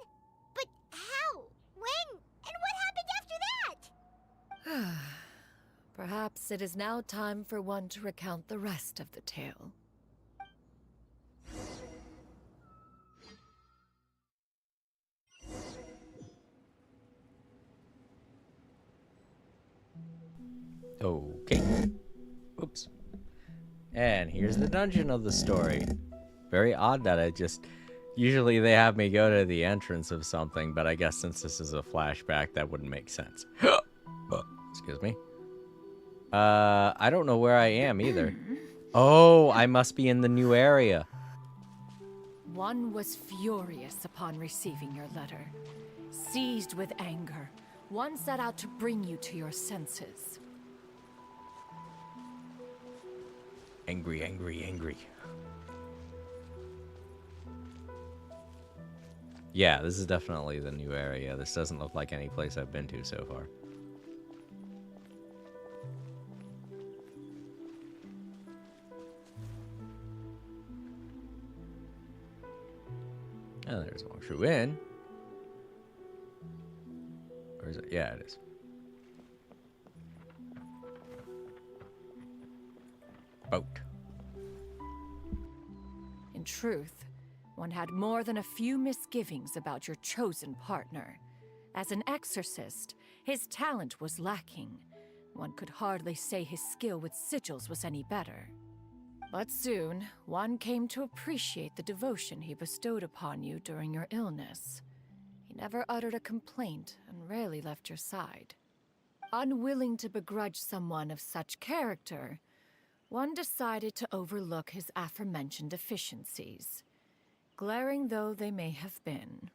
But how? When? And what happened after that? Perhaps it is now time for one to recount the rest of the tale. Okay. Oops. And here's the dungeon of the story. Very odd that I just... Usually they have me go to the entrance of something, but I guess since this is a flashback, that wouldn't make sense. Excuse me. I don't know where I am either. Oh, I must be in the new area. One was furious upon receiving your letter. Seized with anger, one set out to bring you to your senses. Angry, angry, angry. Yeah, this is definitely the new area. This doesn't look like any place I've been to so far. And there's Wangshu Inn. Or is it? Yeah, it is. Boat. In truth, one had more than a few misgivings about your chosen partner. As an exorcist, his talent was lacking. One could hardly say his skill with sigils was any better. But soon, one came to appreciate the devotion he bestowed upon you during your illness. He never uttered a complaint and rarely left your side. Unwilling to begrudge someone of such character, one decided to overlook his aforementioned deficiencies, glaring though they may have been.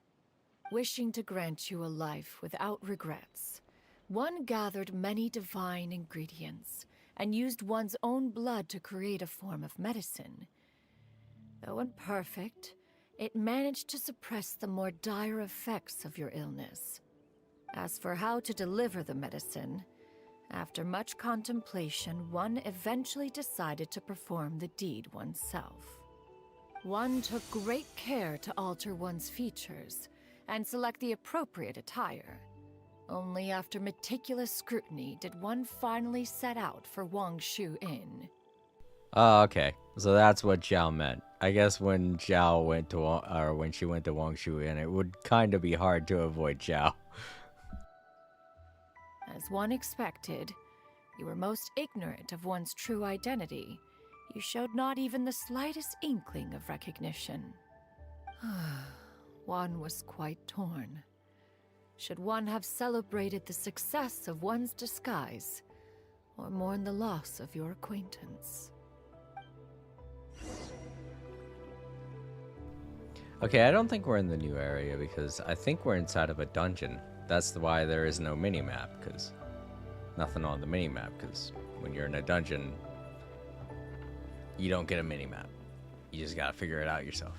Wishing to grant you a life without regrets, one gathered many divine ingredients and used one's own blood to create a form of medicine. Though imperfect, it managed to suppress the more dire effects of your illness. As for how to deliver the medicine, after much contemplation, one eventually decided to perform the deed oneself. One took great care to alter one's features and select the appropriate attire. Only after meticulous scrutiny did one finally set out for Wangshu Inn. Oh, okay. So that's what Zhao meant. I guess when Zhao went to, or when she went to Wangshu Inn, it would kind of be hard to avoid Zhao. As one expected, you were most ignorant of one's true identity. You showed not even the slightest inkling of recognition. One was quite torn. Should one have celebrated the success of one's disguise, or mourn the loss of your acquaintance? Okay, I don't think we're in the new area because I think we're inside of a dungeon. That's why there is no mini-map, because nothing on the mini-map, because when you're in a dungeon, you don't get a mini-map. You just gotta figure it out yourself.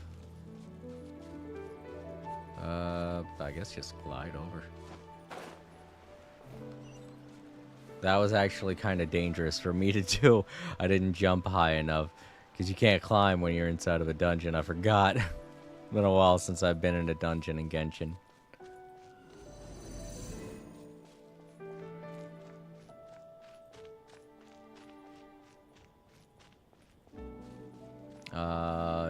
I guess just glide over. That was actually kind of dangerous for me to do. I didn't jump high enough, because you can't climb when you're inside of a dungeon. I forgot. It's been a while since I've been in a dungeon in Genshin.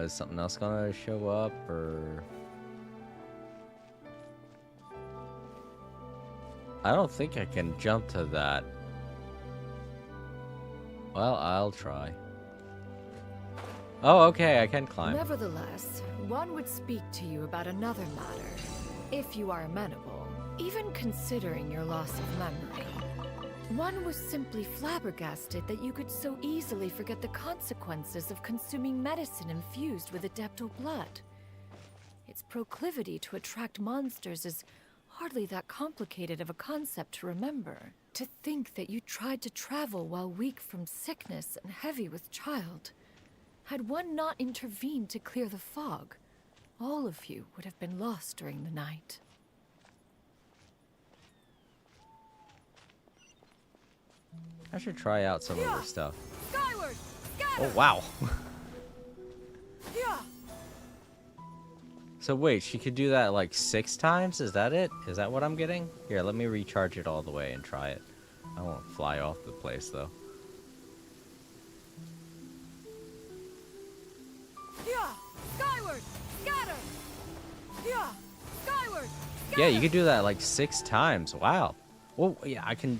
Is something else gonna show up, or... I don't think I can jump to that. Well, I'll try. Oh, okay, I can climb. Nevertheless, one would speak to you about another matter, if you are amenable. Even considering your loss of memory, one was simply flabbergasted that you could so easily forget the consequences of consuming medicine infused with Adeptal blood. Its proclivity to attract monsters is hardly that complicated of a concept to remember. To think that you tried to travel while weak from sickness and heavy with child. Had one not intervened to clear the fog, all of you would have been lost during the night. I should try out some of her stuff. Skyward! Oh, wow. So wait, she could do that like 6 times? Is that it? Is that what I'm getting? Here, let me recharge it all the way and try it. I won't fly off the place, though. Skyward! Scatter! Skyward! Yeah, you could do that like 6 times. Wow. Well, yeah, I can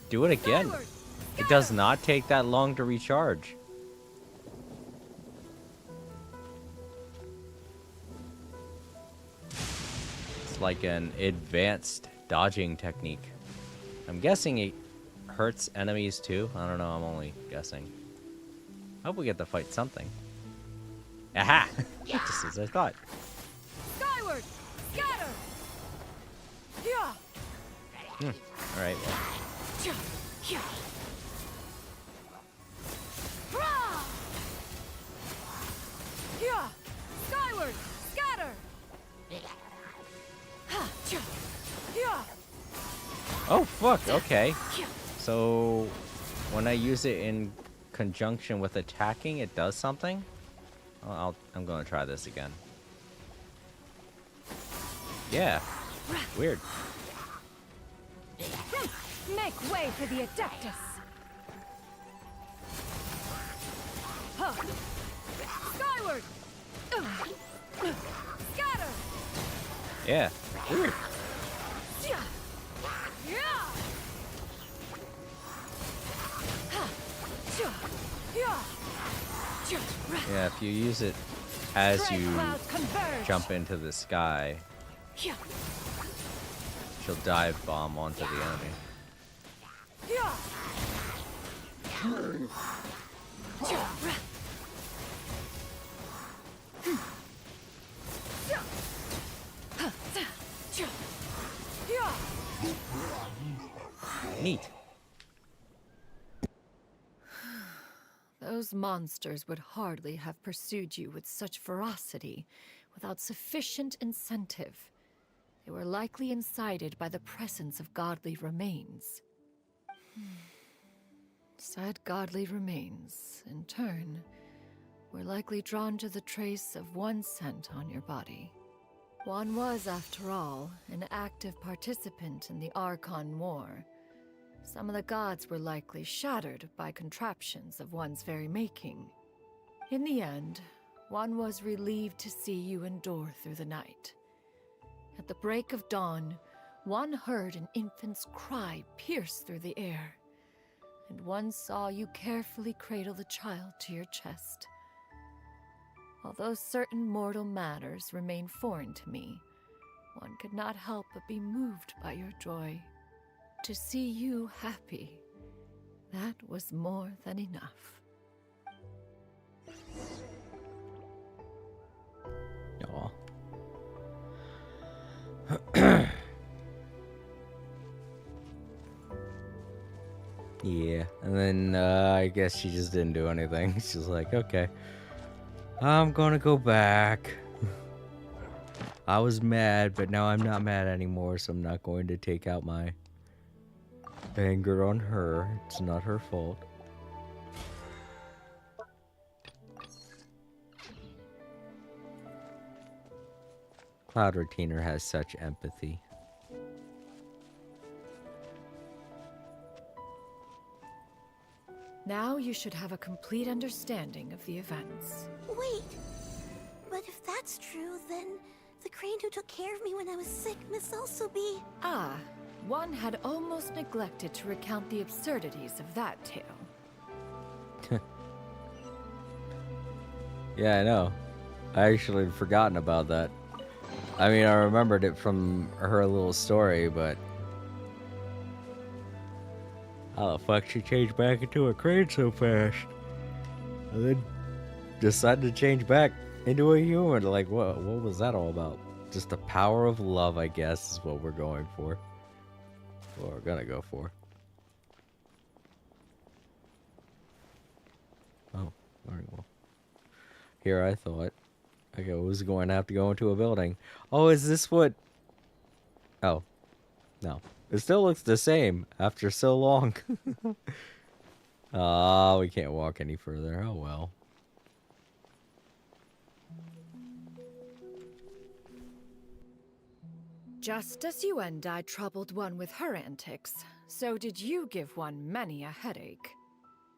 do it again. It does not take that long to recharge. It's like an advanced dodging technique. I'm guessing it hurts enemies too. I don't know, I'm only guessing. I hope we get to fight something. Aha! Just as I thought. Skyward! Scatter! Alright, well. Skyward! Scatter! Oh, fuck, okay. So, when I use it in conjunction with attacking, it does something? I'm gonna try this again. Yeah. Weird. Make way for the Adeptus! Skyward! Scatter! Yeah. Weird. Yeah, if you use it as you jump into the sky, she'll dive bomb onto the enemy. Neat. Those monsters would hardly have pursued you with such ferocity without sufficient incentive. They were likely incited by the presence of godly remains. Said godly remains, in turn, were likely drawn to the trace of one scent on your body. One was, after all, an active participant in the Archon War. Some of the gods were likely shattered by contraptions of one's very making. In the end, one was relieved to see you endure through the night. At the break of dawn, one heard an infant's cry pierce through the air, and one saw you carefully cradle the child to your chest. Although certain mortal matters remain foreign to me, one could not help but be moved by your joy. To see you happy, that was more than enough. Aw. Yeah, and then I guess she just didn't do anything. She's like, okay, I'm gonna go back. I was mad, but now I'm not mad anymore, so I'm not going to take out my anger on her. It's not her fault. Cloud Retainer has such empathy. Now you should have a complete understanding of the events. Wait, But if that's true, then the crane who took care of me when I was sick must also be... Ah, one had almost neglected to recount the absurdities of that tale. Yeah, I know. I actually had forgotten about that. I mean, I remembered it from her little story, but... how the fuck she changed back into a crane so fast? And then decided to change back into a human. Like, what was that all about? Just the power of love, I guess, is what we're going for. What we're gonna go for. Oh, very well. Here I thought. Okay, I was going to have to go into a building. Oh, is this what... oh. No. It still looks the same after so long. Ah, we can't walk any further. Oh, well. Just as you and I troubled one with her antics, so did you give one many a headache.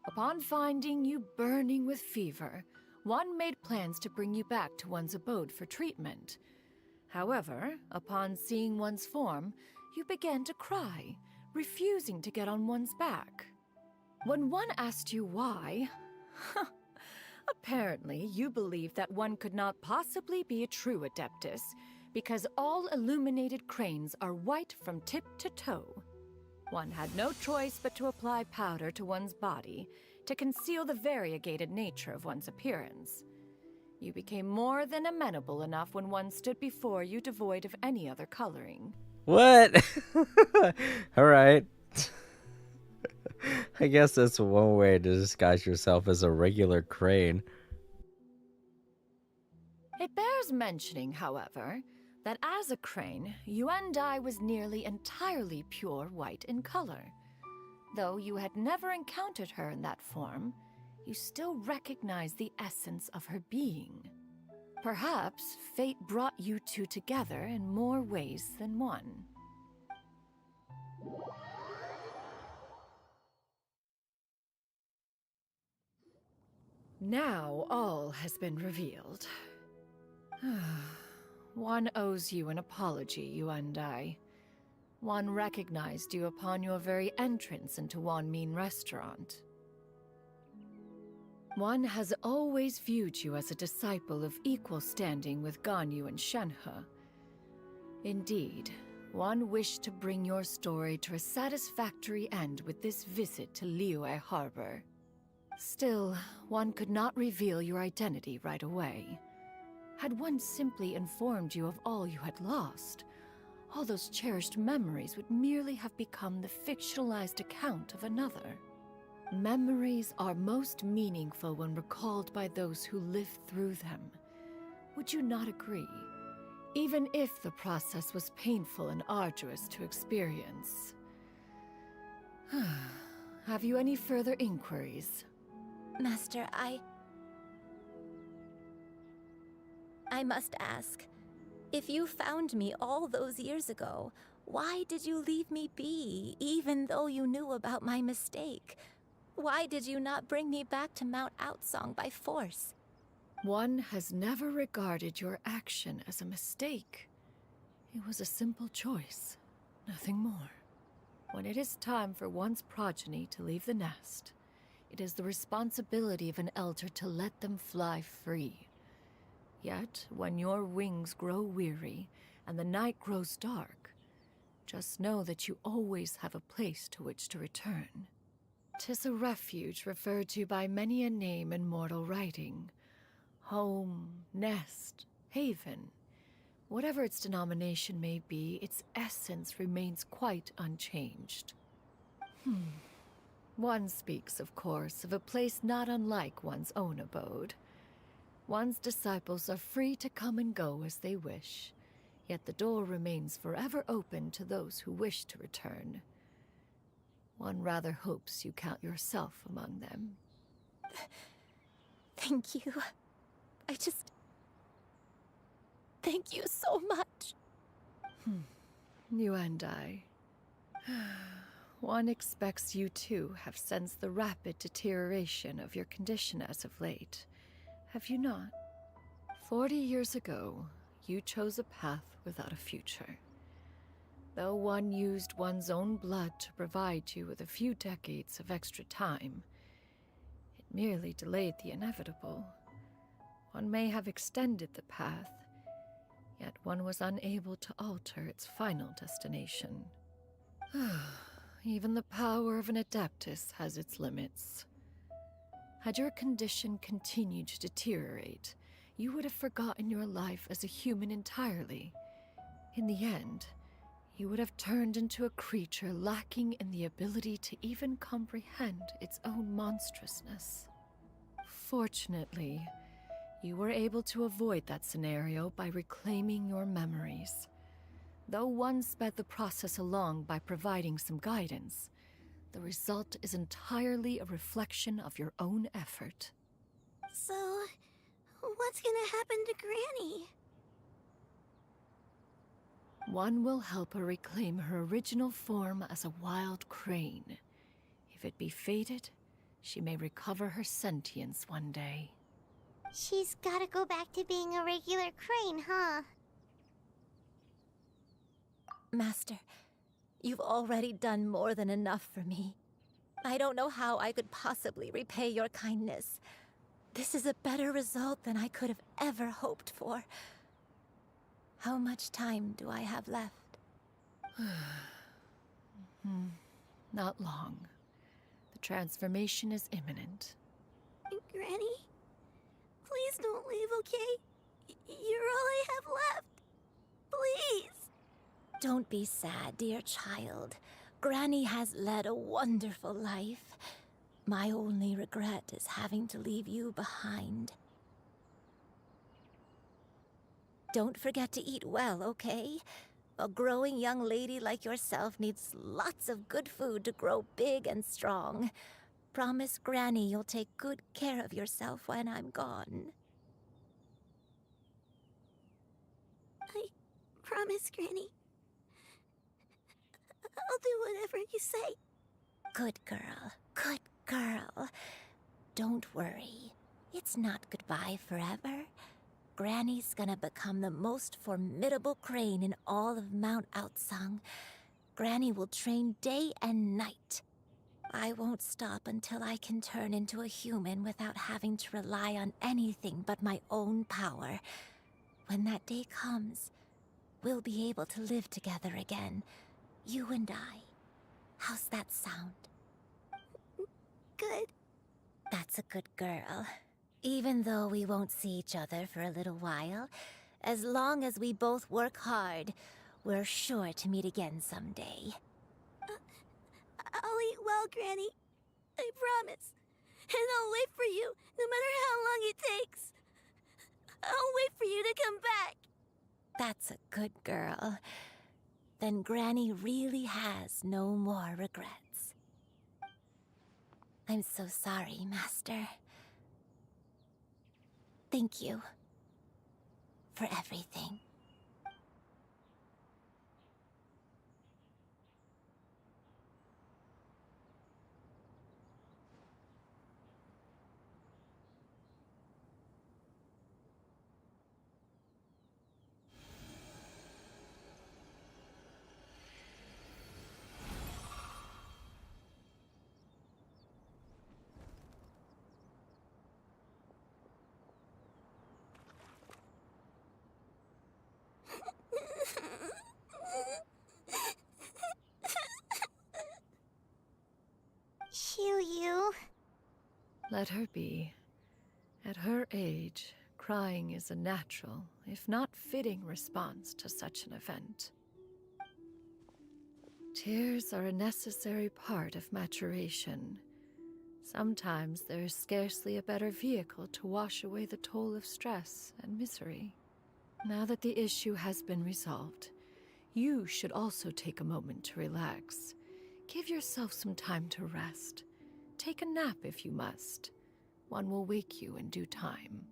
Upon finding you burning with fever, one made plans to bring you back to one's abode for treatment. However, upon seeing one's form, you began to cry, refusing to get on one's back. When one asked you why, apparently you believed that one could not possibly be a true Adeptus, because all illuminated cranes are white from tip to toe. One had no choice but to apply powder to one's body to conceal the variegated nature of one's appearance. You became more than amenable enough when one stood before you devoid of any other coloring. What? Alright. I guess that's one way to disguise yourself as a regular crane. It bears mentioning, however, that as a crane, Yuendai was nearly entirely pure white in color. Though you had never encountered her in that form, you still recognized the essence of her being. Perhaps fate brought you two together in more ways than one. Now all has been revealed. One owes you an apology, you and I. One recognized you upon your very entrance into Wanmin Restaurant. One has always viewed you as a disciple of equal standing with Ganyu and Shenhe. Indeed, one wished to bring your story to a satisfactory end with this visit to Liyue Harbor. Still, one could not reveal your identity right away. Had one simply informed you of all you had lost, all those cherished memories would merely have become the fictionalized account of another. Memories are most meaningful when recalled by those who lived through them. Would you not agree? Even if the process was painful and arduous to experience. Have you any further inquiries? Master, I must ask, if you found me all those years ago, why did you leave me be, even though you knew about my mistake? Why did you not bring me back to Mount Outsong by force? One has never regarded your action as a mistake. It was a simple choice, nothing more. When it is time for one's progeny to leave the nest, it is the responsibility of an elder to let them fly free. Yet, when your wings grow weary and the night grows dark, just know that you always have a place to which to return. 'Tis a refuge referred to by many a name in mortal writing. Home, nest, haven. Whatever its denomination may be, its essence remains quite unchanged. One speaks, of course, of a place not unlike one's own abode. One's disciples are free to come and go as they wish, yet the door remains forever open to those who wish to return. One rather hopes you count yourself among them. Thank you. Thank you so much. You and I. One expects you too have sensed the rapid deterioration of your condition as of late. Have you not? 40 years ago, you chose a path without a future. Though one used one's own blood to provide you with a few decades of extra time, it merely delayed the inevitable. One may have extended the path, yet one was unable to alter its final destination. Even the power of an Adeptus has its limits. Had your condition continued to deteriorate, you would have forgotten your life as a human entirely. In the end, you would have turned into a creature lacking in the ability to even comprehend its own monstrousness. Fortunately, you were able to avoid that scenario by reclaiming your memories. Though one sped the process along by providing some guidance, the result is entirely a reflection of your own effort. So, what's gonna happen to Granny? One will help her reclaim her original form as a wild crane. If it be fated, she may recover her sentience one day. She's gotta go back to being a regular crane, huh? Master, you've already done more than enough for me. I don't know how I could possibly repay your kindness. This is a better result than I could have ever hoped for. How much time do I have left? Not long. The transformation is imminent. Granny? Please don't leave, okay? You're all I have left. Please! Don't be sad, dear child. Granny has led a wonderful life. My only regret is having to leave you behind. Don't forget to eat well, okay? A growing young lady like yourself needs lots of good food to grow big and strong. Promise Granny you'll take good care of yourself when I'm gone. I promise, Granny. I'll do whatever you say. Good girl. Good girl. Don't worry. It's not goodbye forever. Granny's gonna become the most formidable crane in all of Mount Outsung. Granny will train day and night. I won't stop until I can turn into a human without having to rely on anything but my own power. When that day comes, we'll be able to live together again. You and I. How's that sound? Good. That's a good girl. Even though we won't see each other for a little while, as long as we both work hard, we're sure to meet again someday. I'll eat well, Granny. I promise. And I'll wait for you, no matter how long it takes. I'll wait for you to come back. That's a good girl. Then Granny really has no more regrets. I'm so sorry, Master. Thank you for everything. Xiu. Let her be. At her age, crying is a natural, if not fitting, response to such an event. Tears are a necessary part of maturation. Sometimes there is scarcely a better vehicle to wash away the toll of stress and misery. Now that the issue has been resolved, you should also take a moment to relax. Give yourself some time to rest. Take a nap if you must. One will wake you in due time.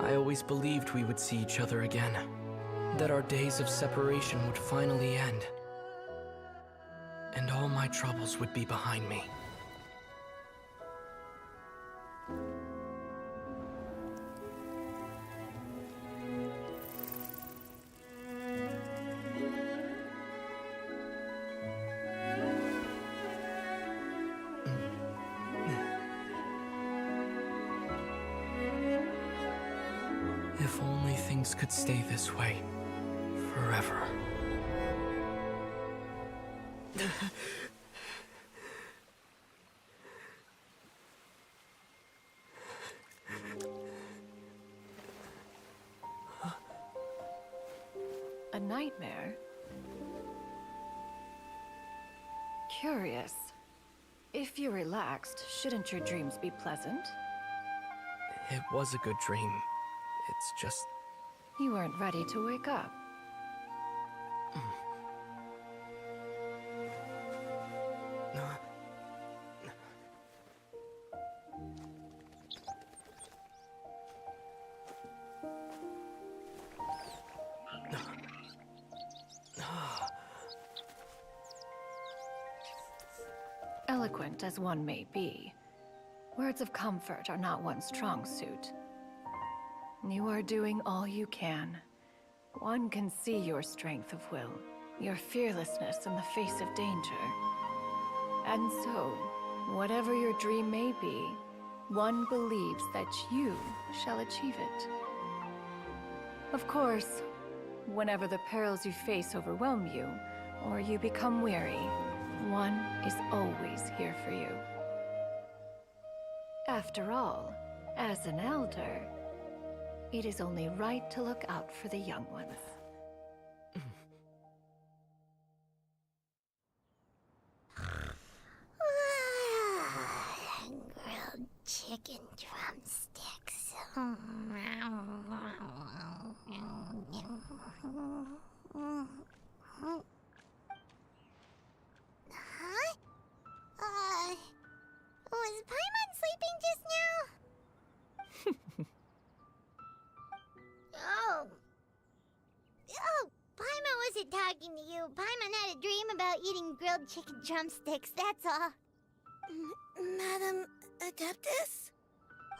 I always believed we would see each other again, that our days of separation would finally end, and all my troubles would be behind me. If only things could stay this way forever. A nightmare? Curious. If you're relaxed, shouldn't your dreams be pleasant? It was a good dream. It's just... You weren't ready to wake up. Eloquent as one may be, words of comfort are not one's strong suit. You are doing all you can. One can see your strength of will, your fearlessness in the face of danger. And so, whatever your dream may be, one believes that you shall achieve it. Of course, whenever the perils you face overwhelm you, or you become weary, one is always here for you. After all, as an elder, it is only right to look out for the young ones. Grilled chicken drumsticks. Huh? Was Paimon sleeping just now? Oh, Paimon wasn't talking to you. Paimon had a dream about eating grilled chicken drumsticks, that's all. Madam Adeptus?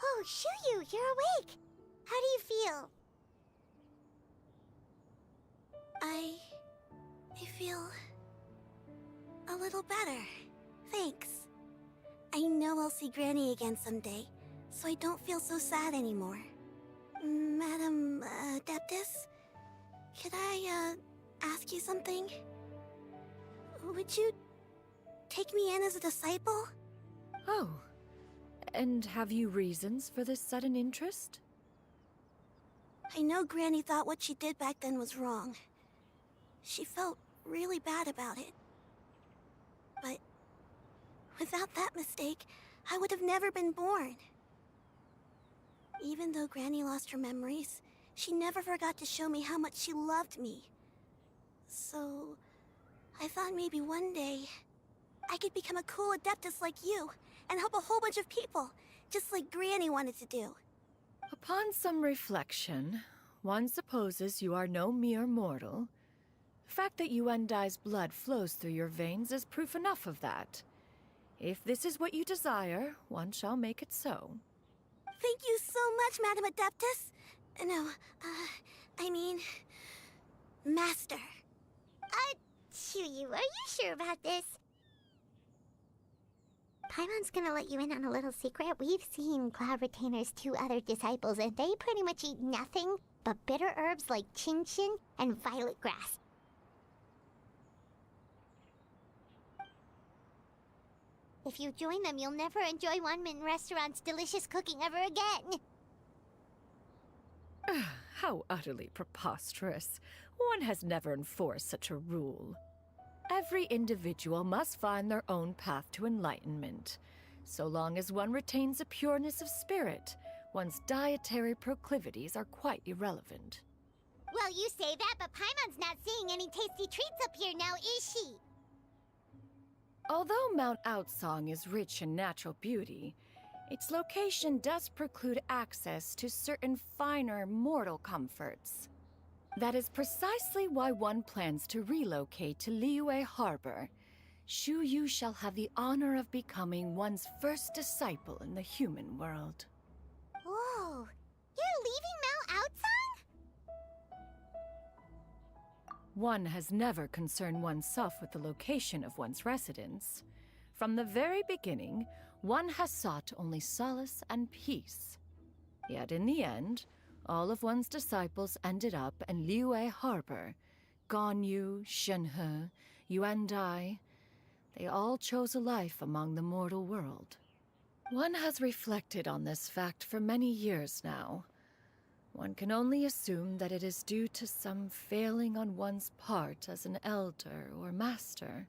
Oh, Shuyu, you're awake. How do you feel? I feel a little better. Thanks. I know I'll see Granny again someday, so I don't feel so sad anymore. Madam Adeptus, could I ask you something? Would you take me in as a disciple? Oh, and have you reasons for this sudden interest? I know Granny thought what she did back then was wrong. She felt really bad about it. But without that mistake, I would have never been born. Even though Granny lost her memories, she never forgot to show me how much she loved me. So, I thought maybe one day, I could become a cool Adeptus like you, and help a whole bunch of people, just like Granny wanted to do. Upon some reflection, one supposes you are no mere mortal. The fact that Yuendai's blood flows through your veins is proof enough of that. If this is what you desire, one shall make it so. Thank you so much, Madam Adeptus. No, I mean... Master. Shuyu, are you sure about this? Paimon's gonna let you in on a little secret. We've seen Cloud Retainer's 2 other disciples, and they pretty much eat nothing but bitter herbs like Genshin and violet grass. If you join them, you'll never enjoy One-Min Restaurant's delicious cooking ever again. How utterly preposterous. One has never enforced such a rule. Every individual must find their own path to enlightenment. So long as one retains a pureness of spirit, one's dietary proclivities are quite irrelevant. Well, you say that, but Paimon's not seeing any tasty treats up here now, is she? Although Mount Outsong is rich in natural beauty, its location does preclude access to certain finer mortal comforts. That is precisely why one plans to relocate to Liyue Harbor. Shu Yu shall have the honor of becoming one's first disciple in the human world. Whoa, you're leaving Mount Outsong? One has never concerned oneself with the location of one's residence. From the very beginning, one has sought only solace and peace. Yet in the end, all of one's disciples ended up in Liyue Harbor. Ganyu, Shenhe, Yuandai. They all chose a life among the mortal world. One has reflected on this fact for many years now. One can only assume that it is due to some failing on one's part as an elder or master.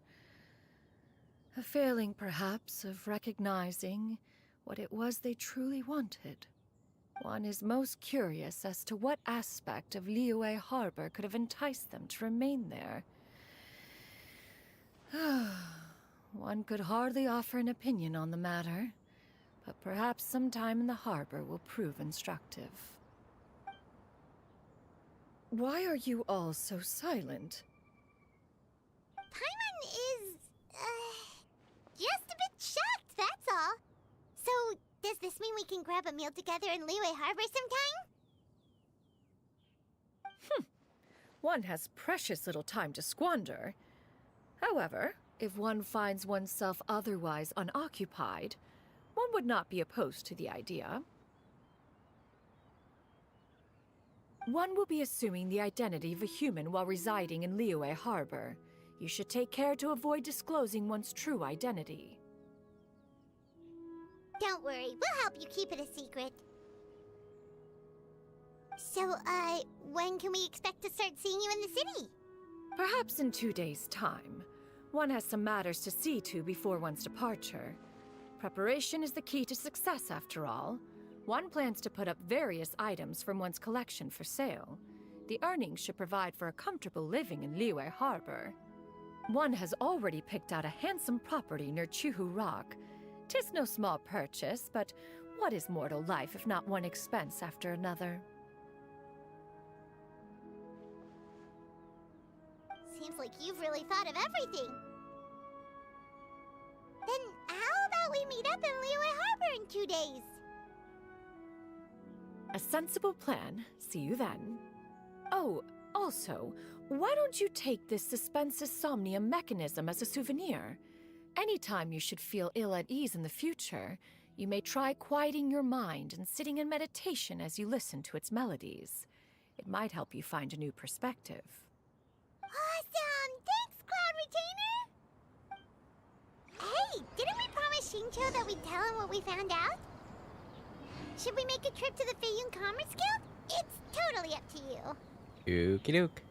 A failing, perhaps, of recognizing what it was they truly wanted. One is most curious as to what aspect of Liyue Harbor could have enticed them to remain there. One could hardly offer an opinion on the matter, but perhaps some time in the harbor will prove instructive. Why are you all so silent? Paimon is, just a bit shocked, that's all. So, does this mean we can grab a meal together in Liyue Harbor sometime? One has precious little time to squander. However, if one finds oneself otherwise unoccupied, one would not be opposed to the idea. One will be assuming the identity of a human while residing in Liyue Harbor. You should take care to avoid disclosing one's true identity. Don't worry, we'll help you keep it a secret. So, when can we expect to start seeing you in the city? Perhaps in 2 days' time. One has some matters to see to before one's departure. Preparation is the key to success, after all. One plans to put up various items from one's collection for sale. The earnings should provide for a comfortable living in Liyue Harbor. One has already picked out a handsome property near Chuhu Rock. 'Tis no small purchase, but what is mortal life if not one expense after another? Seems like you've really thought of everything. Then how about we meet up in Liyue Harbor in 2 days? A sensible plan. See you then. Oh, also, why don't you take this suspensus somnium mechanism as a souvenir? Anytime you should feel ill at ease in the future, you may try quieting your mind and sitting in meditation as you listen to its melodies. It might help you find a new perspective. Awesome! Thanks, Cloud Retainer! Hey, didn't we promise Xingqiu that we'd tell him what we found out? Should we make a trip to the Feiyun Commerce Guild? It's totally up to you. Okie doke.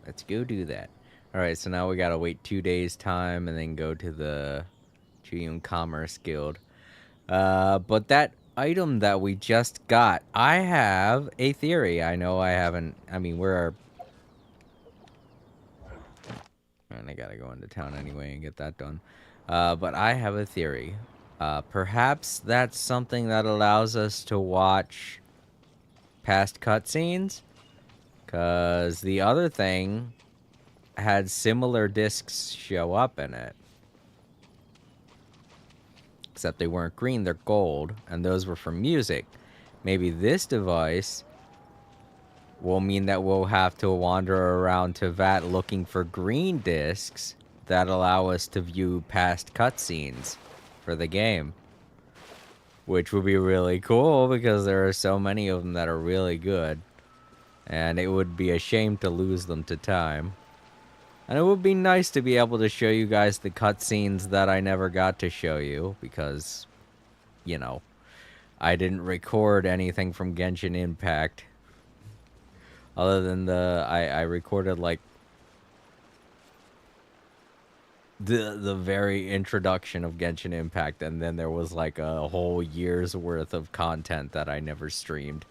Let's go do that. Alright, so now we gotta wait 2 days' time and then go to the Feiyun Commerce Guild. But that item that we just got, I have a theory. I know I haven't, we're... And I gotta go into town anyway and get that done. But I have a theory. Perhaps that's something that allows us to watch past cutscenes. Because the other thing had similar discs show up in it. Except they weren't green, they're gold. And those were for music. Maybe this device will mean that we'll have to wander around Tevat looking for green discs that allow us to view past cutscenes for the game. Which would be really cool because there are so many of them that are really good. And it would be a shame to lose them to time. And it would be nice to be able to show you guys the cutscenes that I never got to show you because, you know, I didn't record anything from Genshin Impact. Other than I recorded like the very introduction of Genshin Impact, and then there was like a whole year's worth of content that I never streamed.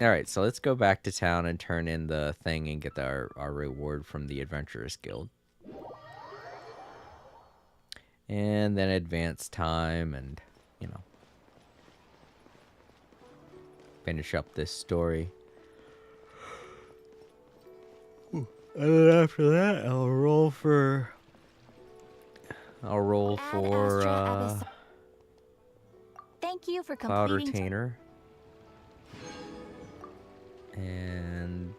Alright, so let's go back to town and turn in the thing and get our reward from the Adventurers Guild. And then advance time and, you know, finish up this story. And then after that, I'll roll for Thank you for Cloud completing. Retainer. And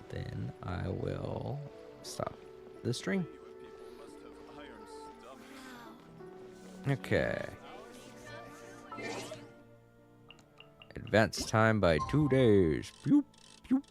then I will stop the stream. Okay. Advance time by 2 days. Boop, boop.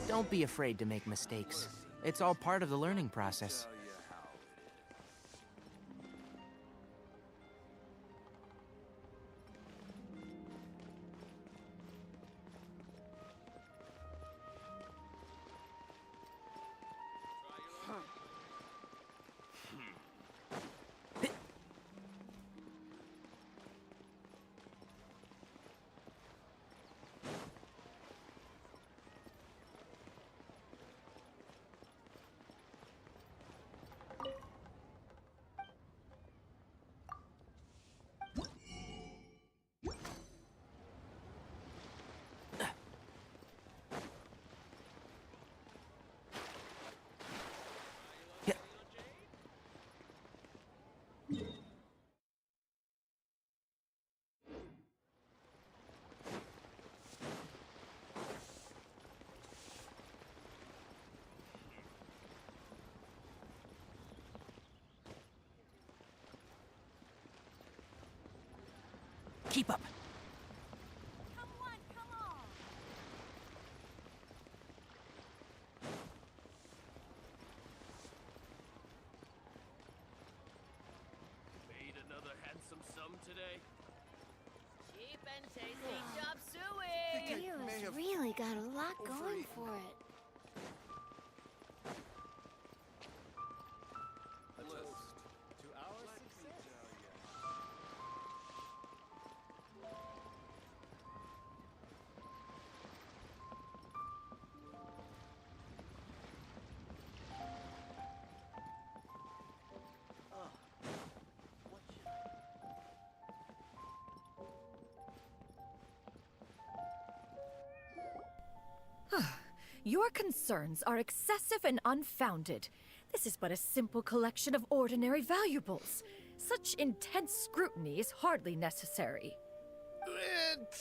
Don't be afraid to make mistakes. It's all part of the learning process. Keep up. Made another handsome sum today. Cheap and tasty chop suey. Hero's really got a lot going for it. Your concerns are excessive and unfounded. This is but a simple collection of ordinary valuables. Such intense scrutiny is hardly necessary.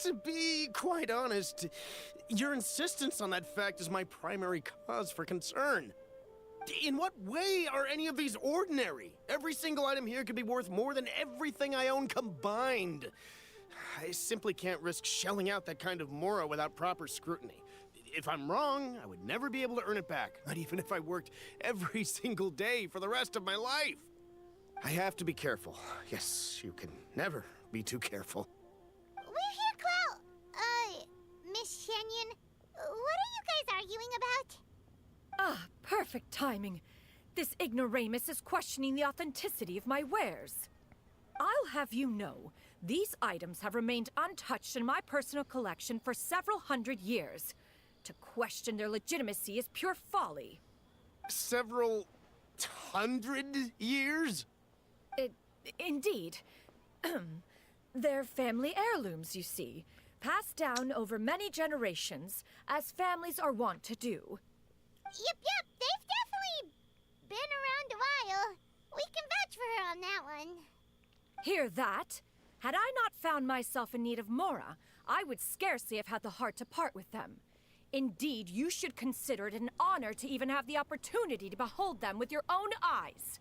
To be quite honest, your insistence on that fact is my primary cause for concern. In what way are any of these ordinary? Every single item here could be worth more than everything I own combined. I simply can't risk shelling out that kind of mora without proper scrutiny. If I'm wrong, I would never be able to earn it back, not even if I worked every single day for the rest of my life. I have to be careful. Yes, you can never be too careful. We're here, Clow. Miss Shenyan, what are you guys arguing about? Ah, perfect timing. This ignoramus is questioning the authenticity of my wares. I'll have you know, these items have remained untouched in my personal collection for several hundred years. To question their legitimacy is pure folly. Several hundred years? Indeed. They're family heirlooms, you see, passed down over many generations, as families are wont to do. Yep, they've definitely been around a while. We can vouch for her on that one. Hear that? Had I not found myself in need of mora, I would scarcely have had the heart to part with them. Indeed, you should consider it an honor to even have the opportunity to behold them with your own eyes.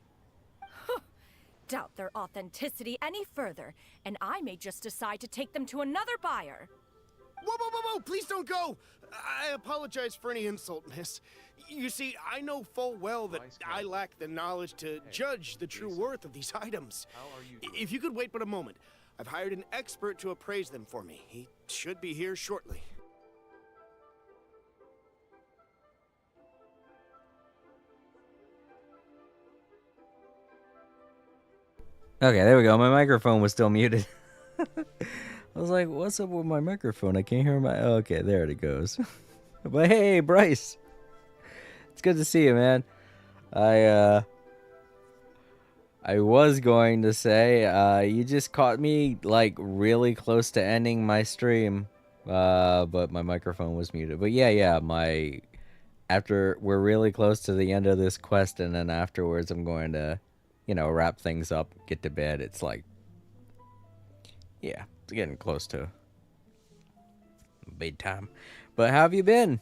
Doubt their authenticity any further, and I may just decide to take them to another buyer. Whoa, whoa, whoa, whoa! Please don't go! I apologize for any insult, miss. You see, I know full well that I lack the knowledge to judge the true worth of these items. If you could wait but a moment, I've hired an expert to appraise them for me. He should be here shortly. Okay, there we go. My microphone was still muted. I was like, what's up with my microphone? I can't hear my... Okay, there it goes. But hey, Bryce. It's good to see you, man. I was going to say, you just caught me, like, really close to ending my stream. But my microphone was muted. But yeah, after we're really close to the end of this quest, and then afterwards I'm going to, wrap things up, get to bed. It's like, yeah, it's getting close to bedtime. But how have you been?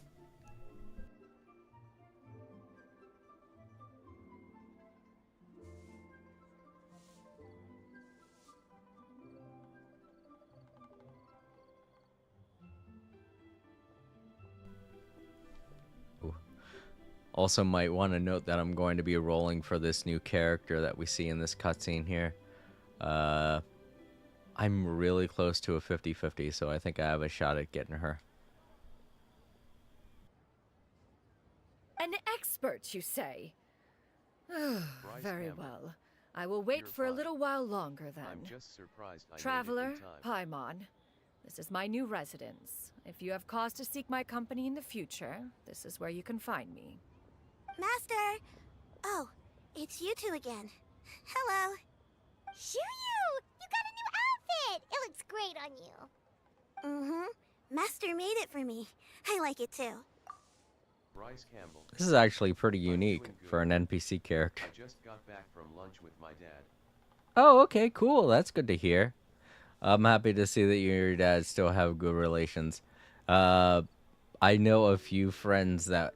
Also might want to note that I'm going to be rolling for this new character that we see in this cutscene here. I'm really close to a 50-50, so I think I have a shot at getting her. An expert, you say? Very well. I will wait for a little while longer then. I'm just surprised I Traveler, made it in time. Paimon, this is my new residence. If you have cause to seek my company in the future, this is where you can find me. Master! Oh, it's you two again. Hello. Shoo-you! You got a new outfit! It looks great on you. Mm-hmm. Master made it for me. I like it too. Bryce Campbell. This is actually pretty unique for an NPC character. I just got back from lunch with my dad. Oh, okay, cool. That's good to hear. I'm happy to see that you and your dad still have good relations. I know a few friends that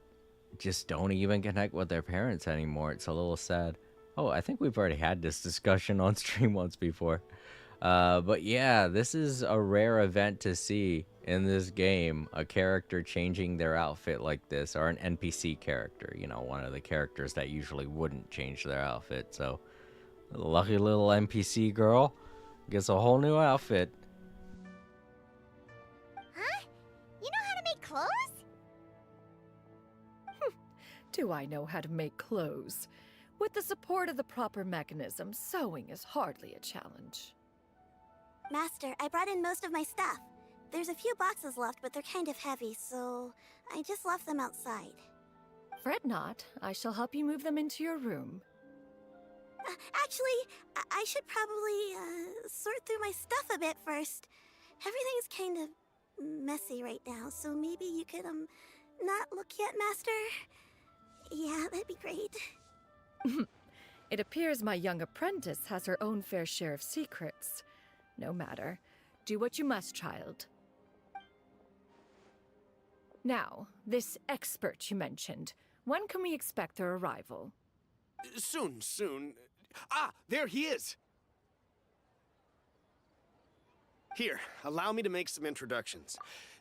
just don't even connect with their parents anymore. It's a little sad. Oh, I think we've already had this discussion on stream once before. But yeah, this is a rare event to see in this game, a character changing their outfit like this, or an NPC character, one of the characters that usually wouldn't change their outfit. So, lucky little NPC girl gets a whole new outfit. Huh? You know how to make clothes? Do I know how to make clothes? With the support of the proper mechanism, sewing is hardly a challenge. Master, I brought in most of my stuff. There's a few boxes left, but they're kind of heavy, so I just left them outside. Fret not. I shall help you move them into your room. Actually, I should probably sort through my stuff a bit first. Everything's kind of messy right now, so maybe you could, not look yet, Master? Yeah, that'd be great. It appears my young apprentice has her own fair share of secrets. No matter. Do what you must, child. Now, this expert you mentioned. When can we expect their arrival? Soon. Ah, there he is! Here, allow me to make some introductions.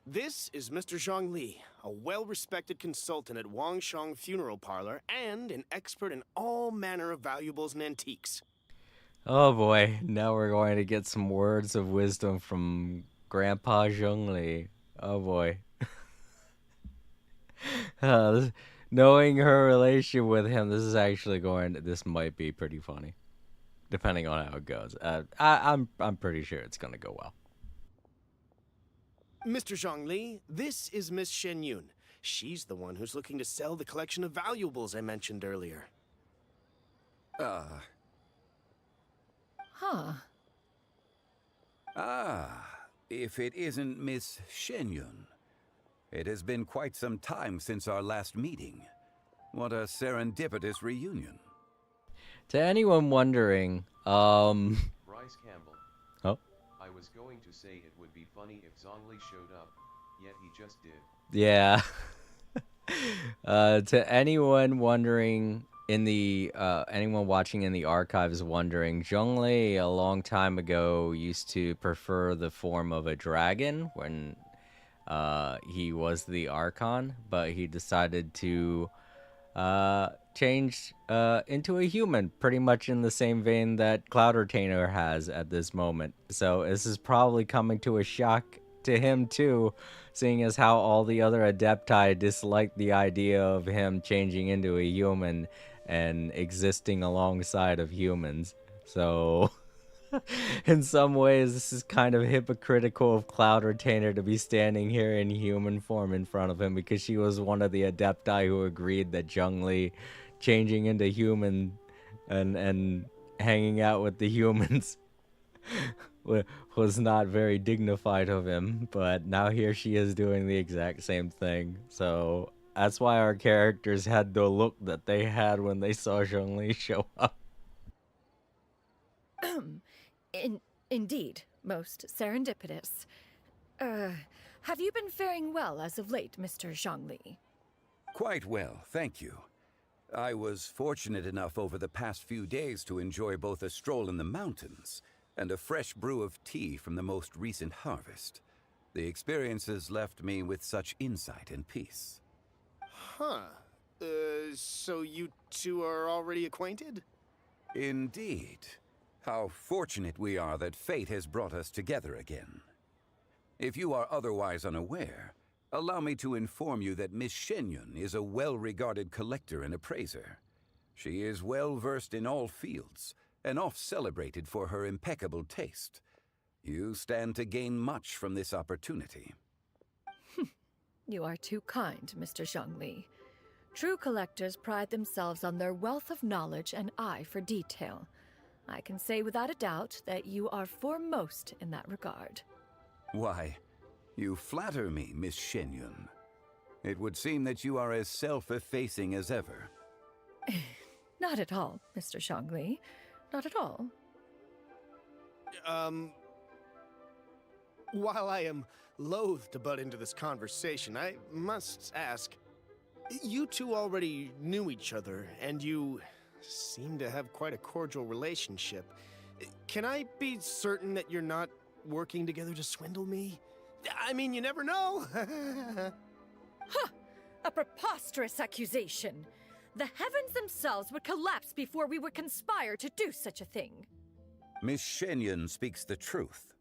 This is Mr. Zhongli, a well-respected consultant at Wangshang Funeral Parlor and an expert in all manner of valuables and antiques. Oh boy, now we're going to get some words of wisdom from Grandpa Zhongli. Oh boy. Knowing her relation with him, this might be pretty funny. Depending on how it goes. I'm pretty sure it's gonna go well. Mr. Zhongli, this is Miss Shen Yun. She's the one who's looking to sell the collection of valuables I mentioned earlier. Huh. If it isn't Miss Shenyun. It has been quite some time since our last meeting. What a serendipitous reunion. To anyone wondering, Bryce Campbell. Oh? I was going to say it would be funny if Zhongli showed up, yet he just did. Yeah. To anyone wondering in the anyone watching in the archives wondering, Zhongli a long time ago used to prefer the form of a dragon when he was the Archon, but he decided to change into a human, pretty much in the same vein that Cloud Retainer has at this moment. So this is probably coming to a shock to him too, seeing as how all the other Adepti disliked the idea of him changing into a human and existing alongside of humans. So in some ways, this is kind of hypocritical of Cloud Retainer to be standing here in human form in front of him, because she was one of the Adepti who agreed that Zhongli changing into human and hanging out with the humans was not very dignified of him. But now here she is doing the exact same thing. So that's why our characters had the look that they had when they saw Zhongli show up. Indeed, most serendipitous. Have you been faring well as of late, Mr. Zhongli? Quite well, thank you. I was fortunate enough over the past few days to enjoy both a stroll in the mountains and a fresh brew of tea from the most recent harvest. The experiences left me with such insight and peace. Huh. So you two are already acquainted? Indeed. How fortunate we are that fate has brought us together again. If you are otherwise unaware, allow me to inform you that Miss Shenyun is a well-regarded collector and appraiser. She is well-versed in all fields, and oft-celebrated for her impeccable taste. You stand to gain much from this opportunity. You are too kind, Mr. Zhongli. True collectors pride themselves on their wealth of knowledge and eye for detail. I can say without a doubt that you are foremost in that regard. Why, you flatter me, Miss Shenyun. It would seem that you are as self-effacing as ever. Not at all, Mr. Zhongli. Not at all. While I am loath to butt into this conversation, I must ask, you two already knew each other, and you seem to have quite a cordial relationship. Can I be certain that you're not working together to swindle me? I mean, you never know. Huh! A preposterous accusation. The heavens themselves would collapse before we would conspire to do such a thing. Miss Shenyun speaks the truth.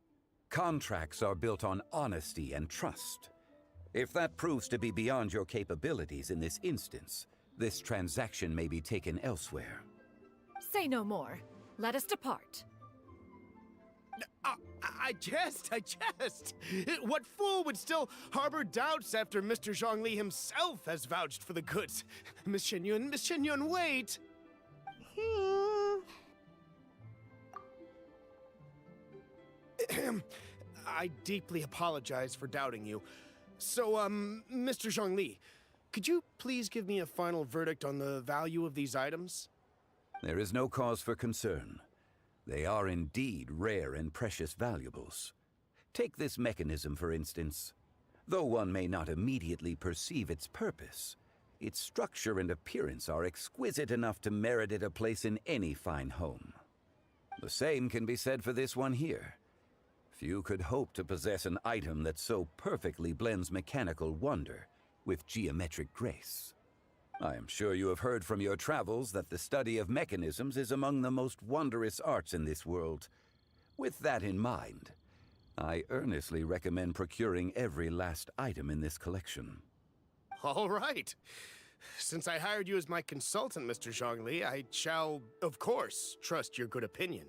Contracts are built on honesty and trust. If that proves to be beyond your capabilities in this instance, this transaction may be taken elsewhere. Say no more. Let us depart. I jest. What fool would still harbor doubts after Mr. Zhongli himself has vouched for the goods? Miss Shenyun, wait! I deeply apologize for doubting you. So, Mr. Zhongli, could you please give me a final verdict on the value of these items? There is no cause for concern. They are indeed rare and precious valuables. Take this mechanism, for instance. Though one may not immediately perceive its purpose, its structure and appearance are exquisite enough to merit it a place in any fine home. The same can be said for this one here. Few could hope to possess an item that so perfectly blends mechanical wonder with geometric grace. I am sure you have heard from your travels that the study of mechanisms is among the most wondrous arts in this world. With that in mind, I earnestly recommend procuring every last item in this collection. All right. Since I hired you as my consultant, Mr. Zhongli, I shall, of course, trust your good opinion.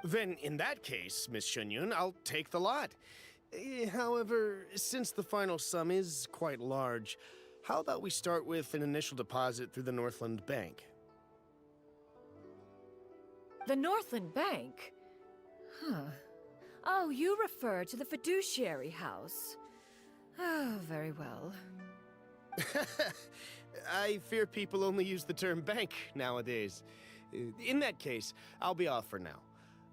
Then, in that case, Miss Shenyun, I'll take the lot. However, since the final sum is quite large, how about we start with an initial deposit through the Northland Bank? The Northland Bank? Huh. Oh, you refer to the fiduciary house. Oh, very well. I fear people only use the term bank nowadays. In that case, I'll be off for now.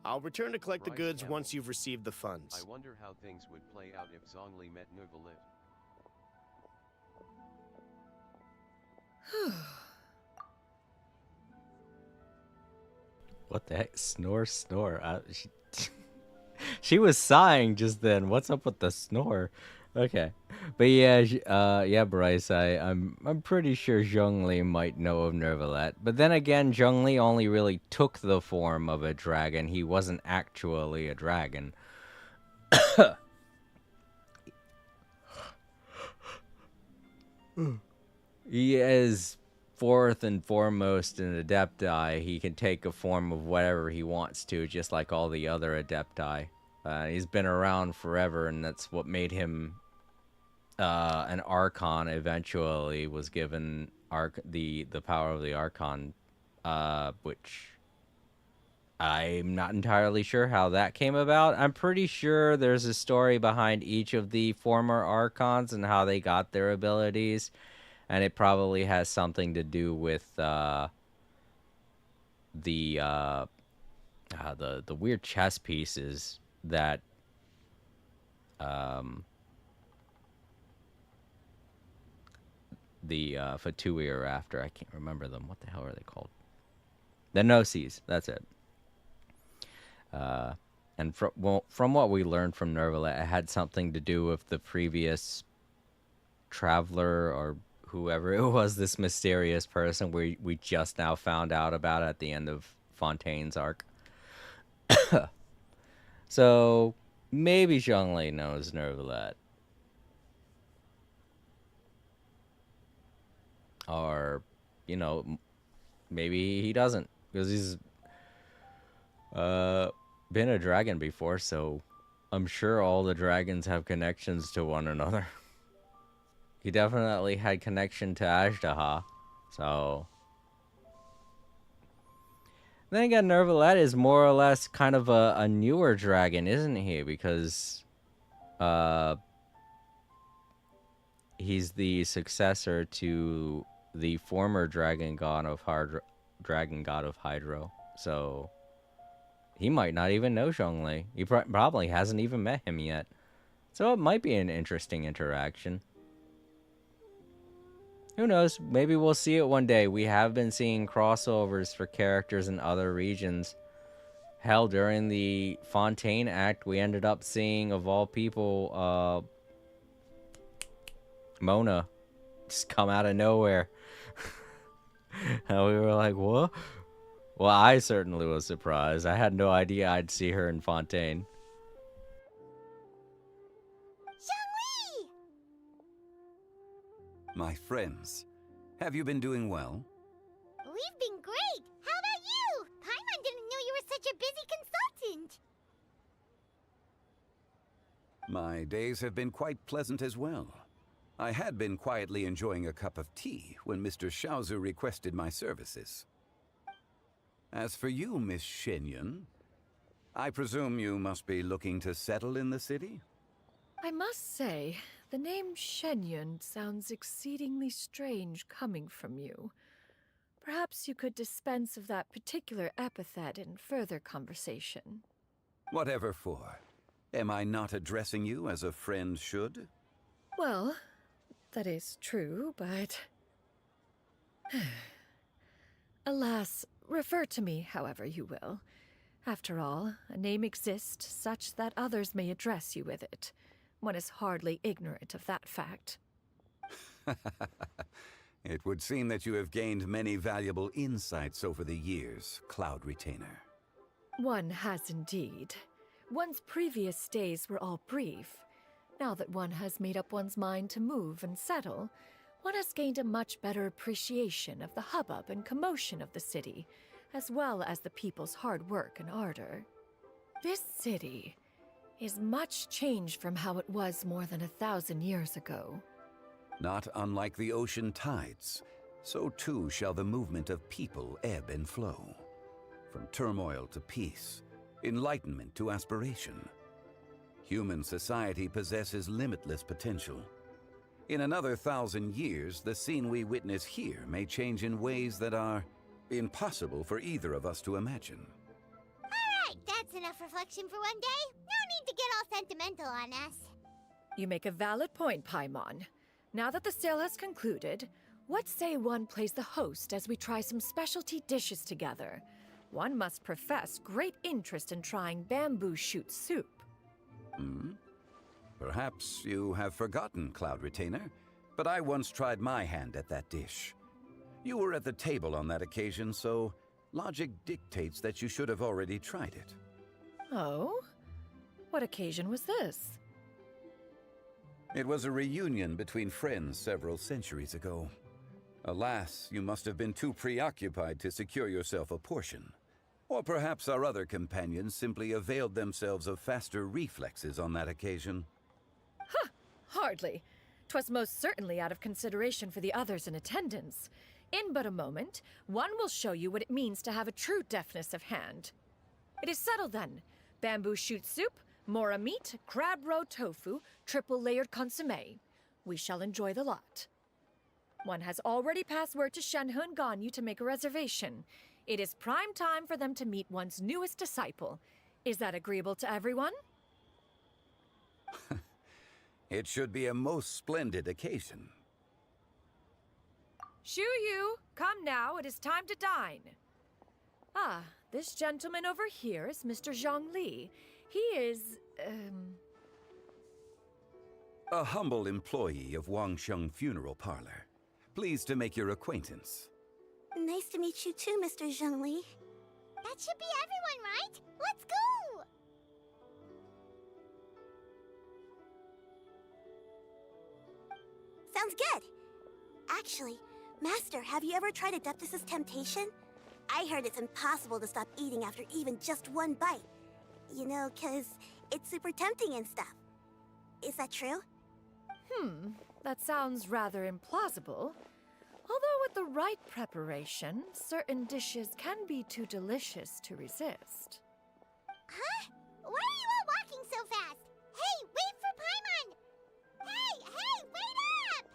I'll return to collect the goods once you've received the funds. I wonder how things would play out if Zhongli met Nuvalit. What the heck? Snore, snore. She was sighing just then. What's up with the snore? Okay, but yeah, yeah, Bryce. I'm pretty sure Zhongli might know of Nervalet, but then again, Zhongli only really took the form of a dragon. He wasn't actually a dragon. He is fourth and foremost an Adepti. He can take a form of whatever he wants to, just like all the other Adepti. He's been around forever, and that's what made him an Archon. Eventually was given the power of the Archon, which I'm not entirely sure how that came about. I'm pretty sure there's a story behind each of the former Archons and how they got their abilities, and it probably has something to do with the weird chess pieces that the Fatui are after. I can't remember them. What the hell are they called? The Gnosis. That's it. And from what we learned from Nervalet, it had something to do with the previous traveler or whoever it was, this mysterious person we just now found out about at the end of Fontaine's arc. So maybe Zhongli knows Nervalet. Or, you know, maybe he doesn't, because he's been a dragon before, so I'm sure all the dragons have connections to one another. He definitely had connection to Ajdaha, so... Then again, Nervalet is more or less kind of a newer dragon, isn't he? Because he's the successor to the former dragon god of Hydro. So he might not even know Zhongli. He probably hasn't even met him yet. So it might be an interesting interaction. Who knows? Maybe we'll see it one day. We have been seeing crossovers for characters in other regions. Hell, during the Fontaine Act, we ended up seeing, of all people, Mona just come out of nowhere. And we were like, what? Well, I certainly was surprised. I had no idea I'd see her in Fontaine. My friends, have you been doing well? We've been great. How about you? Paimon didn't know you were such a busy consultant. My days have been quite pleasant as well. I had been quietly enjoying a cup of tea when Mr. Xiaozu requested my services. As for you, Miss Shenyun, I presume you must be looking to settle in the city? I must say, the name Shenyun sounds exceedingly strange coming from you. Perhaps you could dispense of that particular epithet in further conversation. Whatever for. Am I not addressing you as a friend should? Well, that is true, but... Alas, refer to me however you will. After all, a name exists such that others may address you with it. One is hardly ignorant of that fact. It would seem that you have gained many valuable insights over the years, Cloud Retainer. One has indeed. One's previous stays were all brief. Now that one has made up one's mind to move and settle, one has gained a much better appreciation of the hubbub and commotion of the city, as well as the people's hard work and ardor. This city is much changed from how it was more than 1,000 years ago. Not unlike the ocean tides, so too shall the movement of people ebb and flow. From turmoil to peace, enlightenment to aspiration. Human society possesses limitless potential. In another 1,000 years, the scene we witness here may change in ways that are impossible for either of us to imagine. Alright, that's enough reflection for one day. No need to get all sentimental on us. You make a valid point, Paimon. Now that the sale has concluded, What say one plays the host as we try some specialty dishes together? One must profess great interest in trying bamboo shoot soup. Hmm? Perhaps you have forgotten, Cloud Retainer, but I once tried my hand at that dish. You were at the table on that occasion, so logic dictates that you should have already tried it. Oh? What occasion was this? It was a reunion between friends several centuries ago. Alas, you must have been too preoccupied to secure yourself a portion. Or perhaps our other companions simply availed themselves of faster reflexes on that occasion. Huh! Hardly. 'Twas most certainly out of consideration for the others in attendance. In but a moment, one will show you what it means to have a true deftness of hand. It is settled then. Bamboo shoot soup, mora meat, crab roe tofu, triple-layered consommé. We shall enjoy the lot. One has already passed word to Shenhe and Ganyu to make a reservation. It is prime time for them to meet one's newest disciple. Is that agreeable to everyone? It should be a most splendid occasion. Shu Yu, come now, it is time to dine. Ah, this gentleman over here is Mr. Zhang Li. He is, A humble employee of Wangsheng Funeral Parlor. Pleased to make your acquaintance. Nice to meet you too, Mr. Zhengli. That should be everyone, right? Let's go! Sounds good. Actually, Master, have you ever tried Adeptus' temptation? I heard it's impossible to stop eating after even just one bite. You know, 'cause it's super tempting and stuff. Is that true? That sounds rather implausible. Although with the right preparation, certain dishes can be too delicious to resist. Huh? Why are you all walking so fast? Hey, wait for Paimon! Hey, wait up!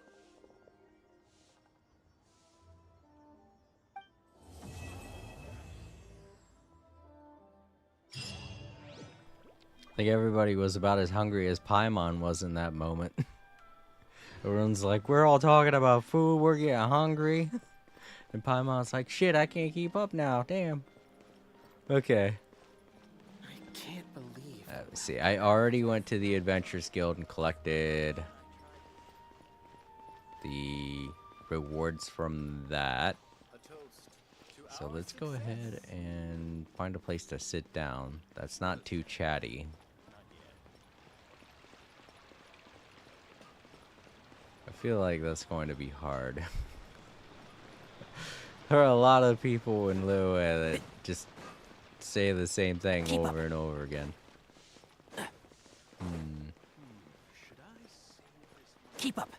I think everybody was about as hungry as Paimon was in that moment. Everyone's like, we're all talking about food, we're getting hungry. And Paimon's like, shit, I can't keep up now, damn. Okay. I can't believe... Let's see, I already went to the Adventurers Guild and collected the rewards from that. So let's go ahead and find a place to sit down that's not too chatty. I feel like that's going to be hard. There are a lot of people in Liyue that just say the same thing over and over again. Keep up.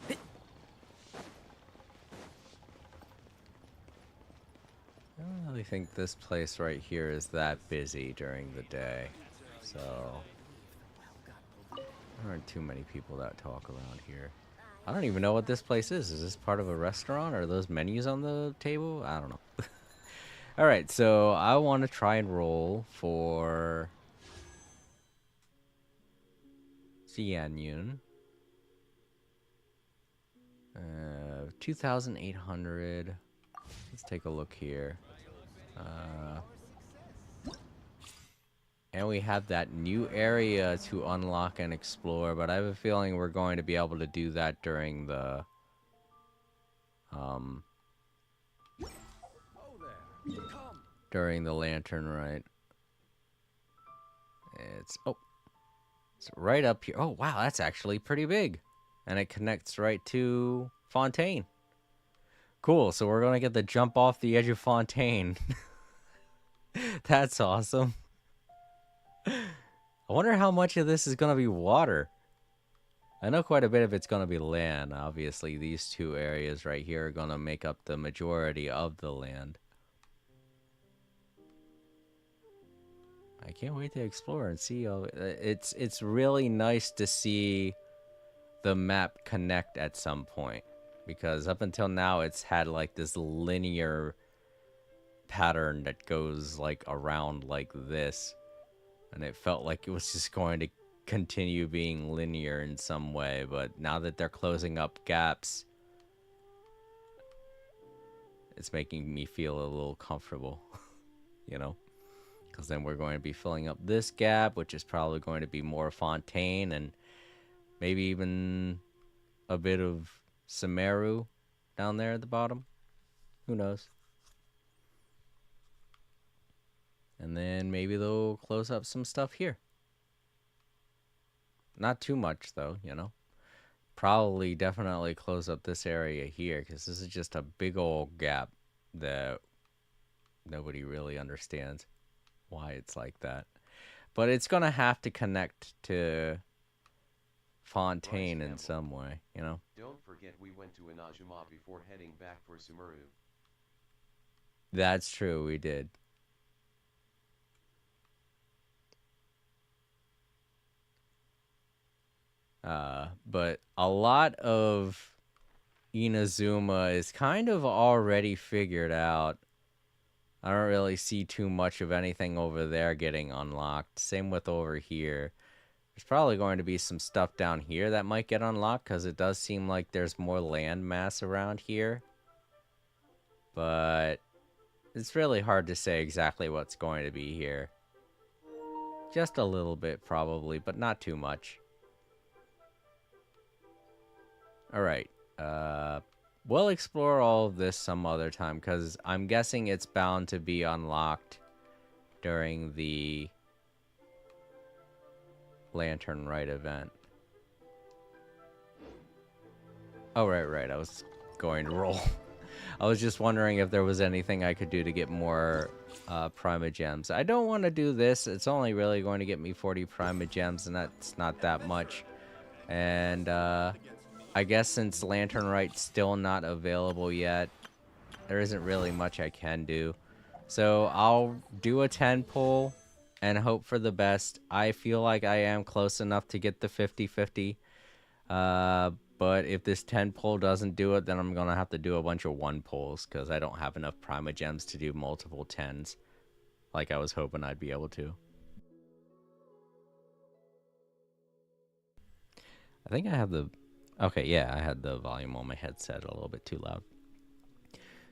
I don't really think this place right here is that busy during the day, so there aren't too many people that talk around here. I don't even know what this place is. Is this part of a restaurant? Are those menus on the table? I don't know. Alright, so I want to try and roll for Xianyun. 2,800. Let's take a look here. And we have that new area to unlock and explore, but I have a feeling we're going to be able to do that during the lantern rite. It's right up here. Oh wow, that's actually pretty big. And it connects right to Fontaine. Cool, so we're gonna get the jump off the edge of Fontaine. That's awesome. I wonder how much of this is gonna be water. I know quite a bit of it's gonna be land. Obviously, these two areas right here are gonna make up the majority of the land. I can't wait to explore and see. It's really nice to see the map connect at some point, because up until now it's had like this linear pattern that goes like around like this, and it felt like it was just going to continue being linear in some way, but now that they're closing up gaps, it's making me feel a little comfortable, you know? Because then we're going to be filling up this gap, which is probably going to be more Fontaine and maybe even a bit of Sumeru down there at the bottom. Who knows? And then maybe they'll close up some stuff here. Not too much, though, you know? Probably definitely close up this area here, because this is just a big old gap that nobody really understands why it's like that. But it's going to have to connect to Fontaine in some way, you know? Don't forget we went to Inajima before heading back for Sumeru. That's true, we did. But a lot of Inazuma is kind of already figured out. I don't really see too much of anything over there getting unlocked. Same with over here. There's probably going to be some stuff down here that might get unlocked, because it does seem like there's more land mass around here. But it's really hard to say exactly what's going to be here. Just a little bit, probably, but not too much. Alright, we'll explore all of this some other time, because I'm guessing it's bound to be unlocked during the Lantern Rite event. Oh, right, I was going to roll. I was just wondering if there was anything I could do to get more Prima Gems. I don't want to do this. It's only really going to get me 40 Prima Gems, and that's not that much. And, I guess since Lantern Rite's still not available yet, there isn't really much I can do. So I'll do a 10 pull and hope for the best. I feel like I am close enough to get the 50-50. But if this 10 pull doesn't do it, then I'm going to have to do a bunch of 1 pulls, because I don't have enough Prima Gems to do multiple 10s like I was hoping I'd be able to. I think I have the... Okay, yeah, I had the volume on my headset a little bit too loud.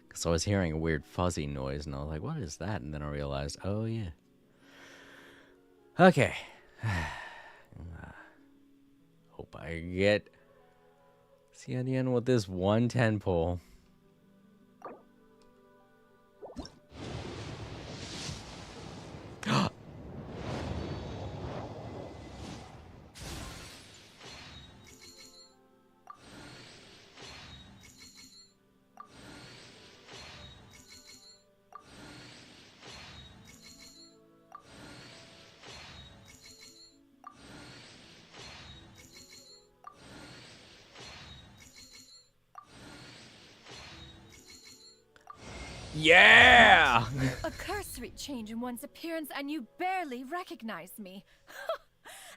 Because I was hearing a weird fuzzy noise, and I was like, what is that? And then I realized, oh, yeah. Okay. Hope I get CNN with this 110 pull. Yeah! A cursory change in one's appearance and you barely recognize me.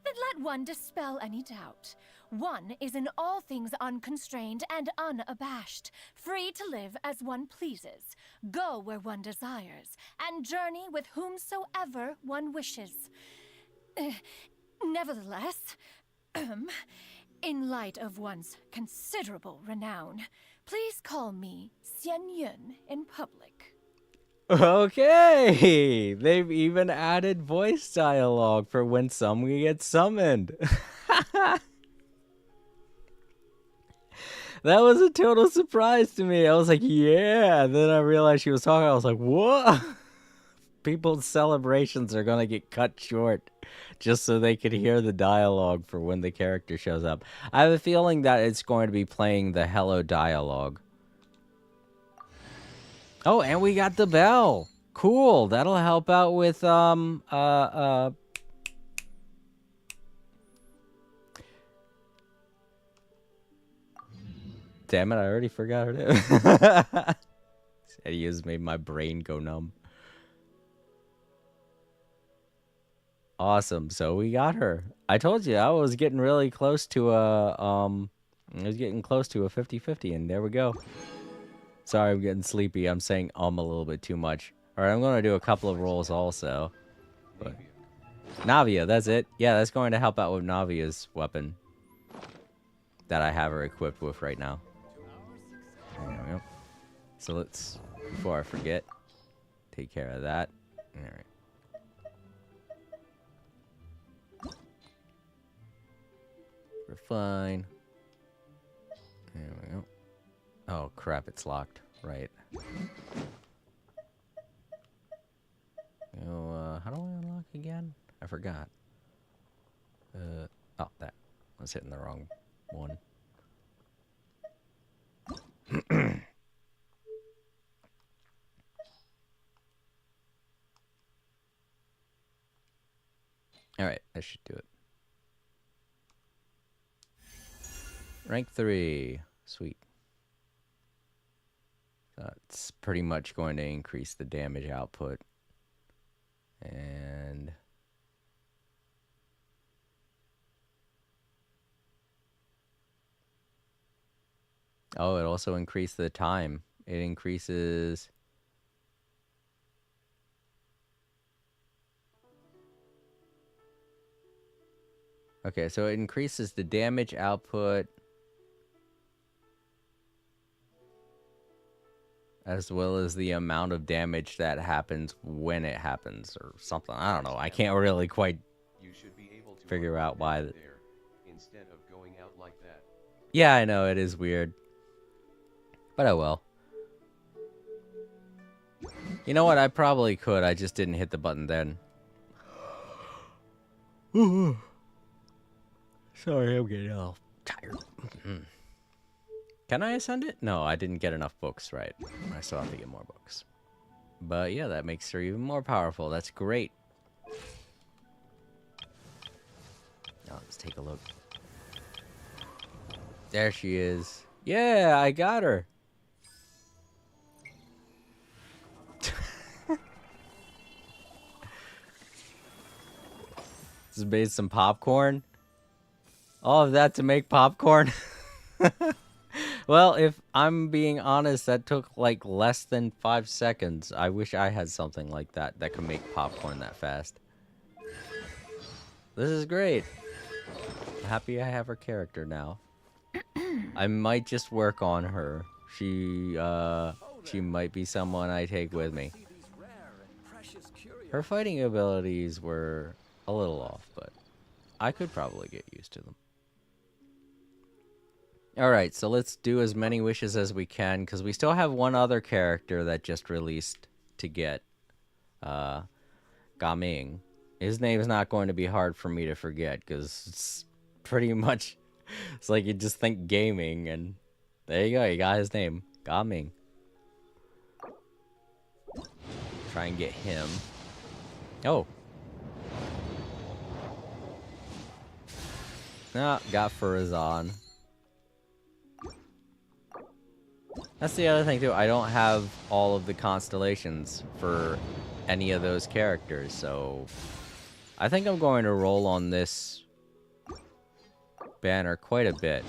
Then let one dispel any doubt. One is in all things unconstrained and unabashed, free to live as one pleases, go where one desires, and journey with whomsoever one wishes. Nevertheless, in light of one's considerable renown, please call me Xian Yun in public. Okay! They've even added voice dialogue for when someone gets summoned. That was a total surprise to me. I was like, yeah. Then I realized she was talking. I was like, what? People's celebrations are going to get cut short just so they could hear the dialogue for when the character shows up. I have a feeling that it's going to be playing the hello dialogue. Oh, and we got the bell. Cool. That'll help out with, Damn it, I already forgot her name. Eddie has made my brain go numb. Awesome. So we got her. I told you I was getting really close to a, I was getting close to a 50-50, and there we go. Sorry, I'm getting sleepy. I'm saying a little bit too much. All right, I'm going to do a couple of rolls also. But Navia, that's it. Yeah, that's going to help out with Navia's weapon that I have her equipped with right now. There we go. So let's, before I forget, take care of that. All right. We're fine. There we go. Oh crap, it's locked. Right. How do I unlock again? I forgot. Oh, that. I was hitting the wrong one. Alright, that should do it. Rank 3. Sweet. That's pretty much going to increase the damage output. And... oh, it also increased the time. It increases... okay, so it increases the damage output as well as the amount of damage that happens when it happens or something. I don't know. I can't really quite figure out why. Instead of going out like that. Yeah, I know. It is weird. But oh well. You know what? I probably could. I just didn't hit the button then. Sorry, I'm getting all tired. Can I ascend it? No, I didn't get enough books, right? I still have to get more books. But yeah, that makes her even more powerful. That's great. Now let's take a look. There she is. Yeah, I got her. Just made some popcorn. All of that to make popcorn. Well, if I'm being honest, that took like less than 5 seconds. I wish I had something like that that could make popcorn that fast. This is great. I'm happy I have her character now. I might just work on her. She might be someone I take with me. Her fighting abilities were a little off, but I could probably get used to them. Alright, so let's do as many wishes as we can, because we still have one other character that just released to get. Gaming. His name is not going to be hard for me to forget, because it's pretty much... it's like you just think gaming, and there you go, you got his name. Gaming. Try and get him. Oh. No, got Farazan. That's the other thing, too. I don't have all of the constellations for any of those characters, so... I think I'm going to roll on this banner quite a bit.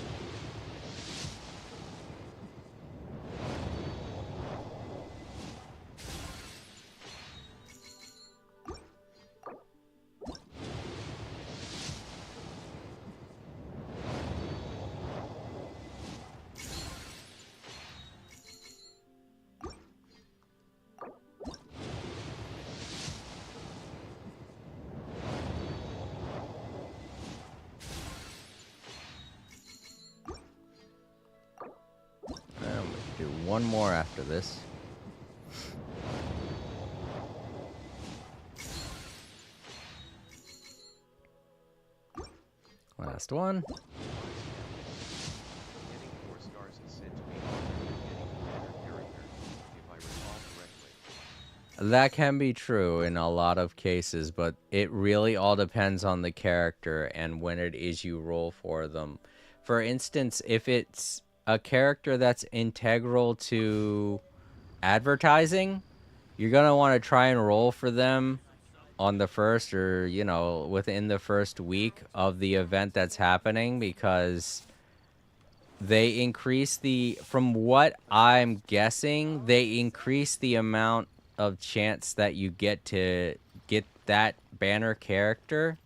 One more after this. Last one. That can be true in a lot of cases, but it really all depends on the character and when it is you roll for them. For instance, if it's a character that's integral to advertising, you're going to want to try and roll for them on the first or, you know, within the first week of the event that's happening, because they increase the, from what I'm guessing, they increase the amount of chance that you get to get that banner character,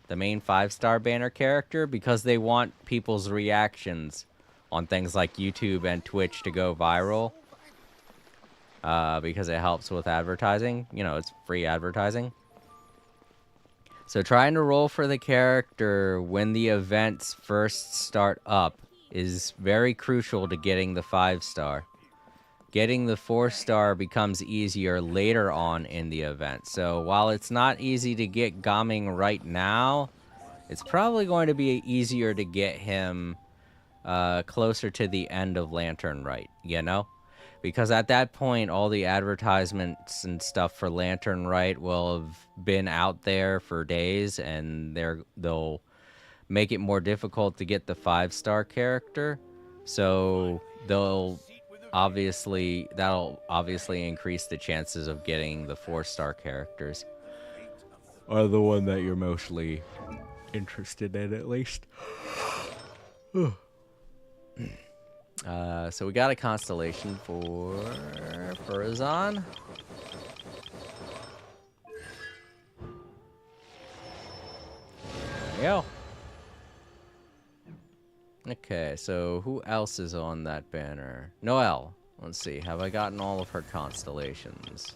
the main 5-star banner character, because they want people's reactions on things like YouTube and Twitch to go viral. Because it helps with advertising. You know, it's free advertising. So trying to roll for the character when the events first start up is very crucial to getting the 5-star. Getting the 4-star becomes easier later on in the event. So while it's not easy to get Gaming right now, it's probably going to be easier to get him closer to the end of Lantern Rite, you know? Because at that point, all the advertisements and stuff for Lantern Rite will have been out there for days, and they'll make it more difficult to get the 5-star character. So that'll obviously increase the chances of getting the 4-star characters. Or the one that you're mostly interested in, at least. So we got a constellation for Furazon. There we go. Okay, so who else is on that banner? Noelle. Let's see, have I gotten all of her constellations?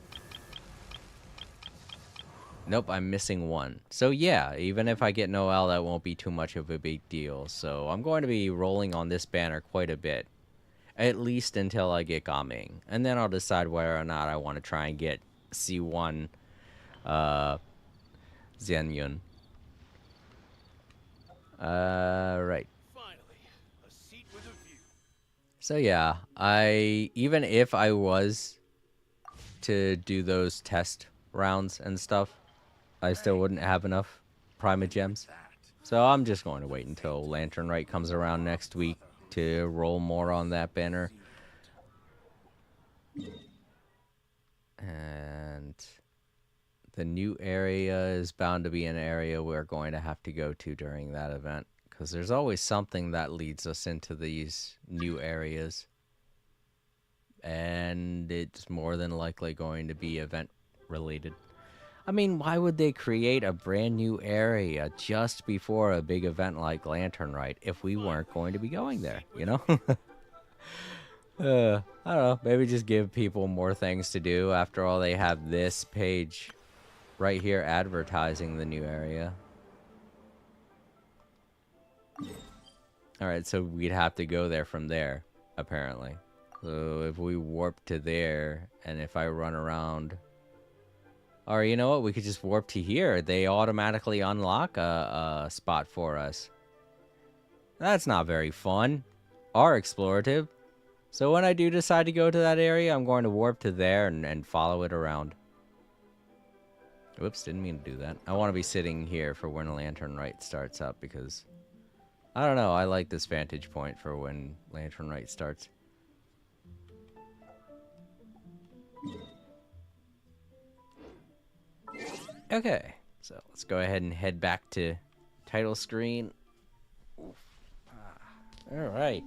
Nope, I'm missing one. So yeah, even if I get Noelle, that won't be too much of a big deal. So I'm going to be rolling on this banner quite a bit. At least until I get Gaming. And then I'll decide whether or not I want to try and get C1 Zenyun. Right. So yeah, even if I was to do those test rounds and stuff, I still wouldn't have enough Primogems. So I'm just going to wait until Lantern Rite comes around next week to roll more on that banner. And the new area is bound to be an area we're going to have to go to during that event, because there's always something that leads us into these new areas, and it's more than likely going to be event related. I mean, why would they create a brand new area just before a big event like Lantern Rite if we weren't going to be going there, you know? I don't know, maybe just give people more things to do. After all, they have this page right here advertising the new area. Alright, so we'd have to go there from there, apparently. So if we warp to there, and if I run around... Or you know what, we could just warp to here. They automatically unlock a spot for us. That's not very fun or explorative. So when I do decide to go to that area, I'm going to warp to there and follow it around. Whoops, didn't mean to do that. I want to be sitting here for when Lantern Rite starts up, because... I don't know, I like this vantage point for when Lantern Rite starts. Okay, so let's go ahead and head back to title screen. Alright.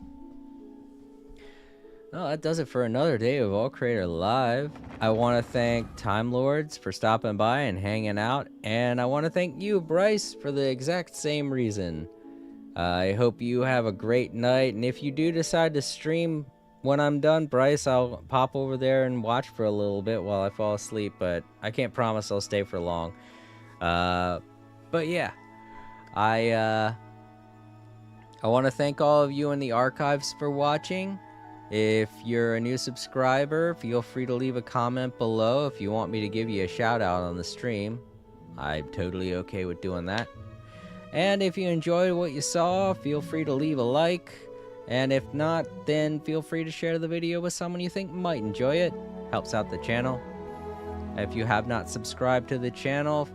Well, that does it for another day of All Creator Live. I want to thank Time Lords for stopping by and hanging out, and I want to thank you, Bryce, for the exact same reason. I hope you have a great night, and if you do decide to stream when I'm done, Bryce, I'll pop over there and watch for a little bit while I fall asleep, but I can't promise I'll stay for long. But yeah, I want to thank all of you in the archives for watching. If you're a new subscriber, feel free to leave a comment below if you want me to give you a shout out on the stream. I'm totally okay with doing that. And if you enjoyed what you saw, feel free to leave a like. And if not, then feel free to share the video with someone you think might enjoy it. Helps out the channel. If you have not subscribed to the channel,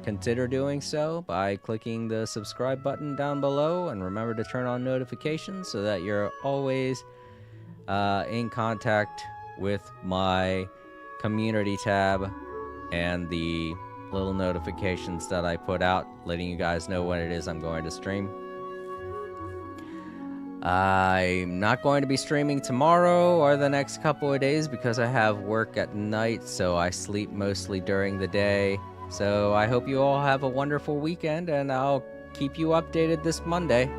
consider doing so by clicking the subscribe button down below, and remember to turn on notifications so that you're always in contact with my community tab and the little notifications that I put out, letting you guys know when it is I'm going to stream. I'm not going to be streaming tomorrow or the next couple of days because I have work at night, so I sleep mostly during the day. So I hope you all have a wonderful weekend, and I'll keep you updated this Monday.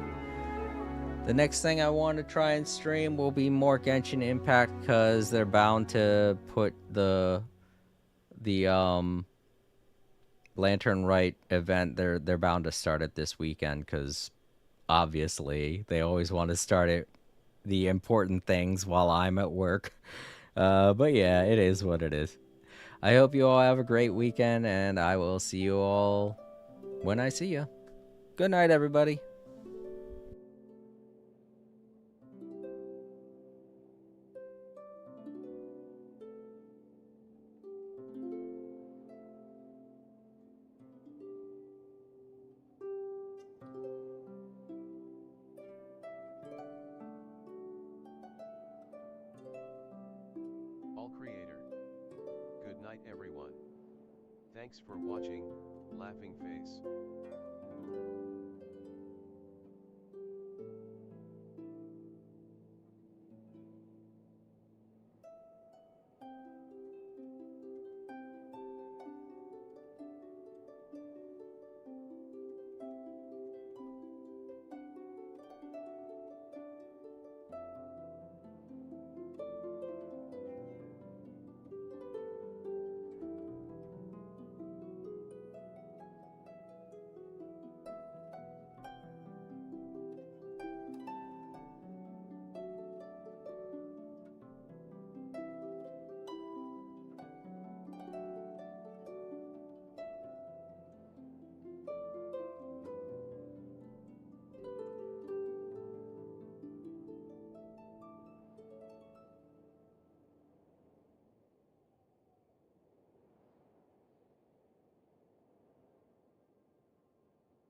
The next thing I want to try and stream will be more Genshin Impact, because they're bound to put the Lantern Rite event, they're bound to start it this weekend, because obviously they always want to start it, the important things, while I'm at work. But yeah, it is what it is. I hope you all have a great weekend, and I will see you all when I see you. Good night, everybody. All Creator. Good night everyone. Thanks for watching, Laughing Face.